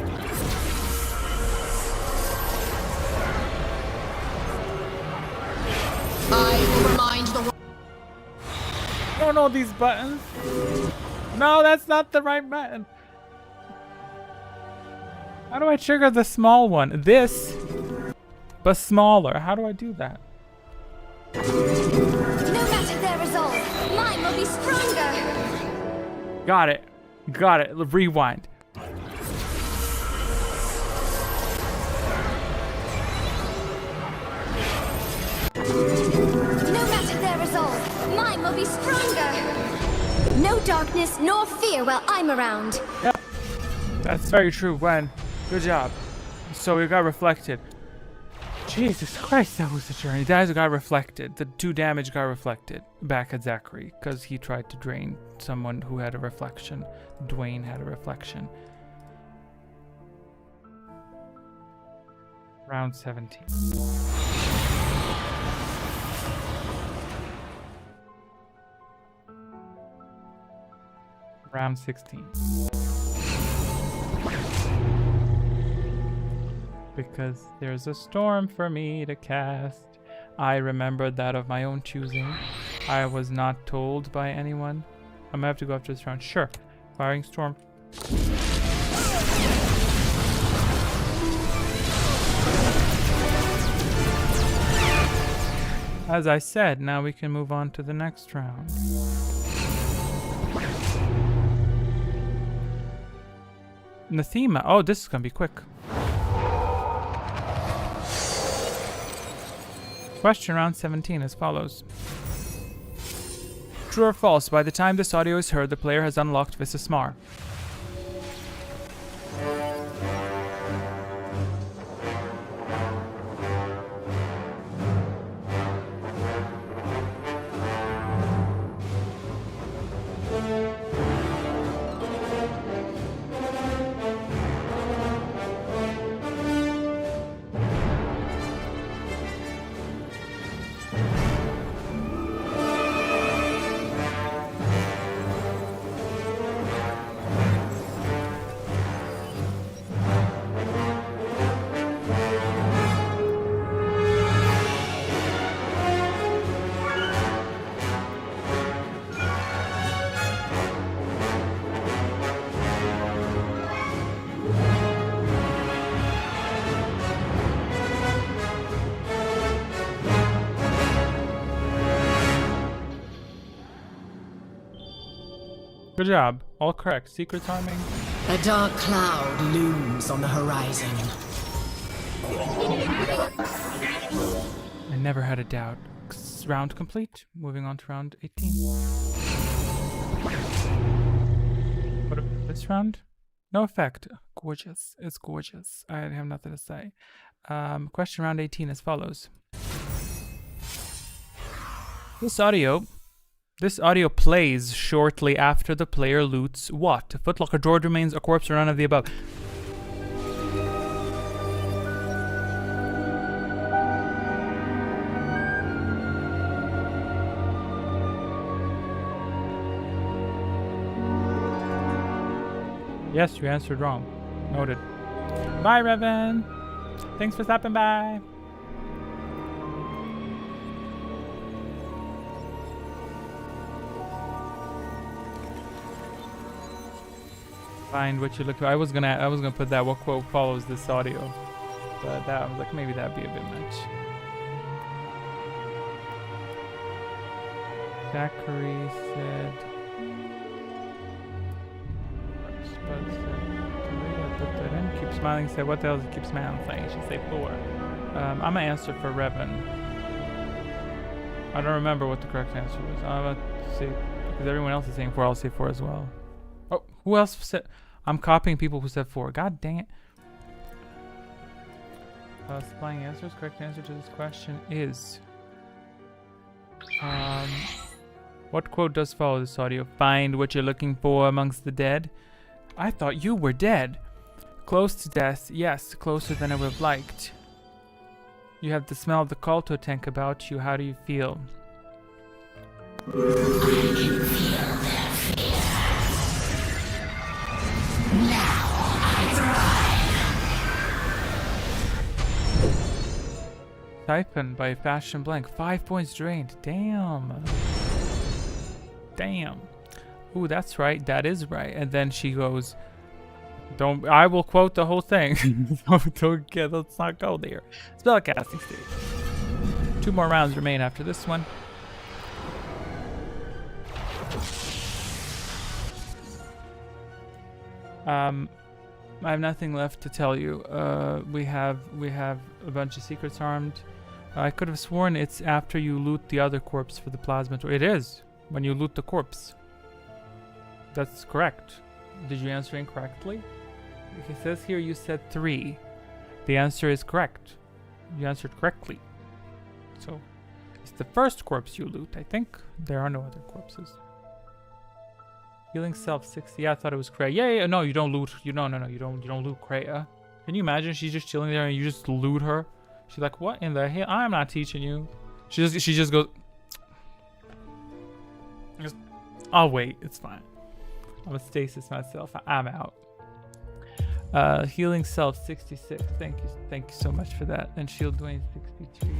will remind the world. I don't know these buttons. No, that's not the right button. How do I trigger the small one? This, but smaller. How do I do that? No matter their resolve, mine will be stronger. Got it. Rewind. No matter their resolve, mine will be stronger. No darkness nor fear while I'm around. Yep. That's very true, Gwen. Good job. So we got reflected. Jesus Christ, that was a journey. That got reflected. The 2 damage got reflected back at Zachary because he tried to drain someone who had a reflection. Dwayne had a reflection. Round 17. Round 16. Because there's a storm for me to cast. I remembered that of my own choosing. I was not told by anyone. I'm gonna have to go after this round. Sure. Firing storm. As I said, now we can move on to the next round. Nathema. Oh, this is gonna be quick. Question round 17 as follows. True or false, by the time this audio is heard, the player has unlocked Visismar. Good job. All correct. Secret timing. A dark cloud looms on the horizon. I never had a doubt. Round complete. Moving on to round 18. What about this round? No effect. Gorgeous. It's gorgeous. I have nothing to say. Question round 18 as follows. This audio plays shortly after the player loots what? A footlocker, droid remains, a corpse, or none of the above. Yes, you answered wrong. Noted. Bye, Revan. Thanks for stopping by. Find what you look for. I was gonna put that what quote follows this audio, but that I was like maybe that'd be a bit much. Zachary said. Spud said. Put that in. Keep smiling. Said what the hell does keep smiling say? She say 4. I'm gonna answer for Revan. I don't remember what the correct answer was. I'm about to say because everyone else is saying 4. I'll say 4 as well. Oh, who else said? I'm copying people who said 4. God dang it. Supplying answers. Correct answer to this question is. What quote does follow this audio? Find what you're looking for amongst the dead. I thought you were dead. Close to death. Yes, closer than I would have liked. You have the smell of the Kalto tank about you. How do you feel? I can feel their fear. Now I thrive. Siphon by Fashion Blank. 5 points drained. Damn. Damn. Ooh, that's right. That is right. And then she goes, "Don't." I will quote the whole thing. Don't get. Let's not go there. Spellcasting stage. 2 more rounds remain after this one. I have nothing left to tell you. We have a bunch of secrets armed. I could have sworn it's after you loot the other corpse for the plasma. It is when you loot the corpse. That's correct. Did you answer incorrectly? It says here you said 3. The answer is correct. You answered correctly. So, it's the first corpse you loot, I think. There are no other corpses. Healing self 60. Yeah, I thought it was Kreia. Yeah, no, you don't loot. You don't loot Kreia. Can you imagine she's just chilling there and you just loot her? She's like, what in the hell? I'm not teaching you. She just goes. I'll wait. It's fine. I'm gonna stasis myself. I'm out. Healing self 66. Thank you so much for that. And shield Dwayne 63.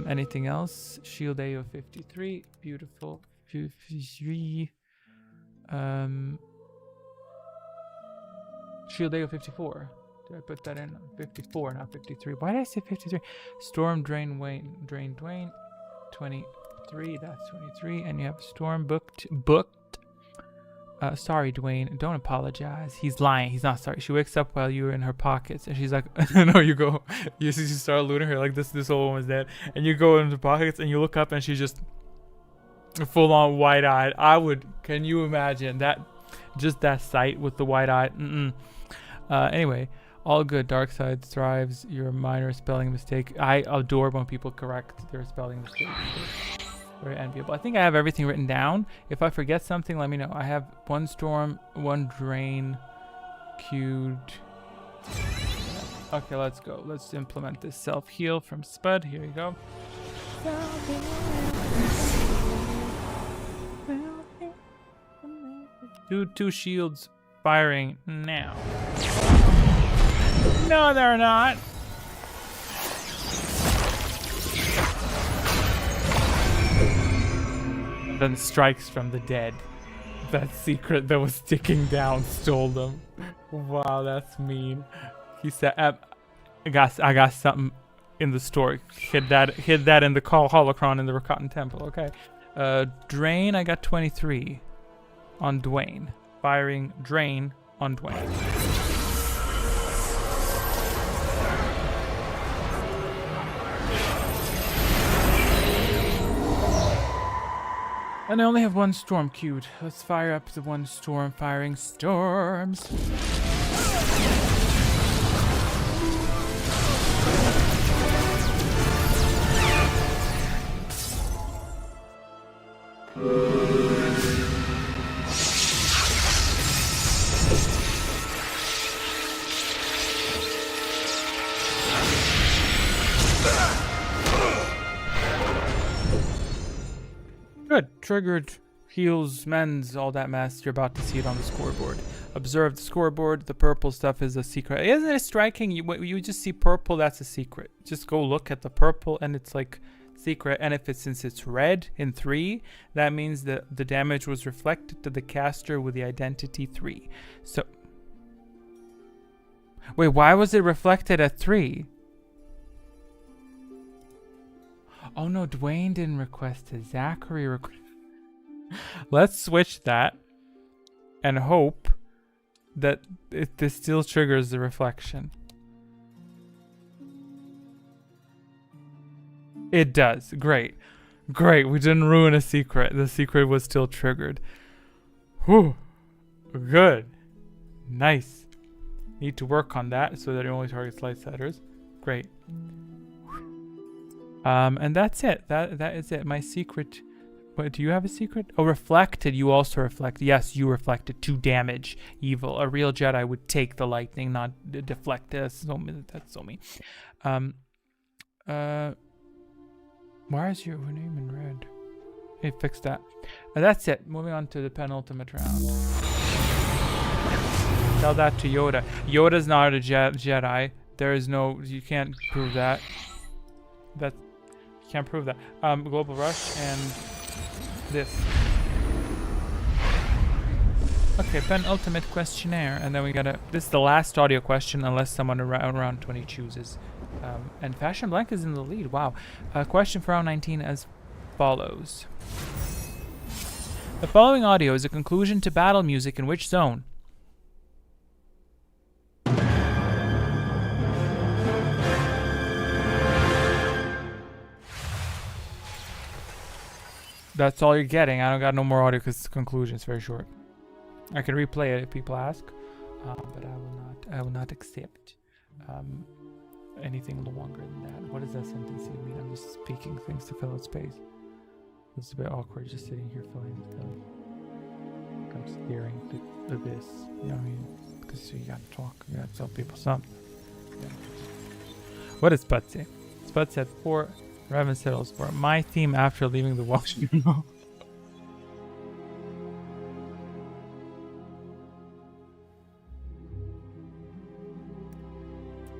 Anything else? Shield AO 53. Beautiful. 53. Shield AO 54. Did I put that in? 54, not 53. Why did I say 53? Storm Drain Dwayne 23. That's 23. And you have Storm booked. Sorry, Dwayne. Don't apologize. He's lying. He's not sorry. She wakes up while you were in her pockets, and she's like, "No, you go." You start looting her like this old woman's dead, and you go into the pockets, and you look up, and she's just full on wide-eyed. Can you imagine that? Just that sight with the wide-eyed. Anyway, all good. Dark side thrives. Your minor spelling mistake. I adore when people correct their spelling mistakes. Very enviable. I think I have everything written down. If I forget something, let me know. I have 1 storm, 1 drain queued. Okay, let's go. Let's implement this self-heal from Spud. Here you go. Two shields firing now. No, they're not. Then strikes from the dead. That secret that was sticking down stole them. Wow, that's mean. He said, I got something in the store. Hid that in the holocron in the Rakatan Temple. Okay. Drain. I got 23 on Dwayne. Firing drain on Dwayne. And I only have 1 storm queued. Let's fire up the 1 storm. Firing storms. Good. Triggered, heals, mends, all that mess. You're about to see it on the scoreboard. Observe the scoreboard. The purple stuff is a secret. Isn't it striking? You just see purple, that's a secret. Just go look at the purple and it's like secret. And since it's red in 3, that means that the damage was reflected to the caster with the identity 3. So, wait, why was it reflected at 3? Oh no, Dwayne didn't request it. Zachary requested. Let's switch that and hope that this still triggers the reflection. It does. Great. Great. We didn't ruin a secret. The secret was still triggered. Whew. Good. Nice. Need to work on that so that it only targets light setters. Great. And that's it. That is it. My secret. Wait, do you have a secret? Oh, reflected. You also reflect. Yes, you reflected 2 damage. Evil. A real Jedi would take the lightning, not deflect it. That's so mean. Why is your name in red? Hey, fix that. That's it. Moving on to the penultimate round. Tell that to Yoda. Yoda's not a Jedi. There is no. You can't prove that. Can't prove that. Global Rush and this. Okay, penultimate questionnaire, and then we gotta. This is the last audio question, unless someone around round 20 chooses. And Fashion Blank is in the lead. Wow. Question for round 19 as follows. The following audio is a conclusion to battle music in which zone? That's all you're getting. I don't got no more audio because it's the conclusion. It's very short. I can replay it if people ask, but I will not accept anything longer than that. What does that sentence even mean? I'm just speaking things to fill out space. It's a bit awkward just sitting here filling I'm staring at the abyss. You know what I mean? Because you gotta talk. You gotta tell people something. Yeah. What does Spud say? Spud said 4. Revan settles for my theme after leaving the Welsh.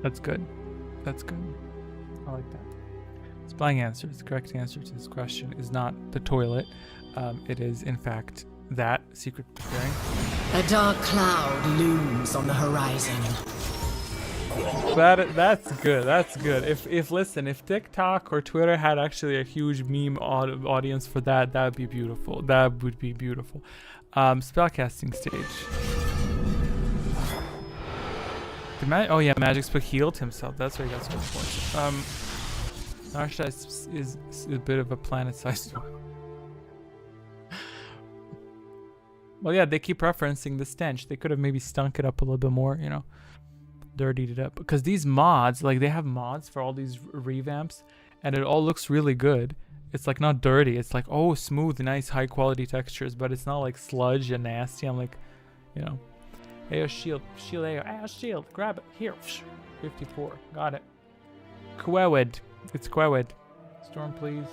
That's good. That's good. I like that. Spelling answers. The correct answer to this question is not the toilet. It is, in fact, that secret preparing. A dark cloud looms on the horizon. That's good. That's good. If TikTok or Twitter had actually a huge meme audience for that, that would be beautiful. That would be beautiful. Spellcasting stage. Oh yeah, Magic Spell healed himself. That's why he got so much points. Narsha is a bit of a planet-sized one. Well, yeah, they keep referencing the stench. They could have maybe stunk it up a little bit more, you know, dirtied it up. Because these mods, like they have mods for all these revamps, and it all looks really good. It's like not dirty. It's like, oh, smooth, nice, high-quality textures, but it's not like sludge and nasty. I'm like, you know. Ayo shield, Ayo, Ayo shield, grab it, here, 54, got it. Quewed, it's Quewed. Storm, please.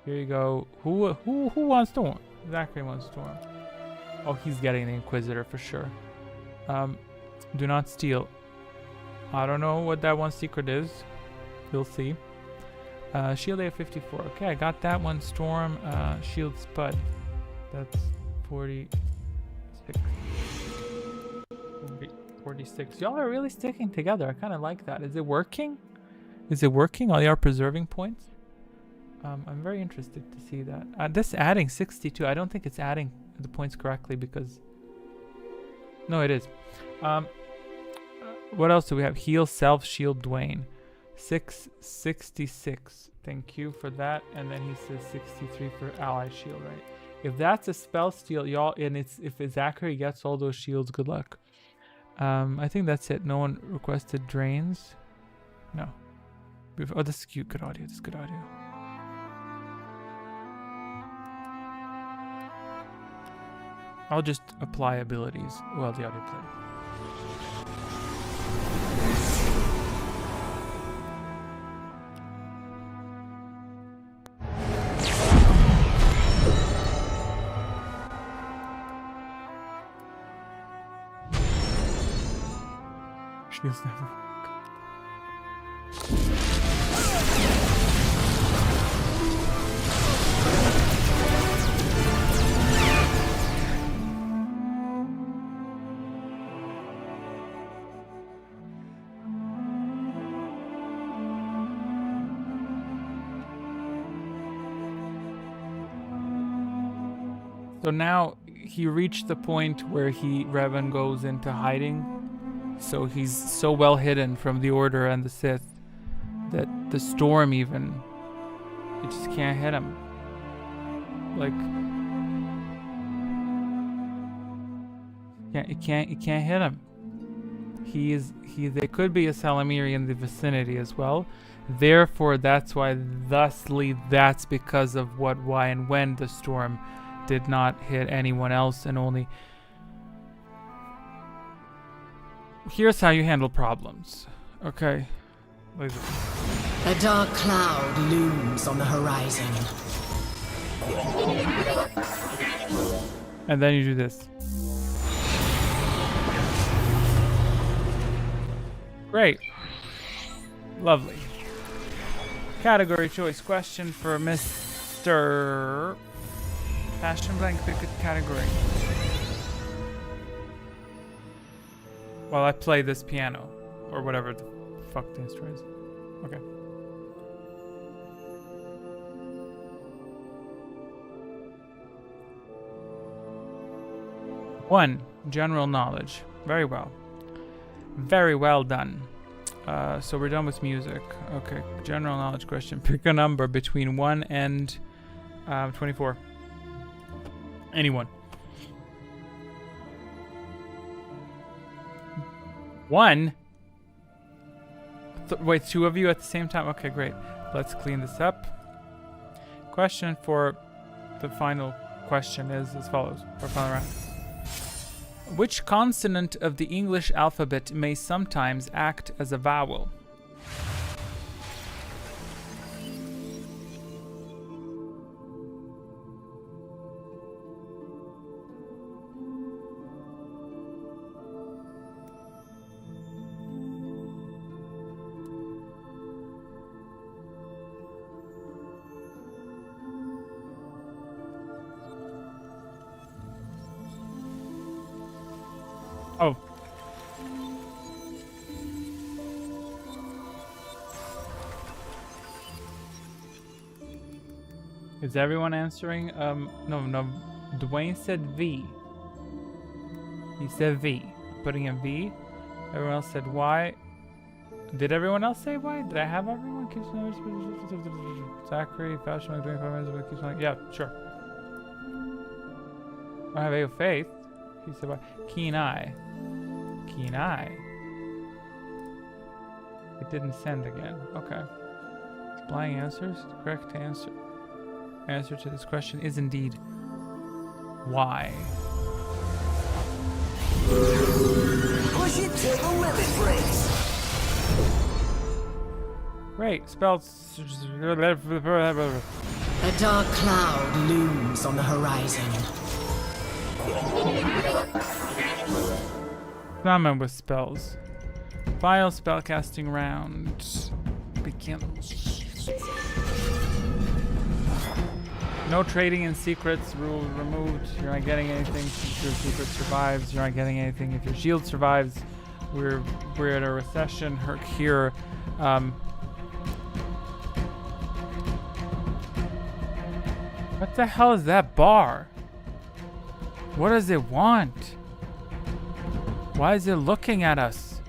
Here you go. Who wants Storm? Zachary wants Storm. Oh, he's getting the Inquisitor for sure. Do not steal. I don't know what that one secret is. We'll see. Shield Ayo 54. Okay, I got that one. Storm, shield Spud. That's 46. 46. Y'all are really sticking together. I kind of like that. Is it working? Is it working? Are y'all preserving points? I'm very interested to see that. This adding 62. I don't think it's adding the points correctly because... No, it is. What else do we have? Heal self shield Dwayne. 666. Thank you for that. And then he says 63 for ally shield, right? If that's a spell steal, y'all, and if Zachary gets all those shields, good luck. I think that's it. No one requested drains. No. Oh, this is cute. Good audio. This is good audio. I'll just apply abilities while the audio plays. Shields never work. So now he reached the point where Revan goes into hiding. So he's so well hidden from the Order and the Sith that the Storm even, it just can't hit him. Like, it can't hit him. There could be a Salamiri in the vicinity as well. Therefore, that's because of what, why, and when the Storm did not hit anyone else and only... Here's how you handle problems. Okay. A dark cloud looms on the horizon. And then you do this. Great. Lovely. Category choice question for Mr. Passion Blank. Pick a category. While I play this piano, or whatever the fuck the instrument is. Okay. One, general knowledge. Very well. Very well done. So we're done with music. Okay, general knowledge question. Pick a number between 1 and 24. Anyone? 1? Wait, 2 of you at the same time? Okay, great. Let's clean this up. Question for the final question is as follows, for final round. Which consonant of the English alphabet may sometimes act as a vowel? Oh. Is everyone answering? No. Dwayne said V. He said V. Putting in V. Everyone else said Y. Did everyone else say Y? Did I have everyone? Zachary, Fashion, doing 5 minutes, keeps on. Yeah, sure. I have A Faith. He said Y. Keen Eye. Keen Eye. It didn't send again. Okay. Supplying answers. The correct answer to this question is indeed Y. Push it till the limit breaks. Great. Spells. A dark cloud looms on the horizon. Summon with spells. Final spellcasting round begins. No trading in secrets. Rule removed. You're not getting anything. If your secret survives, you're not getting anything. If your shield survives, we're at a recession. Herc here. What the hell is that bar? What does it want? Why is it looking at us?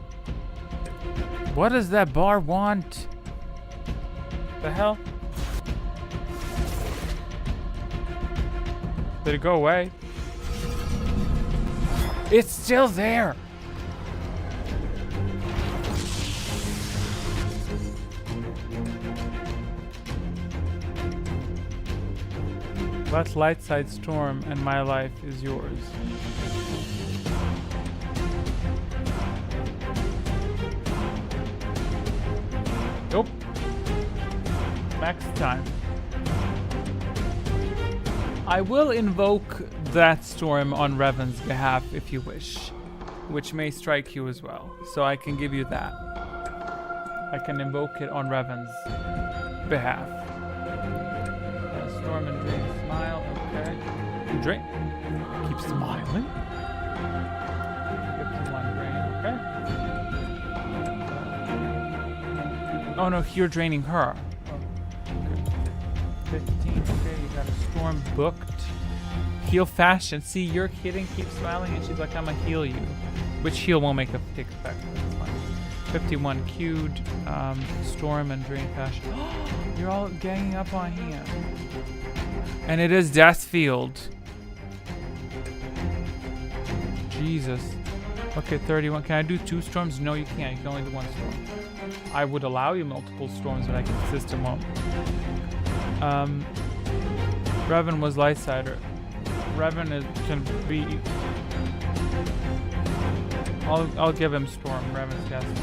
What does that bar want? The hell? Did it go away? It's still there. Let's light side storm and my life is yours. Nope. Max time. I will invoke that storm on Revan's behalf if you wish, which may strike you as well. So I can give you that. I can invoke it on Revan's behalf. Storm and Drain smile, okay. Drain. Keep smiling. 51 Drain, okay. Oh no, you're draining her. Oh, okay. 15, okay, you got a storm booked. Heal fashion. See, you're kidding, keep smiling, and she's like, I'm gonna heal you. Which heal won't take effect. That's fine. 51 queued. Storm and Drain fashion. You're all ganging up on him. And it is Death Field. Jesus. Okay, 31. Can I do 2 storms? No, you can't. You can only do 1 storm. I would allow you multiple storms, but I can system won't. Revan was Lightsider. Revan can be. I'll give him storm. Revan's ghastly.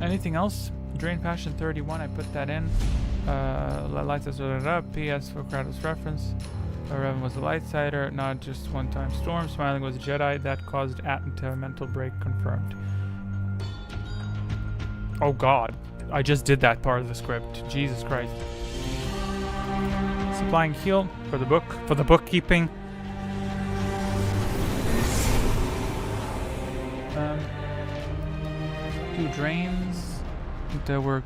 Anything else? Drain Passion 31. I put that in. Lights us up. PS for Kratos reference. Revan was a Lightsider, not just one-time storm. Smiling was a Jedi that caused a mental break. Confirmed. Oh God, I just did that part of the script. Jesus Christ. Supplying heal for the book, for the bookkeeping. 2 drains that were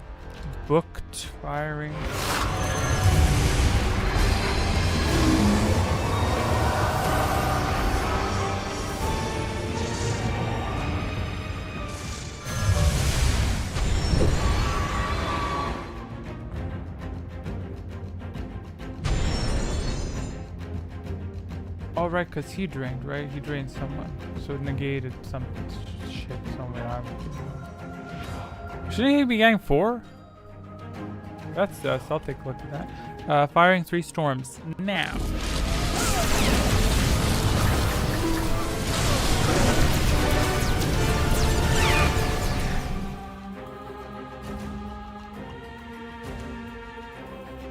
booked. Firing. Oh, right, because he drained, right? He drained someone. So it negated some shit somewhere. Shouldn't he be getting 4? That's us. I'll take a look at that. Firing 3 storms now.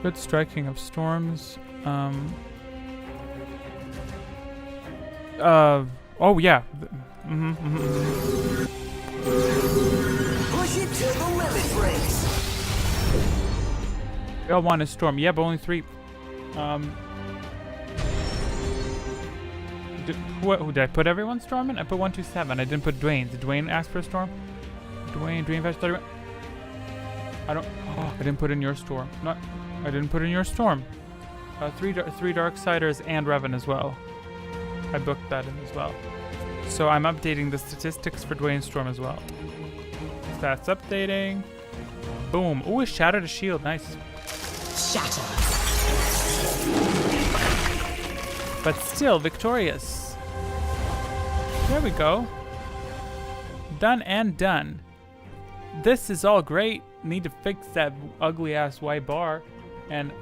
Good striking of storms. Oh yeah. Push it till the limit breaks. We all want a storm. Yeah, but only 3. Did I put everyone's storm in? I put 127. I didn't put Dwayne. Did Dwayne ask for a storm? Dream Fetch 31. I don't. Oh, I didn't put in your storm. No, I didn't put in your storm. 3 Darksiders and Revan as well. I booked that in as well. So I'm updating the statistics for Dwayne's storm as well. Stats updating. Boom. Ooh, it shattered a shield. Nice. Shatter. But still victorious. There we go. Done and done. This is all great. Need to fix that ugly ass white bar. And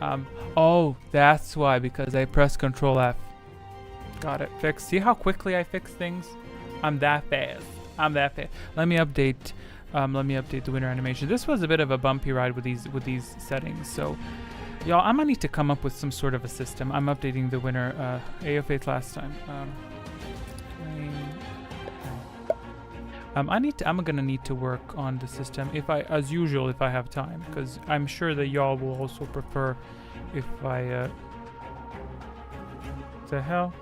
oh, that's why, because I pressed Control F. Got it fixed. See how quickly I fix things? I'm that fast. Let me update the winter animation. This was a bit of a bumpy ride with these settings. So y'all, I'm gonna need to come up with some sort of a system. I'm updating the winter AO8 last time. I'm gonna need to work on the system as usual if I have time, because I'm sure that y'all will also prefer if I the hell.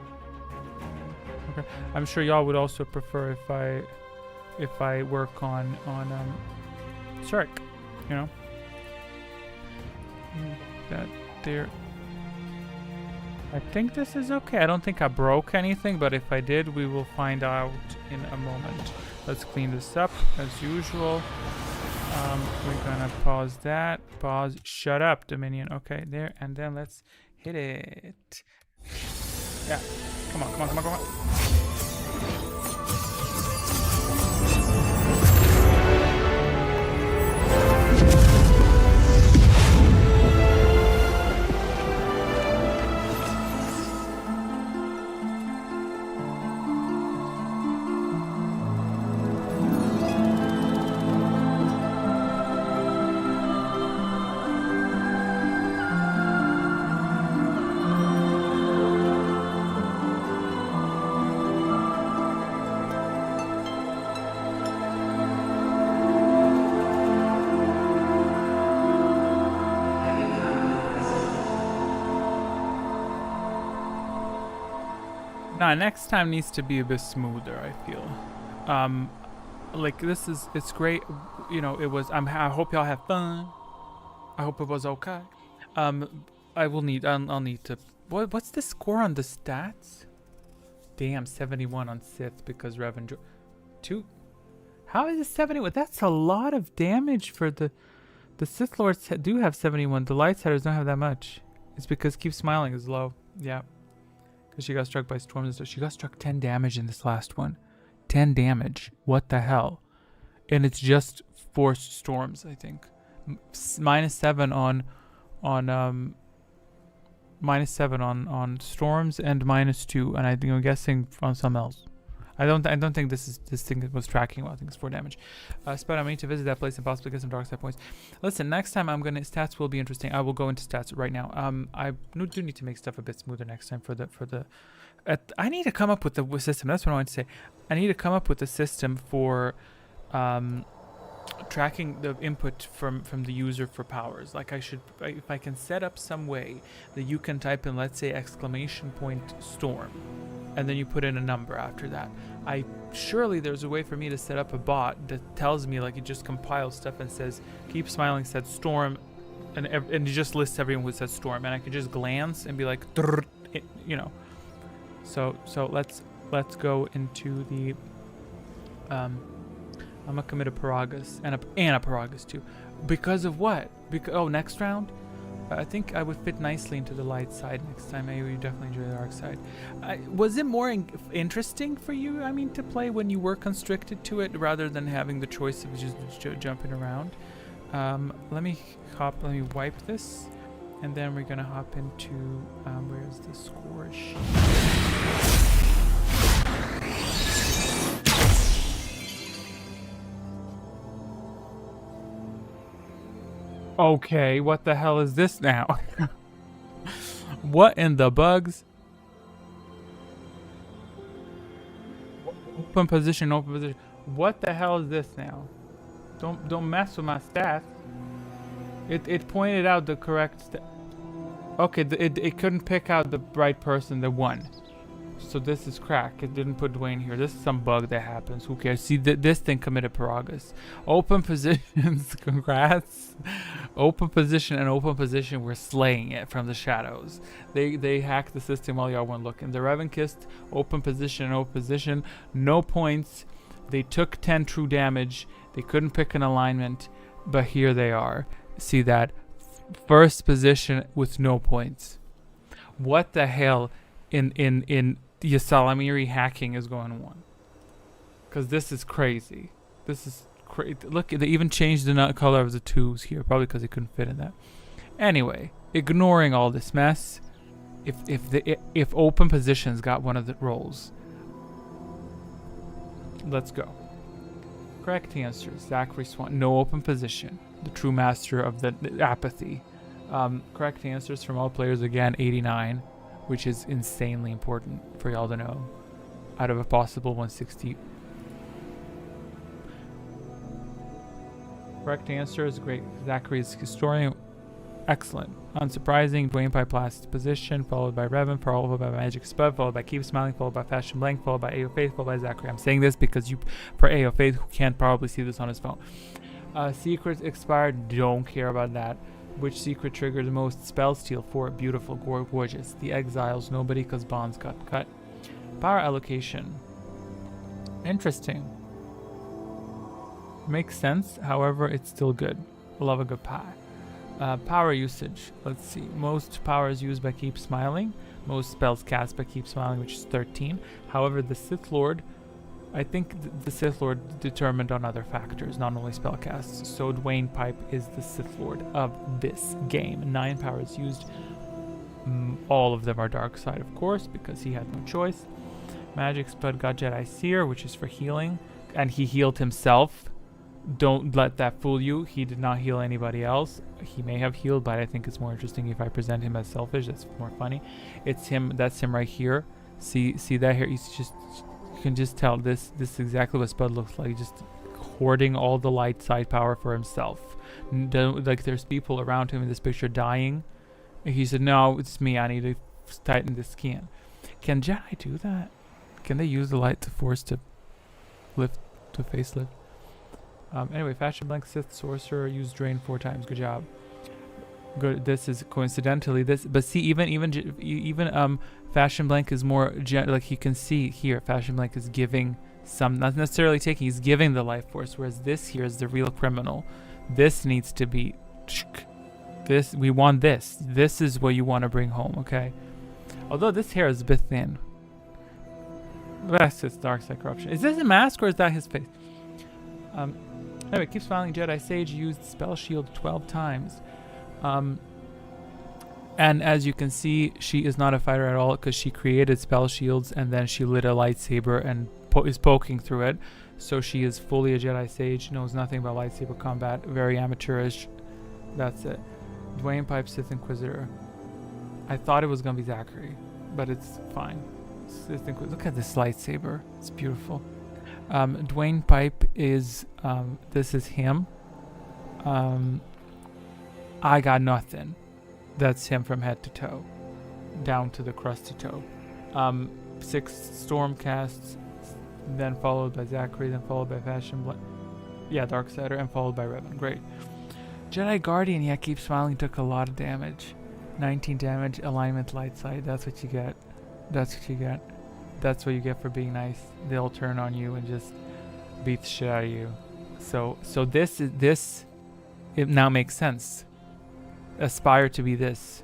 Okay. I'm sure y'all would also prefer if I work on Surik, you know. That there. I think this is okay. I don't think I broke anything, but if I did, we will find out in a moment. Let's clean this up as usual. We're gonna pause that. Pause. Shut up, Dominion. Okay, there, and then let's hit it. Yeah. Come on. Nah, next time needs to be a bit smoother, I feel. Like it's great, you know, it was, I hope y'all have fun. I hope it was okay. I'll need to, what's the score on the stats? Damn, 71 on Sith because Revan 2. How is it 71? That's a lot of damage for the Sith Lords do have 71. The Lightsiders don't have that much. It's because Keep Smiling is low. Yeah. Because she got struck by storms and stuff. She got struck 10 damage in this last one. 10 damage. What the hell? And it's just forced storms, I think. -7 on storms and -2, and I'm guessing on some else. I don't think this thing was tracking well. I think it's 4 damage. Spud, I need to visit that place and possibly get some dark side points. Listen, next time stats will be interesting. I will go into stats right now. I do need to make stuff a bit smoother next time I need to come up with the system. That's what I want to say. I need to come up with a system for tracking the input from the user for powers. Like if I can set up some way that you can type in, let's say, !storm, and then you put in a number after that. Surely there's a way for me to set up a bot that tells me, like, it just compiles stuff and says, Keep Smiling said storm, and it just lists everyone who said storm, and I can just glance and be like, you know. So let's go into the I'm gonna commit a Paragus and a Paragus too. Because of what? Next round? I think I would fit nicely into the light side next time. Maybe you definitely enjoy the dark side. Was it more interesting for you, I mean, to play when you were constricted to it rather than having the choice of just jumping around? Let me wipe this, and then we're gonna hop into where's the score sheet? Okay, what the hell is this now? What in the bugs? Open position, open position. What the hell is this now? Don't mess with my stats. It pointed out the correct okay, it couldn't pick out the right person, the one. So this is crack. It didn't put Dwayne here. This is some bug that happens. Who cares? See, this thing committed Paragus. Open positions. Congrats. Open position and open position. We're slaying it from the shadows. They hacked the system while y'all weren't looking. The Revan kissed. Open position and open position. No points. They took 10 true damage. They couldn't pick an alignment. But here they are. See that? First position with no points. What the hell in the Salamiri hacking is going on? Because this is crazy. This is crazy. Look, they even changed the color of the twos here, probably because they couldn't fit in that. Anyway, ignoring all this mess, if open positions got one of the roles, let's go. Correct answer: Zachary Swan. No open position. The true master of the apathy. Correct answers from all players again: 89. Which is insanely important for y'all to know. Out of a possible 160. Correct answer is great. Zachary's historian. Excellent. Unsurprising. Dwayne Pipe last position, followed by Revan, followed by Magic Spud, followed by Keep Smiling, followed by Fashion Blank, followed by AO Faith, followed by Zachary. I'm saying this because for AO Faith, who can't probably see this on his phone. Secrets expired. Don't care about that. Which secret triggered the most? Spell Steal 4. Beautiful, gorgeous. The Exiles. Nobody, because bonds got cut. Power allocation. Interesting. Makes sense. However, it's still good. Love a good pie. Power usage. Let's see. Most power is used by Keep Smiling. Most spells cast by Keep Smiling, which is 13. However, the Sith Lord, I think the Sith Lord determined on other factors, not only spellcasts. So Dwayne Pipe is the Sith Lord of this game. 9 power is used. All of them are dark side, of course, because he had no choice. Magic Spud got Jedi Seer, which is for healing, and he healed himself. Don't let that fool you. He did not heal anybody else. He may have healed, but I think it's more interesting if I present him as selfish. That's more funny. It's him. That's him right here. See that here? He's just. You can just tell this is exactly what Spud looks like, just hoarding all the light side power for himself. Like there's people around him in this picture dying. He said, no, it's me, I need to tighten the skin. Can Jedi do that? Can they use the light to force to facelift? Anyway, Fashion Blank Sith Sorcerer used Drain 4 times. Good job. Good. This is coincidentally this, but see, even Fashion Blank is more like you can see here. Fashion Blank is giving some, not necessarily taking. He's giving the life force, whereas this here is the real criminal. This needs to be. This we want this. This is what you want to bring home, okay? Although this hair is a bit thin. That's his dark side corruption. Is this a mask or is that his face? Anyway, Keep Smiling Jedi Sage used Spell Shield 12 times. And as you can see, she is not a fighter at all because she created spell shields and then she lit a lightsaber and is poking through it. So she is fully a Jedi Sage, knows nothing about lightsaber combat, very amateurish. That's it. Dwayne Pipe, Sith Inquisitor. I thought it was going to be Zachary, but it's fine. Sith Inquisitor. Look at this lightsaber. It's beautiful. Dwayne Pipe is, this is him. I got nothing. That's him from head to toe, down to the crusty toe. 6 storm casts, then followed by Zachary, then followed by Darksider, and followed by Revan. Great. Jedi Guardian, yeah, Keep Smiling took a lot of damage. 19 damage, alignment light side. That's what you get. That's what you get. That's what you get for being nice. They'll turn on you and just beat the shit out of you. So this it now makes sense. aspire to be this,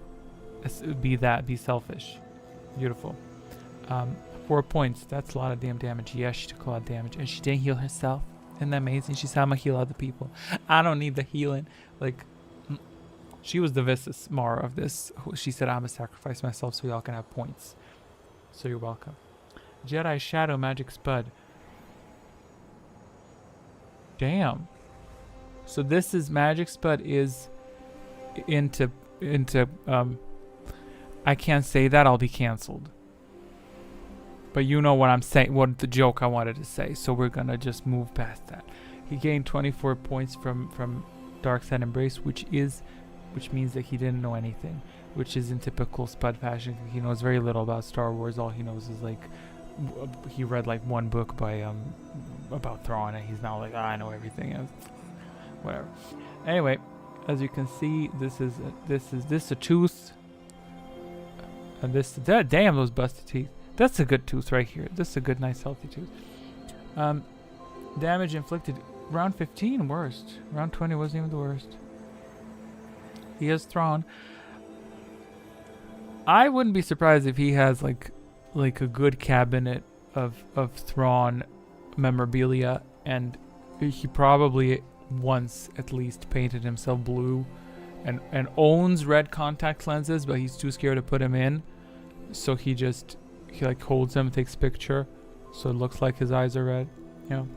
be that, be selfish. Beautiful. 4 points. That's a lot of damn damage. Yes, she took a lot of damage, and she didn't heal herself. Isn't that amazing? She said, "I'm gonna heal other people. I don't need the healing." Like, she was the Visas Mara of this. She said, "I'm gonna sacrifice myself so y'all can have points." So you're welcome. Jedi Shadow Magic Spud. Damn. So this is Magic Spud is into I can't say that, I'll be cancelled. But you know what I'm saying, what the joke I wanted to say, so we're gonna just move past that. He gained 24 points from Dark Side Embrace, which means that he didn't know anything, which is in typical Spud fashion. He knows very little about Star Wars. All he knows is like he read like one book by about Thrawn, and he's now like, I know everything. And whatever. Anyway, as you can see, this is a tooth, and damn those busted teeth. That's a good tooth right here. This is a good, nice, healthy tooth. Damage inflicted. Round 15 worst. Round 20 wasn't even the worst. He has Thrawn. I wouldn't be surprised if he has like a good cabinet of Thrawn memorabilia, and he probably once at least painted himself blue, and owns red contact lenses, but he's too scared to put them in, so he like holds them, takes a picture, so it looks like his eyes are red. You know,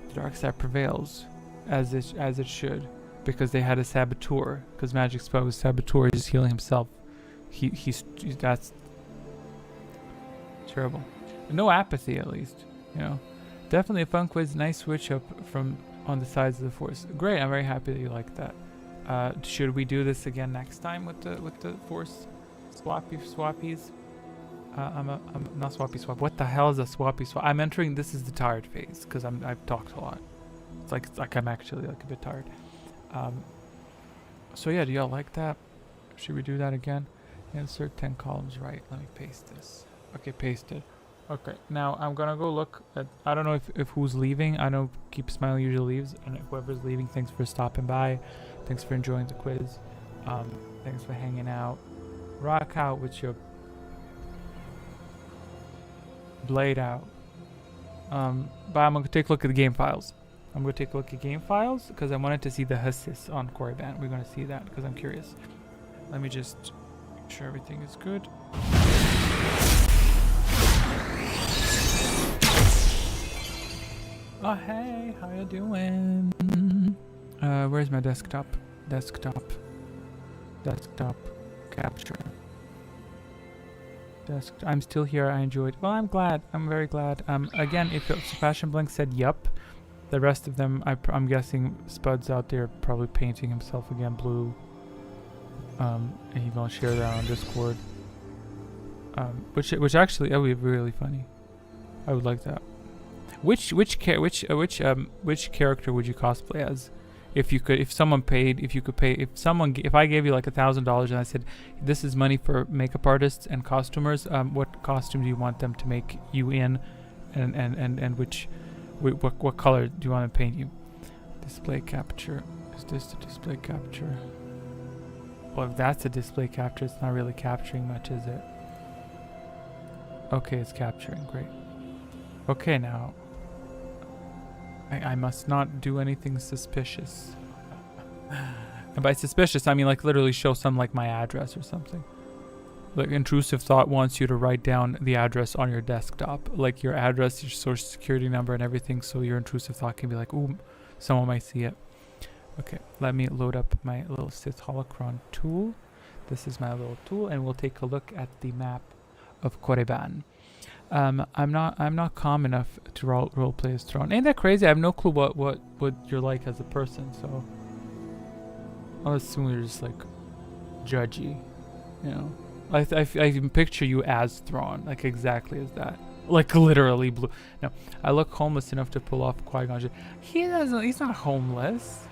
the dark side prevails, as it should, because they had a saboteur. Because Magic Spell was saboteur, he's healing himself. That's terrible. No apathy, at least. You know, definitely a fun quiz. Nice switch up from on the sides of the Force. Great, I'm very happy that you like that. Should we do this again next time with the Force swappies? I'm not swappy swap. What the hell is a swappy swap? I'm entering. This is the tired phase because I've talked a lot. It's like I'm actually like a bit tired. So yeah, do y'all like that? Should we do that again? Insert 10 columns right. Let me paste this. Okay, pasted. Okay, now I'm gonna go look at. I don't know if who's leaving. I know Keep Smiling usually leaves, and whoever's leaving, thanks for stopping by. Thanks for enjoying the quiz. Thanks for hanging out. Rock out with your blade out. But I'm gonna take a look at the game files. I'm gonna take a look at game files because I wanted to see the assist on Korriban. We're gonna see that because I'm curious. Let me just make sure everything is good. Oh hey, how you doing? Where's my desktop? Desktop capture. I'm still here. I enjoyed. Well, I'm glad. I'm very glad. Again, if Sebastian Blank said yup, the rest of them, I'm guessing Spud's out there probably painting himself again blue. And he's gonna share that on Discord. Which actually that would be really funny. I would like that. Which character would you cosplay as? If you could, if I gave you like $1,000 and I said, this is money for makeup artists and costumers, what costume do you want them to make you in, and what color do you want to paint you? Display capture. Is this the display capture? Well, if that's a display capture, it's not really capturing much, is it? Okay, it's capturing. Great. Okay, now. I must not do anything suspicious. And by suspicious, I mean like literally show some like my address or something. Like intrusive thought wants you to write down the address on your desktop, like your address, your social security number, and everything. So your intrusive thought can be like, ooh, someone might see it. Okay, let me load up my little Sith Holocron tool. This is my little tool, and we'll take a look at the map of Korriban. I'm not calm enough to roleplay as Thrawn. Ain't that crazy? I have no clue what you're like as a person, so I'll assume you're just like judgy, you know. I can picture you as Thrawn, like exactly as that, like literally blue. No, I look homeless enough to pull off Qui-Gon. He's not homeless.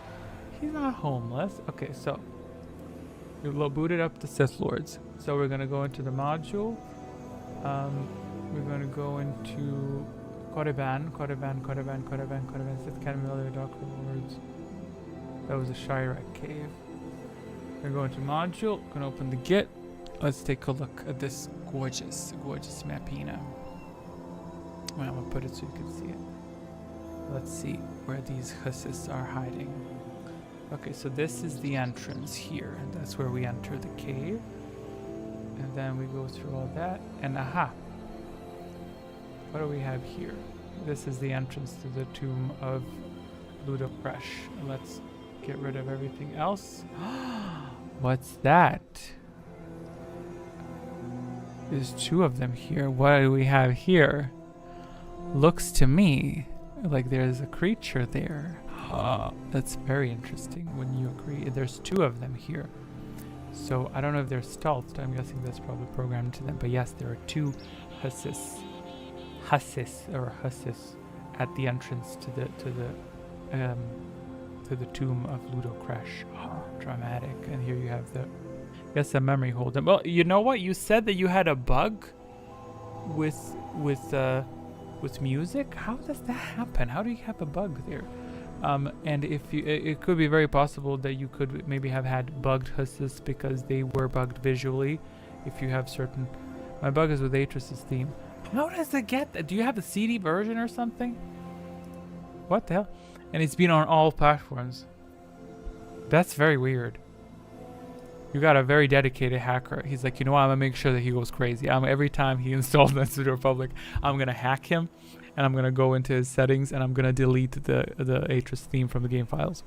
He's not homeless. Okay, so we booted up the Sith Lords. So we're gonna go into the module. We're going to go into Korriban, Sith Academy, Military Dark Lords. That was a Shirak cave. We're going to module. Gonna open the Git. Let's take a look at this gorgeous mapina. Well, I'm gonna put it so you can see it. Let's see where these husses are hiding. Okay, so this is the entrance here, and that's where we enter the cave. And then we go through all that, and aha! What do we have here? This is the entrance to the tomb of Ludocresh. Let's get rid of everything else. What's that? There's two of them here. What do we have here? Looks to me like there's a creature there. That's very interesting when you agree. There's two of them here. So I don't know if they're stealthed. I'm guessing that's probably programmed to them. But yes, there are two husses at the entrance to the tomb of Ludocresh. Dramatic. And here you have the, I guess, a memory holder. Well, you know what? You said that you had a bug with music. How does that happen? How do you have a bug there? And if you, it could be very possible that you could maybe have had bugged husses because they were bugged visually. If you have certain, my bug is with Atris's theme. How does it get that? Do you have the CD version or something? What the hell? And it's been on all platforms. That's very weird. You got a very dedicated hacker. He's like, you know what? I'm gonna make sure that he goes crazy. Every time he installs Dance of the Republic, I'm gonna hack him, and I'm gonna go into his settings, and I'm gonna delete the Atris theme from the game files,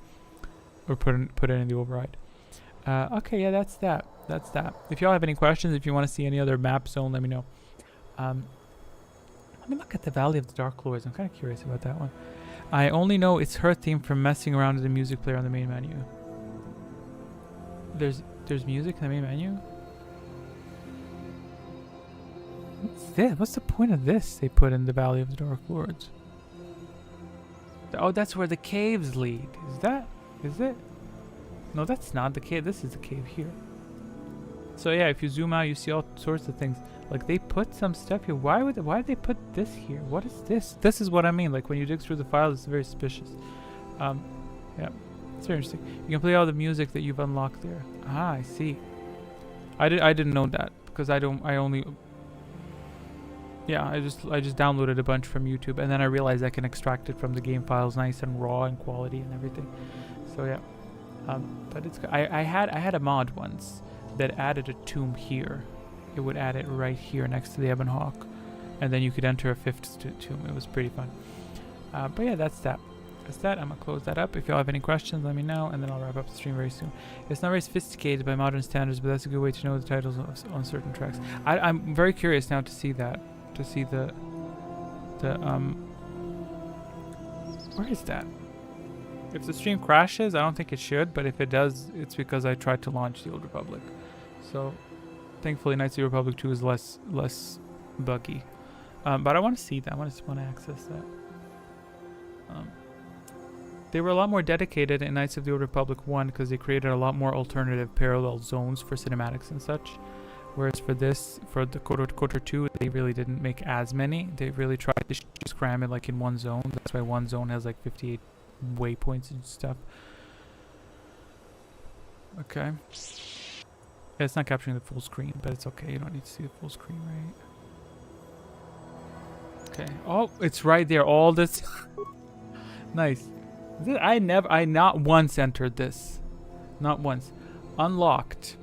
or put it in the override. Okay, yeah, that's that. That's that. If y'all have any questions, if you want to see any other map zone, let me know. Let me look at the Valley of the Dark Lords. I'm kind of curious about that one. I only know it's her theme from messing around with the music player on the main menu. There's music in the main menu? What's this? What's the point of this they put in the Valley of the Dark Lords? Oh, that's where the caves lead. Is it? No, that's not the cave. This is the cave here. So yeah, if you zoom out, you see all sorts of things. Like, they put some stuff here. Why did they put this here? What is this? This is what I mean. Like, when you dig through the files, it's very suspicious. Yeah. It's very interesting. You can play all the music that you've unlocked there. Ah, I see. I didn't know that because I only just downloaded a bunch from YouTube, and then I realized I can extract it from the game files nice and raw and quality and everything. So yeah. But it's I had a mod once that added a tomb here. It would add it right here next to the Ebon Hawk, and then you could enter a fifth tomb. It was pretty fun. But yeah, that's that. I'm gonna close that up. If y'all have any questions, let me know, and then I'll wrap up the stream very soon. It's not very sophisticated by modern standards, but that's a good way to know the titles on certain tracks. I'm very curious now to see that, to see the where is that? If the stream crashes, I don't think it should, but if it does, it's because I tried to launch the Old Republic. So thankfully, Knights of the Republic 2 is less buggy. But I want to see that. I want to access that. They were a lot more dedicated in Knights of the Old Republic 1 because they created a lot more alternative parallel zones for cinematics and such. Whereas for the KOTOR 2, they really didn't make as many. They really tried to just cram it like in one zone. That's why one zone has like 58 waypoints and stuff. Okay. Yeah, it's not capturing the full screen, but it's okay. You don't need to see the full screen, right? Okay. Oh, it's right there. All this. Nice. I not once entered this. Not once. Unlocked.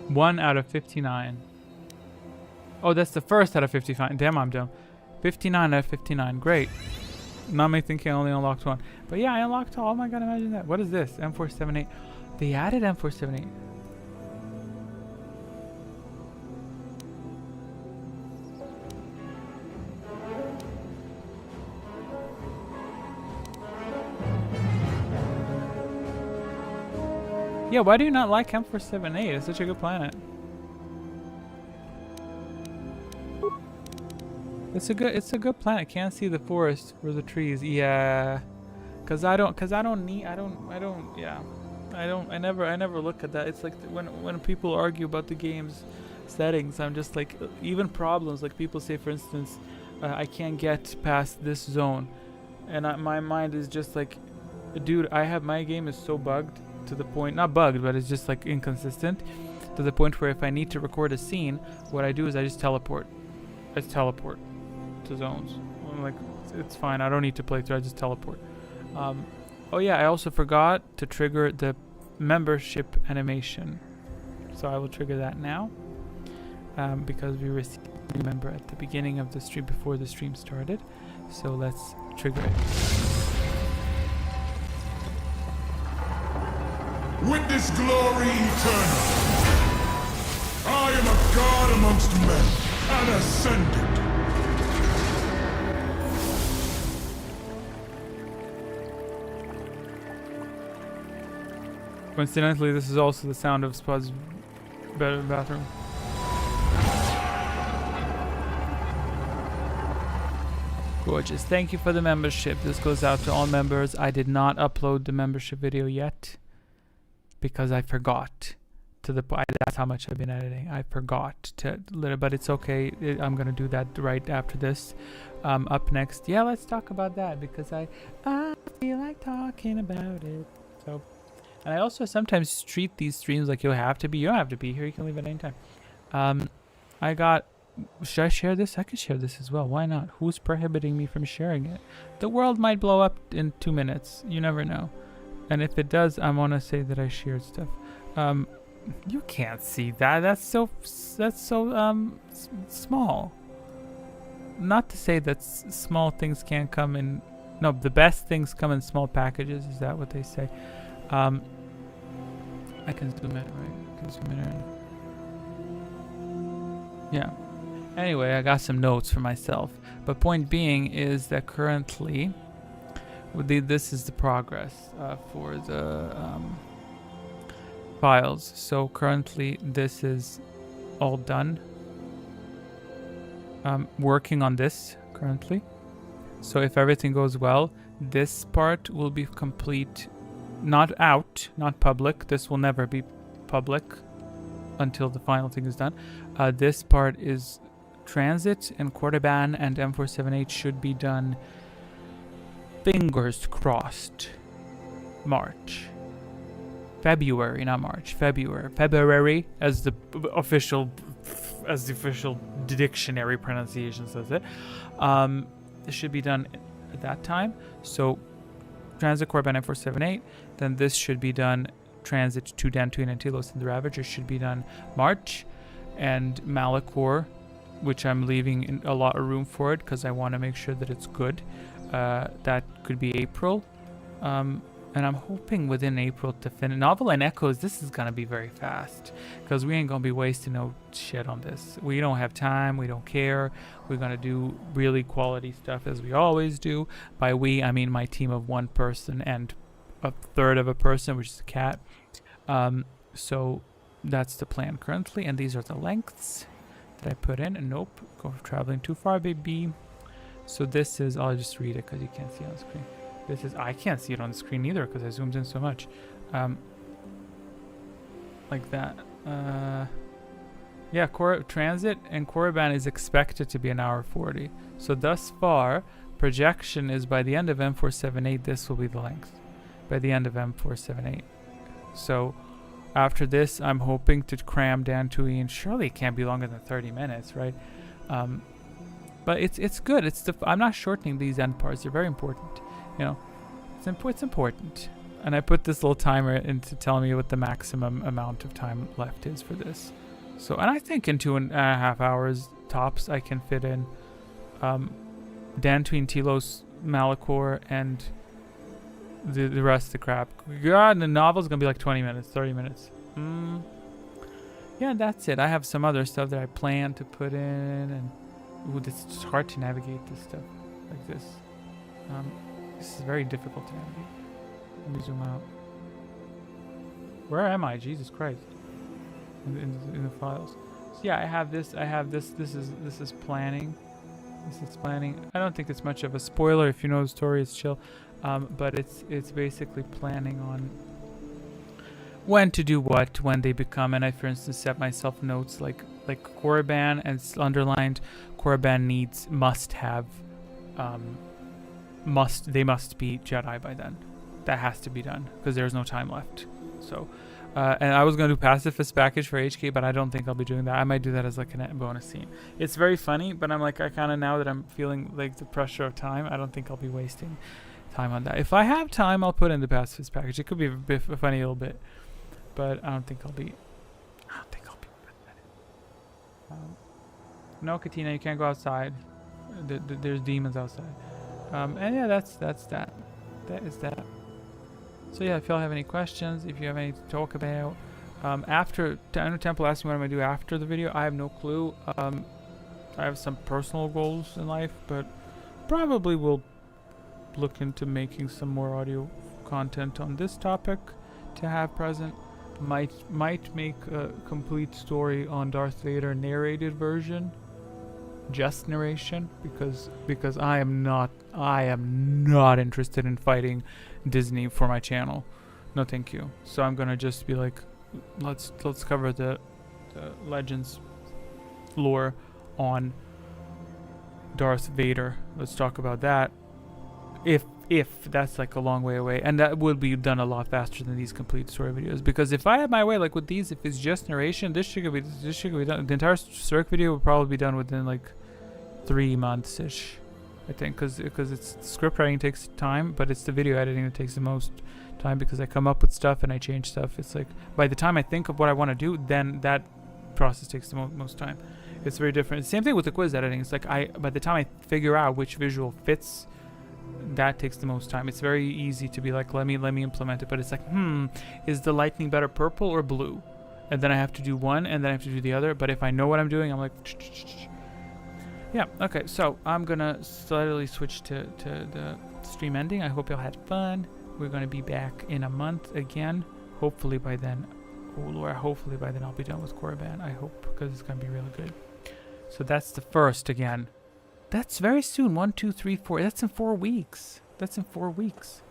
1 out of 59. Oh, that's the first out of 59. Damn, I'm dumb. 59 out of 59. Great. Not me thinking I only unlocked 1. But yeah, I unlocked all. Oh my god, imagine that. What is this? M478. They added M478. Yeah, why do you not like M478? It's such a good planet. It's a good planet. Can't see the forest or the trees. Yeah, I never look at that. It's like when people argue about the game's settings, I'm just like, even problems, like people say, for instance, I can't get past this zone, and my mind is just like, Dude, my game is so bugged to the point, not bugged, but it's just like inconsistent to the point where if I need to record a scene, what I do is I just teleport. I just teleport to zones. I'm like, it's fine. I don't need to play through. I just teleport. Oh yeah, I also forgot to trigger the membership animation. So I will trigger that now. Because we received a new member at the beginning of the stream before the stream started. So let's trigger it. Witness glory eternal. I am a god amongst men, and ascended. Coincidentally, this is also the sound of Spud's bathroom. Gorgeous. Thank you for the membership. This goes out to all members. I did not upload the membership video yet because I forgot. That's how much I've been editing. I forgot to, but it's okay. I'm gonna do that right after this. Up next, yeah, let's talk about that because I feel like talking about it. So, and I also sometimes treat these streams like you don't have to be here. You can leave at any time. Should I share this? I can share this as well. Why not? Who's prohibiting me from sharing it? The world might blow up in 2 minutes. You never know. And if it does, I want to say that I shared stuff. You can't see that. That's so small. Not to say that small things can't come in. No, the best things come in small packages. Is that what they say? I can zoom in, right? I can zoom in. Yeah. Anyway, I got some notes for myself. But point being is that currently, this is the progress for the files. So currently, this is all done. Working on this currently. So if everything goes well, this part will be complete. Not out, not public. This will never be public until the final thing is done. This part is transit and Cordoban and M478 should be done. Fingers crossed. February, not March. February, as the official dictionary pronunciation says it. It should be done at that time. So transit Cordoban M478. Then this should be done. Transit to Dantooine and Telos and the Ravager should be done March, and Malachor, which I'm leaving in a lot of room for it because I want to make sure that it's good. That could be April, and I'm hoping within April to finish. Novel and Echoes, this is gonna be very fast because we ain't gonna be wasting no shit on this. We don't have time. We don't care. We're gonna do really quality stuff as we always do. By we, I mean my team of one person and a third of a person, which is a cat. So that's the plan currently, and these are the lengths that I put in. And nope, traveling too far, baby. So this is, I'll just read it because you can't see it on the screen. This is, I can't see it on the screen either because I zoomed in so much. Like that. Yeah, transit and Korriban is expected to be an hour 40. So thus far, projection is by the end of M478, this will be the length. By the end of M478. So after this, I'm hoping to cram Dantooine. Surely it can't be longer than 30 minutes, right? But it's good. I'm not shortening these end parts. They're very important. You know, it's important. And I put this little timer in to tell me what the maximum amount of time left is for this. So, and I think in 2.5 hours tops, I can fit in Dantooine, Telos, Malachor, and the rest of the crap. God, the novel's gonna be like 20 minutes, 30 minutes. Yeah, that's it. I have some other stuff that I plan to put in, and it's just hard to navigate this stuff like this. This is very difficult to navigate. Let me zoom out. Where am I? Jesus Christ! In the files. So yeah, I have this. This is planning. This is planning. I don't think it's much of a spoiler. If you know the story, it's chill. But it's basically planning on when to do what, when they become. And I, for instance, set myself notes like Korriban, and it's underlined. Korriban must be Jedi by then. that has to be done because there's no time left. So, and I was gonna do pacifist package for HK, but I don't think I'll be doing that. I might do that as like a bonus scene. It's very funny, but I'm like, I kind of, now that I'm feeling like the pressure of time, I don't think I'll be wasting time on that. If I have time, I'll put in the pacifist package. It could be a funny little bit, but I don't think I'll be. No, Katina, you can't go outside. There's demons outside. And yeah, that's that. That is that. So yeah, if y'all have any questions, if you have anything to talk about, after I know Temple asked me what I'm gonna do after the video. I have no clue. I have some personal goals in life, but probably will look into making some more audio content on this topic to have present. Might make a complete story on Darth Vader narrated version, just narration, because I am not interested in fighting Disney for my channel. No, thank you. So I'm gonna just be like, let's cover the Legends lore on Darth Vader. Let's talk about that. If that's like a long way away, and that would be done a lot faster than these complete story videos, because if I had my way, like with these, if it's just narration, this should be done. The entire Surik video will probably be done within like 3 months ish, I think, because it's script writing takes time, but it's the video editing that takes the most time, because I come up with stuff and I change stuff. It's like by the time I think of what I want to do, then that process takes the most time. It's very different. Same thing with the quiz editing. It's like by the time I figure out which visual fits, that takes the most time. It's very easy to be like, let me implement it, but it's like, is the lightning better purple or blue? And then I have to do one, and then I have to do the other. But if I know what I'm doing, I'm like, yeah, okay. So I'm gonna slightly switch to the stream ending. I hope y'all had fun. We're gonna be back in a month again. Hopefully by then, oh Lord, hopefully by then I'll be done with Korriban. I hope, because it's gonna be really good. So that's the first again. That's very soon. 1, 2, 3, 4. That's in 4 weeks. That's in 4 weeks.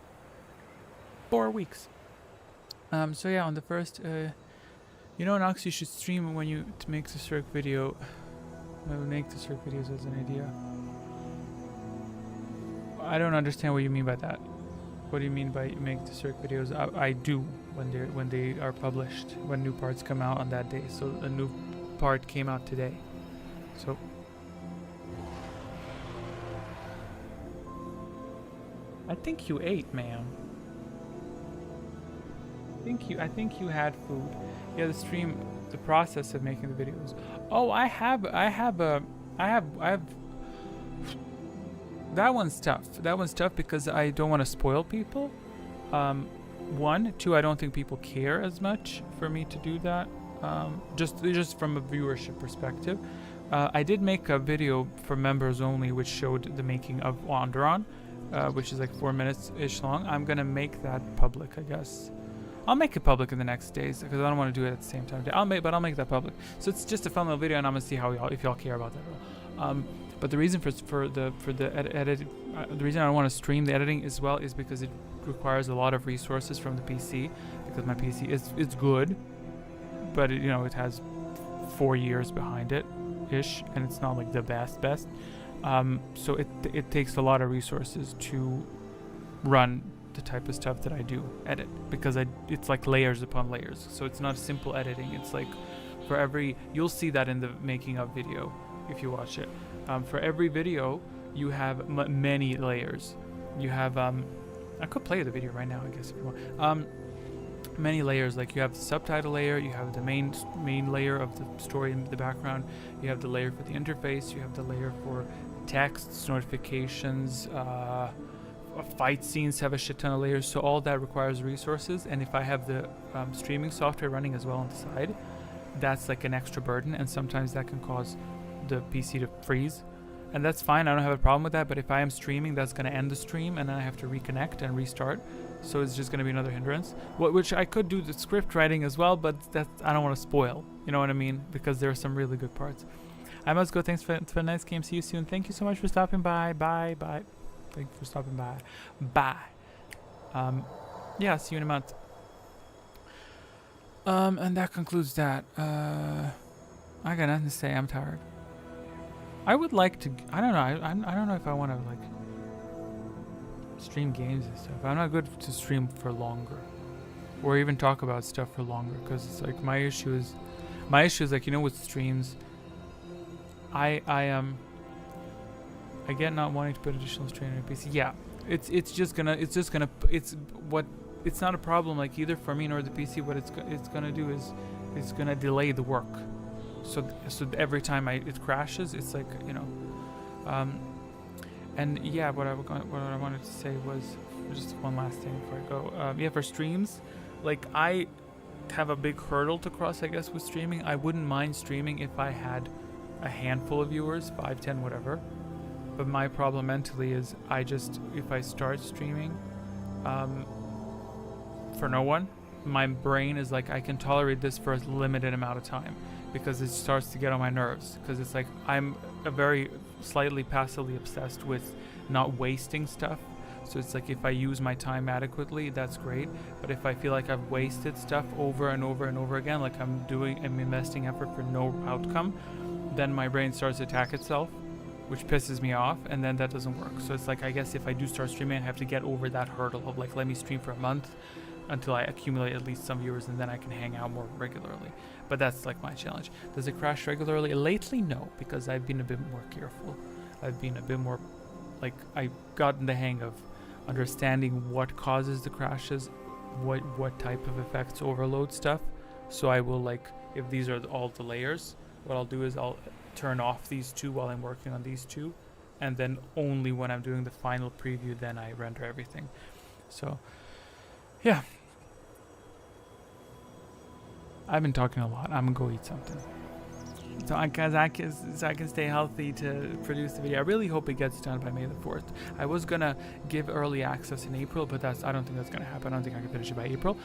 4 weeks. So yeah, on the first, you know, Nox, you should stream when you make the Surik video. Make the Surik videos as an idea. I don't understand what you mean by that. What do you mean by make the Surik videos? I do when they are published, when new parts come out on that day. So a new part came out today. So. I think you ate, ma'am. I think you had food. Yeah, the stream, the process of making the videos. Oh, I have. That one's tough. That one's tough because I don't want to spoil people. 1, 2, I don't think people care as much for me to do that. Just from a viewership perspective. I did make a video for members only, which showed the making of ONDERON. Which is like 4 minutes-ish long. I'm gonna make that public, I guess. I'll make it public in the next days because I don't want to do it at the same time. I'll make that public. So it's just a fun little video, and I'm gonna see how if y'all care about that at all. But the reason for the edit, the reason I don't want to stream the editing as well is because it requires a lot of resources from the PC. Because my PC it's good, but it has 4 years behind it, ish, and it's not like the best. So it takes a lot of resources to run the type of stuff that I do edit, because it's like layers upon layers. So it's not simple editing. It's like for every, you'll see that in the making of video if you watch it. For every video you have many layers. You have I could play the video right now, I guess, if you want. Many layers, like you have the subtitle layer, you have the main layer of the story in the background, you have the layer for the interface, you have the layer for texts, notifications, fight scenes have a shit ton of layers. So all that requires resources, and if I have the streaming software running as well on the side, that's like an extra burden, and sometimes that can cause the PC to freeze, and that's fine. I don't have a problem with that. But if I am streaming, that's going to end the stream, and then I have to reconnect and restart. So it's just going to be another hindrance. Which I could do the script writing as well, but that I don't want to spoil. You know what I mean? Because there are some really good parts. I must go. Thanks for a nice game. See you soon. Thank you so much for stopping by. Bye. Thank you for stopping by. Bye. Yeah, see you in a month. And that concludes that. I got nothing to say. I'm tired. I would like to. I don't know. I don't know if I want to like. stream games and stuff. I'm not good to stream for longer, or even talk about stuff for longer, because it's like my issue is like, you know, with streams, I get not wanting to put additional strain on your PC. Yeah, it's not a problem like either for me nor the PC. What it's gonna do is it's gonna delay the work. So every time it crashes, it's like, you know. And yeah, what I wanted to say was just one last thing before I go. Yeah, for streams, like I have a big hurdle to cross, I guess, with streaming. I wouldn't mind streaming if I had a handful of viewers, 5, 10, whatever. But my problem mentally is if I start streaming for no one, my brain is like, I can tolerate this for a limited amount of time, because it starts to get on my nerves, because it's like I'm a very slightly passively obsessed with not wasting stuff. So it's like if I use my time adequately, that's great. But if I feel like I've wasted stuff over and over and over again, like I'm investing effort for no outcome, then my brain starts to attack itself, which pisses me off, and then that doesn't work. So it's like, I guess if I do start streaming, I have to get over that hurdle of like, let me stream for a month until I accumulate at least some viewers, and then I can hang out more regularly. But that's like my challenge. Does it crash regularly? Lately, no, because I've been a bit more careful. I've been a bit more, like, I've gotten the hang of understanding what causes the crashes, what type of effects overload stuff. So I will, like, if these are all the layers, what I'll do is I'll turn off these two while I'm working on these two, and then only when I'm doing the final preview, then I render everything. So yeah, I've been talking a lot. I'm gonna go eat something, so I can stay healthy to produce the video. I really hope it gets done by May the 4th. I was gonna give early access in April, but I don't think that's gonna happen. I don't think I can finish it by April.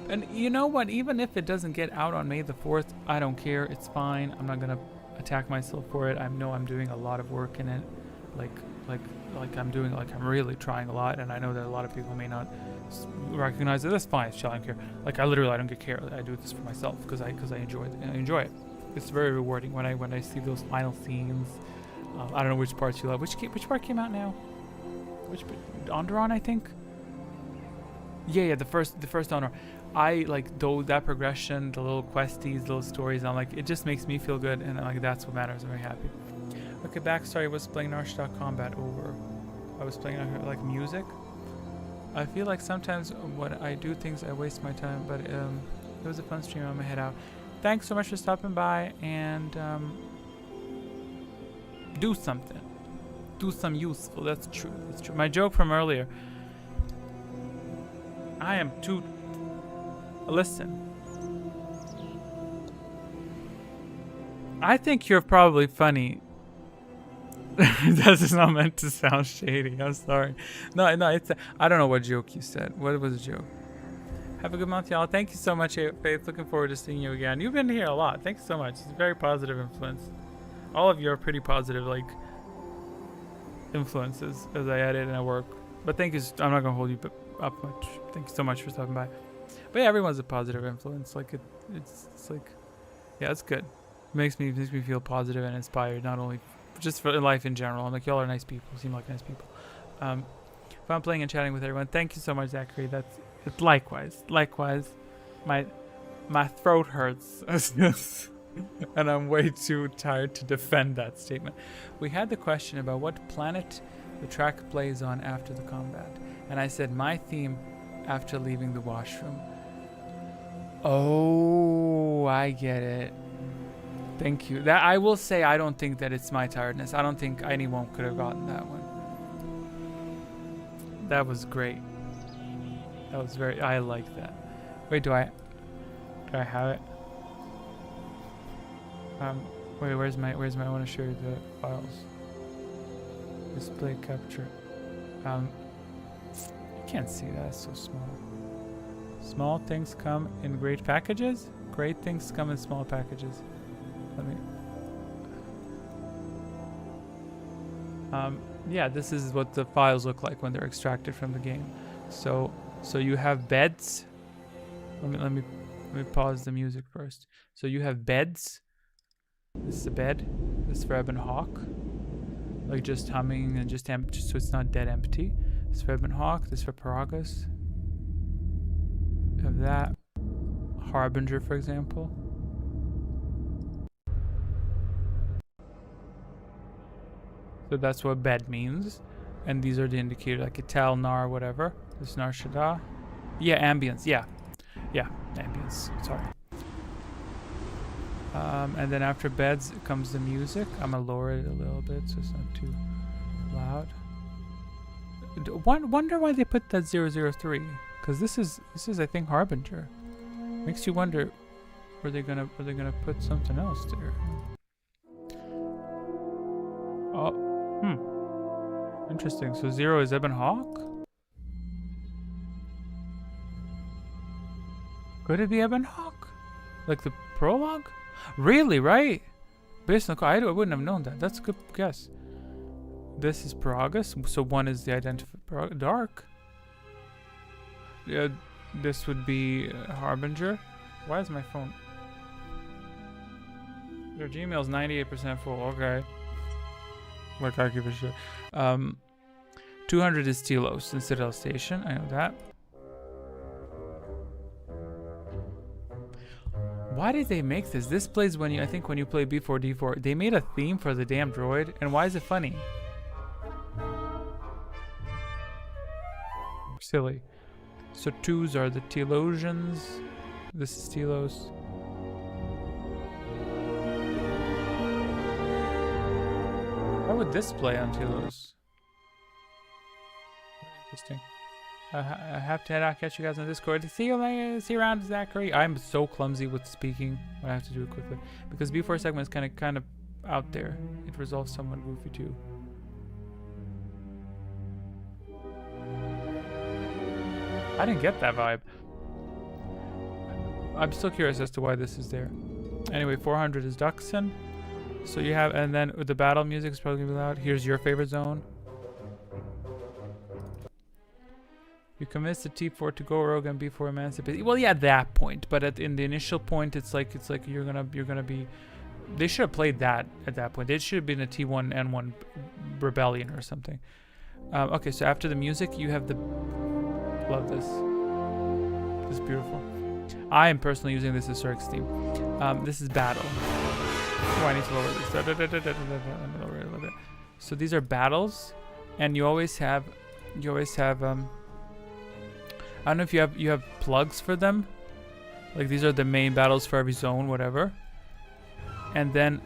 And you know what? Even if it doesn't get out on May the 4th, I don't care. It's fine. I'm not gonna attack myself for it. I know I'm doing a lot of work in it, like I'm really trying a lot, and I know that a lot of people may not recognize it. That's fine. It's chill. I don't care. Like I don't care. I do this for myself because I enjoy it. It's very rewarding when I see those final scenes. I don't know which parts you love. Which part came out now? Onderon, I think. Yeah, the first Onderon. I like that progression, the little questies, little stories. I'm like, it just makes me feel good, and like that's what matters. I'm very happy. Okay, backstory. I was playing Naruto Combat over. I was playing like music. I feel like sometimes when I do things, I waste my time, but it was a fun stream. I'm gonna head out. Thanks so much for stopping by, and do something. Do some useful. That's true. That's true. My joke from earlier. I am too. Listen. I think you're probably funny. This is not meant to sound shady. I'm sorry. No, it's. I don't know what joke you said. What was the joke? Have a good month, y'all. Thank you so much, Faith. Looking forward to seeing you again. You've been here a lot. Thanks so much. It's a very positive influence. All of you are pretty positive, like, influences as I edit and I work. But thank you. I'm not gonna hold you up much. Thank you so much for stopping by. But yeah, everyone's a positive influence. Like it's like, yeah, it's good. It makes me feel positive and inspired. Not only just for life in general. I'm like, y'all are nice people. Seem like nice people. Fun playing and chatting with everyone. Thank you so much, Zachary. It's likewise. My throat hurts. And I'm way too tired to defend that statement. We had the question about what planet the track plays on after the combat. And I said my theme after leaving the washroom. Oh, I get it. Thank you. That I will say, I don't think that it's my tiredness. I don't think anyone could have gotten that one. That was great. That was I like that. Wait, do I have it? Wait, where's my? I want to share the files. Display capture. You can't see that. It's so small. Small things come in great packages. Great things come in small packages. Let me. Yeah, this is what the files look like when they're extracted from the game. So you have beds. Let me pause the music first. So you have beds. This is a bed. This is for Ebon Hawk. like just humming and just so it's not dead empty. This for Ebon Hawk, this for Paragus. You have that. Harbinger, for example. So that's what bed means. And these are the indicators, like Ital, Nar, whatever. This Nar Shada. Yeah, ambience, yeah. Yeah, ambience, sorry. And then after beds comes the music. I'm gonna lower it a little bit so it's not too loud. Wonder why they put that 003, because this is I think Harbinger. Makes you wonder, are they gonna put something else there? Oh, interesting. So 0 is Ebon Hawk. Could it be Ebon Hawk? Like the prologue? Really, right? Based on I wouldn't have known that. That's a good guess. This is Paragus, so 1 is the identifier. Dark. Yeah, this would be Harbinger. Why is my phone? Your Gmail's 98% full. Okay. Like I give a shit. 200 is Telos in Citadel Station. I know that. Why did they make this? This plays when you, I think when you play B4 D4. They made a theme for the damn droid, and why is it funny? Silly. So 2s are the Telosians. This is Telos. Why would this play on Telos? Interesting. I have to head out. Catch you guys on Discord. See you later. See you around, Zachary. I'm so clumsy with speaking. I have to do it quickly because B4 segment is kind of out there. It resolves somewhat goofy too. I didn't get that vibe. I'm still curious as to why this is there. Anyway, 400 is Duxon. So you have, and then the battle music is probably gonna be loud. Here's your favorite zone. You convince the T4 to go rogue and B4 emancipate. Well, yeah, at that point, but in the initial point, it's like you're gonna be. They should have played that at that point. It should have been a T1 N1 rebellion or something. Okay, so after the music, you have the. Love this. This is beautiful. I am personally using this as Surik's theme. This is battle. Oh, I need to lower this. Let me lower it a little bit. So these are battles, and you always have. I don't know if you have plugs for them. Like these are the main battles for every zone, whatever. And then,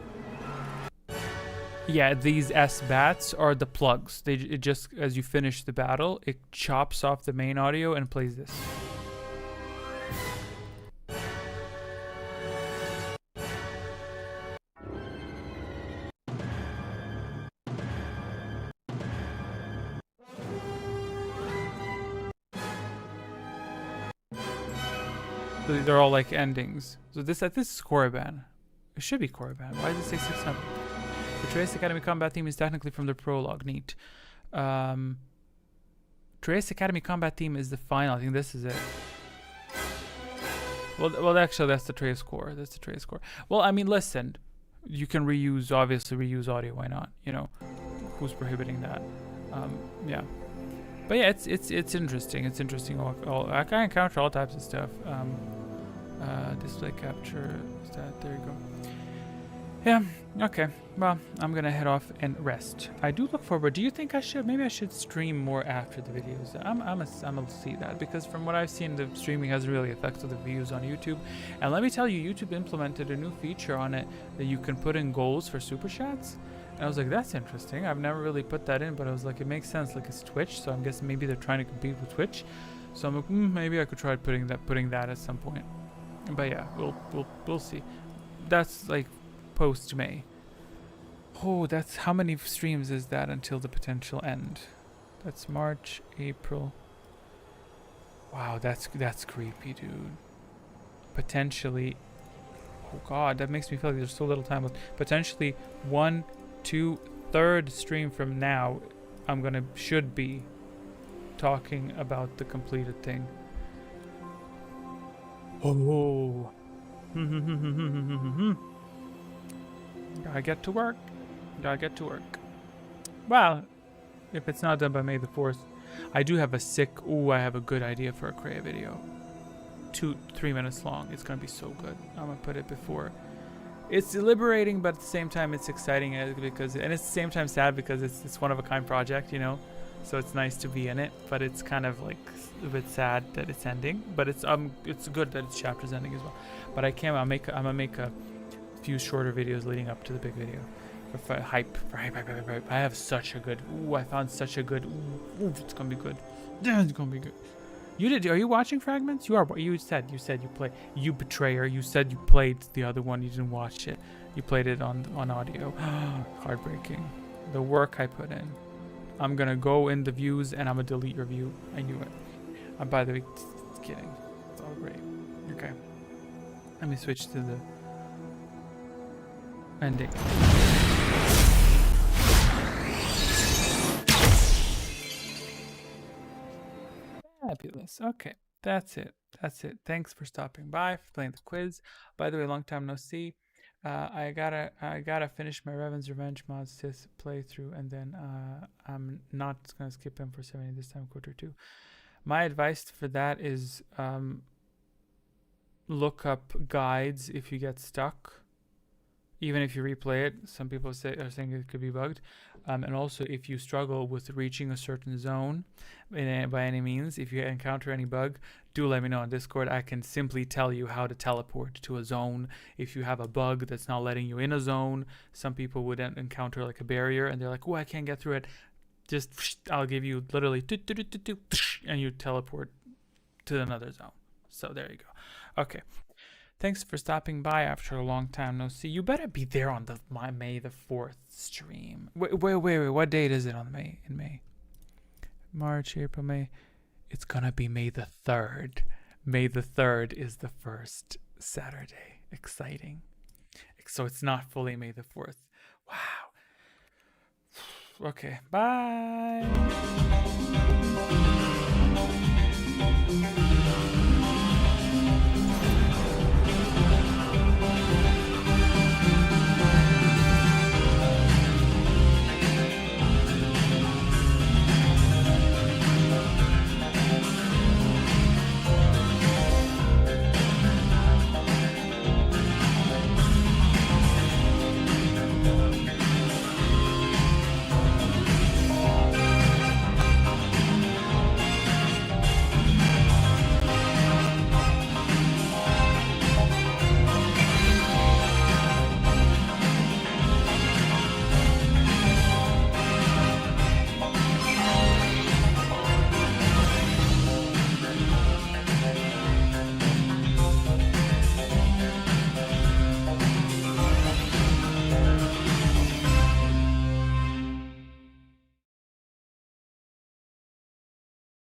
yeah, these S-bats are the plugs. It just, as you finish the battle, it chops off the main audio and plays this. So they're all like endings. So this is Korriban. It should be Korriban. Why does it say 600? The Trace Academy combat theme is technically from the prologue. Neat. Trace Academy combat theme is the final. I think this is it. Well, actually, that's the Trace core. That's the Trace core. Well, I mean, listen. You can obviously reuse audio. Why not? You know, who's prohibiting that? Yeah. But yeah, it's interesting. It's interesting. I can encounter all types of stuff. Display capture. There you go. Yeah. Okay. Well, I'm gonna head off and rest. I do look forward. Do you think maybe I should stream more after the videos? I'm gonna see that, because from what I've seen, the streaming hasn't really affected the views on YouTube. And let me tell you, YouTube implemented a new feature on it that you can put in goals for super chats. And I was like, that's interesting. I've never really put that in, but I was like, it makes sense. Like, it's Twitch, so I'm guessing maybe they're trying to compete with Twitch. So I'm like, maybe I could try putting that at some point. But yeah, we'll see. That's like post May. Oh, that's how many streams is that until the potential end? That's March, April. Wow, that's creepy, dude. Potentially. Oh God, that makes me feel like there's so little time left. Potentially 1, 2, 3rd stream from now, should be talking about the completed thing. Oh. Gotta get to work. Well, if it's not done by May the 4th, I do have a sick. Ooh, I have a good idea for a Kreia video. 2-3 minutes long. It's gonna be so good. I'm gonna put it before. It's liberating, but at the same time, it's exciting because, and it's at the same time sad because it's one of a kind project, you know. So it's nice to be in it, but it's kind of like a bit sad that it's ending. But it's good that its chapter's ending as well. But I'm gonna make a few shorter videos leading up to the big video. For hype. I have such a good. Ooh, I found such a good. Ooh, it's gonna be good. Yeah, it's gonna be good. Are you watching Fragments? You are. You said you play. You betrayer. You said you played the other one. You didn't watch it. You played it on audio. Heartbreaking. The work I put in. I'm gonna go in the views and I'm gonna delete your view. I knew it. By the way, just kidding. It's all great. Okay. Let me switch to the ending. Fabulous. Okay, that's it. Thanks for stopping by, for playing the quiz. By the way, long time no see. I gotta finish my Revan's Revenge mods this playthrough, and then I'm not gonna skip him for 70 this time, quarter 2. My advice for that is look up guides if you get stuck. Even if you replay it, some people are saying it could be bugged. And also, if you struggle with reaching a certain zone by any means, if you encounter any bug, do let me know on Discord. I can simply tell you how to teleport to a zone. If you have a bug that's not letting you in a zone, some people would encounter like a barrier and they're like, oh, I can't get through it. Just, I'll give you literally, and you teleport to another zone. So there you go. Okay. Thanks for stopping by after a long time no see. You better be there on my May the 4th stream. Wait. What date is it on May? In May? March, April, May. It's gonna be May the 3rd. May the 3rd is the first Saturday. Exciting. So it's not fully May the 4th. Wow. Okay. Bye.